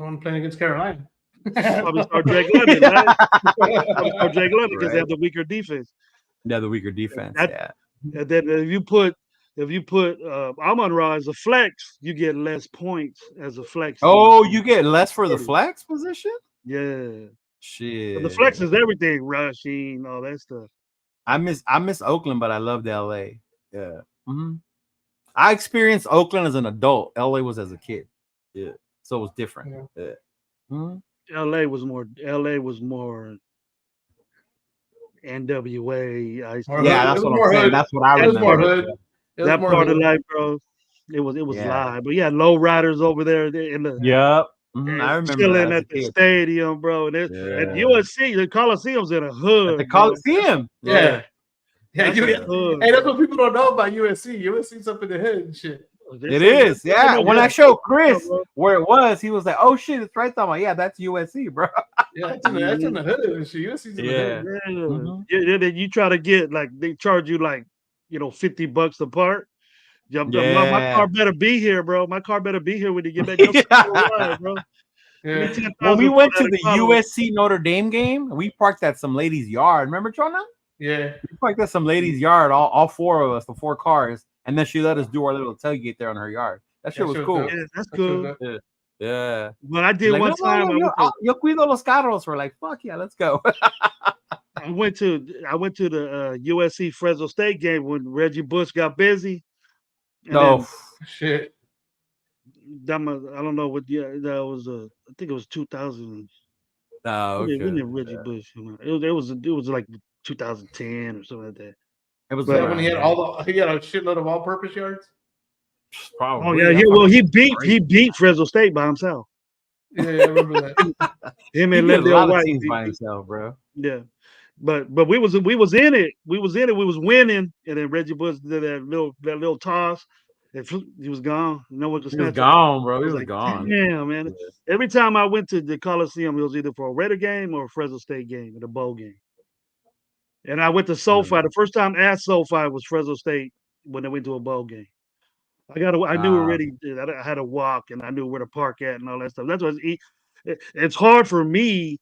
I'm playing against Carolina. Probably start Drake London, right? Probably start Drake London because they have the weaker defense. Yeah, the weaker defense. And then if you put Amon Ra as a flex, you get less points as a flex. Oh, you get less for the flex position? Yeah. Shit. But the flex is everything, rushing, all that stuff. I miss Oakland, but I loved LA. Yeah. Mm-hmm. I experienced Oakland as an adult. LA was as a kid. Yeah. So it was different. Yeah. Mm-hmm. LA was more NWA. That's what I'm saying. That's what I remember. That part of life, bro. It was live. But yeah, low riders over there in the I remember chilling at the stadium, bro. And USC, the Coliseum's in a hood. At the Coliseum. Yeah. Hey, that's what people don't know about USC. USC's up in the hood and shit. It is, yeah. When I showed Chris where it was, he was like, "Oh shit, it's right there." I'm like, "Yeah, that's USC, bro." Yeah, that's in the hood and shit. USC's in the hood. Mm-hmm. Then you try to get they charge you $50 a part. My car better be here, bro. My car better be here when you get back. Ride, bro. Yeah. When we went to the USC Notre Dame game, we parked at some lady's yard. Remember, Jonah? Yeah. We parked at some lady's yard, all 4 of us, the 4 cars, and then she let us do our little tailgate there on her yard. That shit was cool. Yeah, that's cool. Yeah. But I did one time. Yo cuido los carros. We're like, fuck yeah, let's go. I went to the USC Fresno State game when Reggie Bush got busy. Shit. I don't know what year that was. I think it was 2000. Oh, okay. When did Reggie Bush? It was like 2010 or something like that. It was when he had a shitload of all-purpose yards. Probably. Oh yeah. He beat Fresno State by himself. Yeah, I remember that. Him and Lindell White by himself, bro. Yeah. But we was in it. We was winning, and then Reggie Bush did that little toss. He was gone. No one could snatch him. He was gone, bro. He was gone. Yeah, man. Yeah. Every time I went to the Coliseum, it was either for a Raider game or a Fresno State game, or a bowl game. And I went to SoFi. The first time at SoFi was Fresno State when they went to a bowl game. I knew already. I had to walk, and I knew where to park at and all that stuff. That's why it's hard for me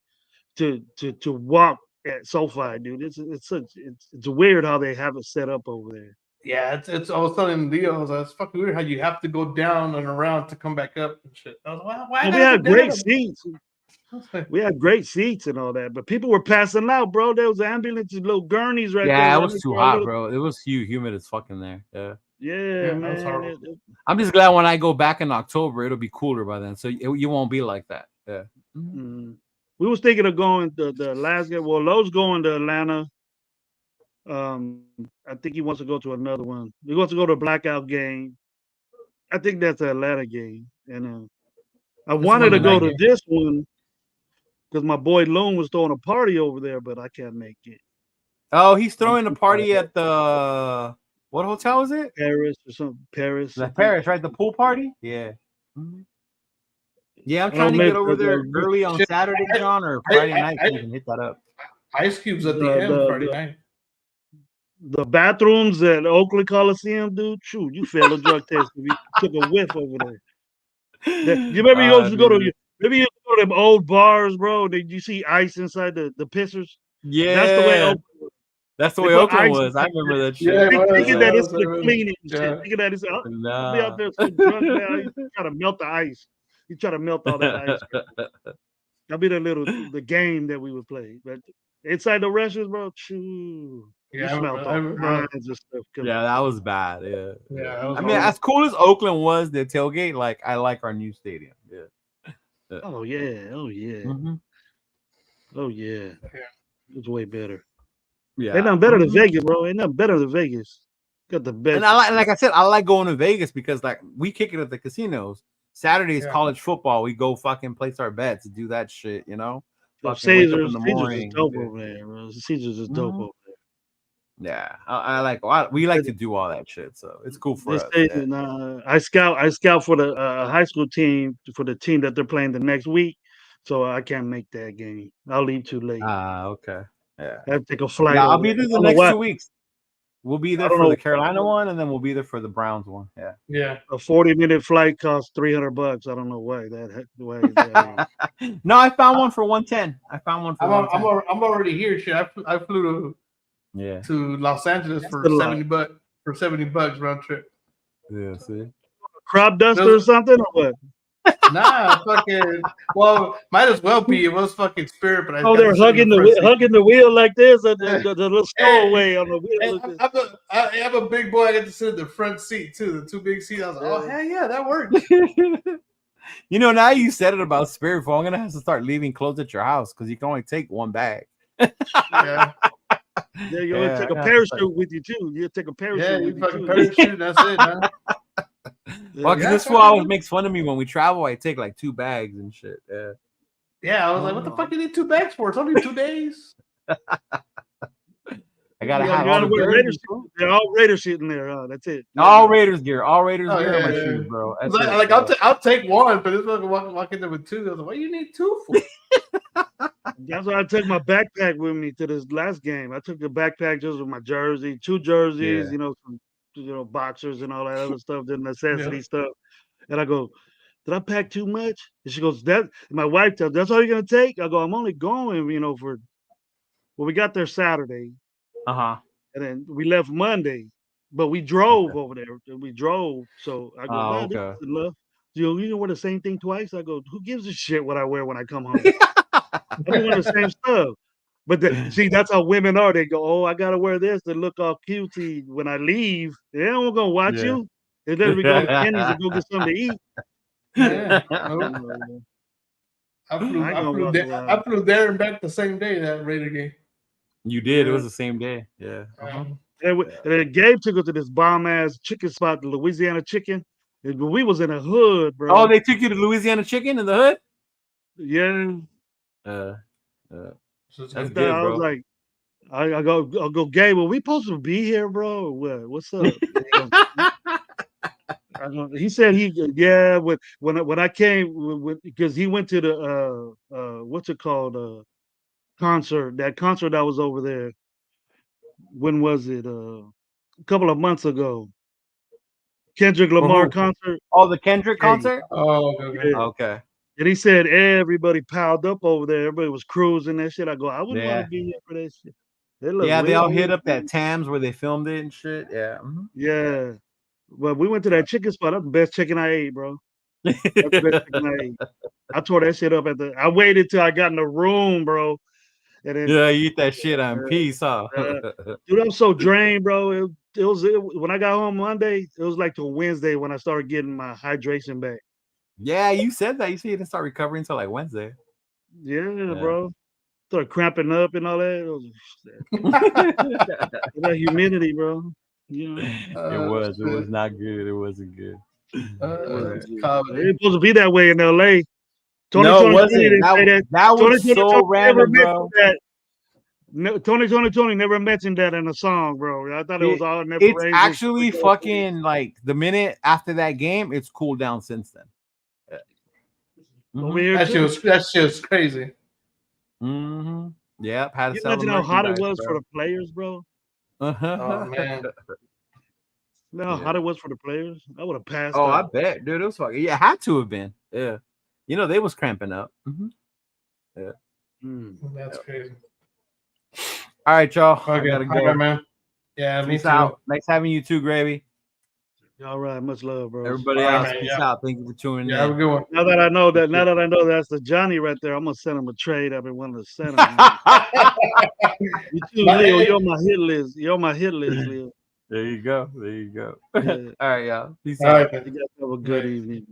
to walk at SoFi, dude. It's weird how they have it set up over there. Yeah, it's. I was telling Leo, it's fucking weird how you have to go down and around to come back up and shit. I was like, why? We had great seats. We had great seats and all that, but people were passing out, bro. There was ambulances, little gurneys right there. Yeah, it was too hot, bro. It was humid as fucking there. Yeah. Yeah, man. I'm just glad when I go back in October, it'll be cooler by then, so you won't be like that. Yeah. Mm-hmm. We was thinking of going the last game. Well, Lowe's going to Atlanta. I think he wants to go to another one. He wants to go to a blackout game. I think that's an Atlanta game, and I wanted to go to this one because my boy Loon was throwing a party over there, but I can't make it. Oh, he's throwing a party at the what hotel is it? Paris or something. Paris. Paris, right? The pool party? Yeah. Mm-hmm. Yeah, I'm trying to get over there early on Saturday, John, or Friday night so you can hit that up. Ice Cube's at the end Friday night. The bathrooms at Oakland Coliseum, dude. Shoot, you failed a drug test if you took a whiff over there. You remember you used to go to them old bars, bro? Did you see ice inside the pissers? Yeah, that's the way Oakland was. I remember that shit. Yeah, thinking that it's for cleaning shit. Thinking that it's be out there some drunk now. You try to melt the ice. You try to melt all that ice. That'll be the game that we would play. But inside the restaurants, bro, shoo. Yeah, you smelled all kinds of stuff. Yeah, that was bad. Yeah. I mean, as cool as Oakland was, the tailgate, like I like our new stadium. Yeah. Oh yeah. Mm-hmm. Oh yeah. It's way better. Yeah. Ain't nothing better than Vegas, bro. Ain't nothing better than Vegas. Got the best. And like I said, I like going to Vegas because like we kick it at the casinos. Saturdays, college football, we go fucking place our bets, do that shit, you know. Caesars is dope over there, bro. Caesars is dope over there. Yeah, we like to do all that shit, so it's cool for us. I scout for the high school team for the team that they're playing the next week, so I can't make that game. I'll leave too late. Okay. Yeah, I have to take a flight. Yeah, I'll be there the next 2 weeks. We'll be there for the Carolina one, and then we'll be there for the Browns one. Yeah. A 40-minute flight costs $300. I don't know why that. No, I found one for 110. I found one for. I'm already here. Shit, I flew to Los Angeles for $70 for $70 round trip. Yeah, see, crop duster or something or what? Nah, fucking. Well, might as well be. It was fucking Spirit, but they're hugging the wheel like this, and the little stowaway on the wheel. I'm a big boy. I get to sit in the front seat too, the two big seats. I was like, oh hell yeah, that works. You know, now you said it about Spirit, I'm gonna have to start leaving clothes at your house because you can only take one bag. Yeah, you only take a parachute with you too. You take a parachute. Yeah, you fucking parachute. That's it, man. Well, because this fool always makes fun of me when we travel. I take like 2 bags and shit. Yeah, I was like, what the fuck do you need 2 bags for? It's only 2 days. I gotta have all the Raiders. They're all Raiders shit in there. That's it. All Raiders gear. All Raiders gear on my shoes, bro. I'll take one, but this fucking walk in there with 2. I was like, what do you need 2 for? That's why I took my backpack with me to this last game. I took the backpack just with my jersey, 2 jerseys, some boxers and all that other stuff, the necessity stuff. And I go, did I pack too much? And she goes, my wife tells, that's all you're gonna take? I go, I'm only going, we got there Saturday. And then we left Monday, but we drove over there. We drove. So I go, this is enough. You wear the same thing twice? I go, who gives a shit what I wear when I come home? I don't wear the same stuff. But see, that's how women are. They go, oh, I gotta wear this to look all cutesy when I leave. They don't gonna watch you. They let me go to Kenny's and go get something to eat. Yeah. I flew there and back the same day that Raider game. You did. It was the same day. Yeah. And then Gabe took us to this bomb ass chicken spot, the Louisiana Chicken. And we was in a hood, bro. Oh, they took you to Louisiana Chicken in the hood? Yeah. That's good, bro. I was like, I'll go, Gabe, are we supposed to be here, bro? What's up? He said when I came because he went to the what's it called concert, that concert that was over there. When was it? A couple of months ago. Kendrick Lamar concert. Oh, the Kendrick concert? Oh, okay. And he said everybody piled up over there. Everybody was cruising that shit. I go, I wouldn't want to be here for that shit. They all hit up that Tams where they filmed it and shit. Yeah. Yeah. But we went to that chicken spot. That's the best chicken I ate, bro. That's the best chicken I ate. I tore that shit up I waited till I got in the room, bro. And then you eat that shit on peace, huh? Dude, I'm so drained, bro. When I got home Monday, it was like till Wednesday when I started getting my hydration back. Yeah, you said that. You said you didn't start recovering until like Wednesday. Yeah, bro. Started cramping up and all that. That humidity, bro. You know, it was not good. It wasn't good. It's supposed to be that way in LA. No, it wasn't. That was so random, bro. Tony never mentioned that in a song, bro. I thought it was all. It's actually fucking like the minute after that game, it's cooled down since then. Over here, that shit was crazy. Yeah, had to sell imagine how hot it was for the players, bro. Oh man. You know how hot it was for the players? I would have passed. Oh, I bet, dude. It was fucking. Yeah, it had to have been. Yeah, you know they was cramping up. Yeah, that's crazy. All right, y'all. Okay, I gotta go, right, man. Yeah, peace out. Nice having you too, Gravy. All right, much love, bro. Everybody else, peace out. Thank you for tuning in. Have a good one. Now that I know that's the Johnny right there, I'm gonna send him a trade. I've been wanting to send him. You too, Leo. You're on my hit list. Leo. There you go. Yeah. All right, y'all. Peace out. You guys have a good evening.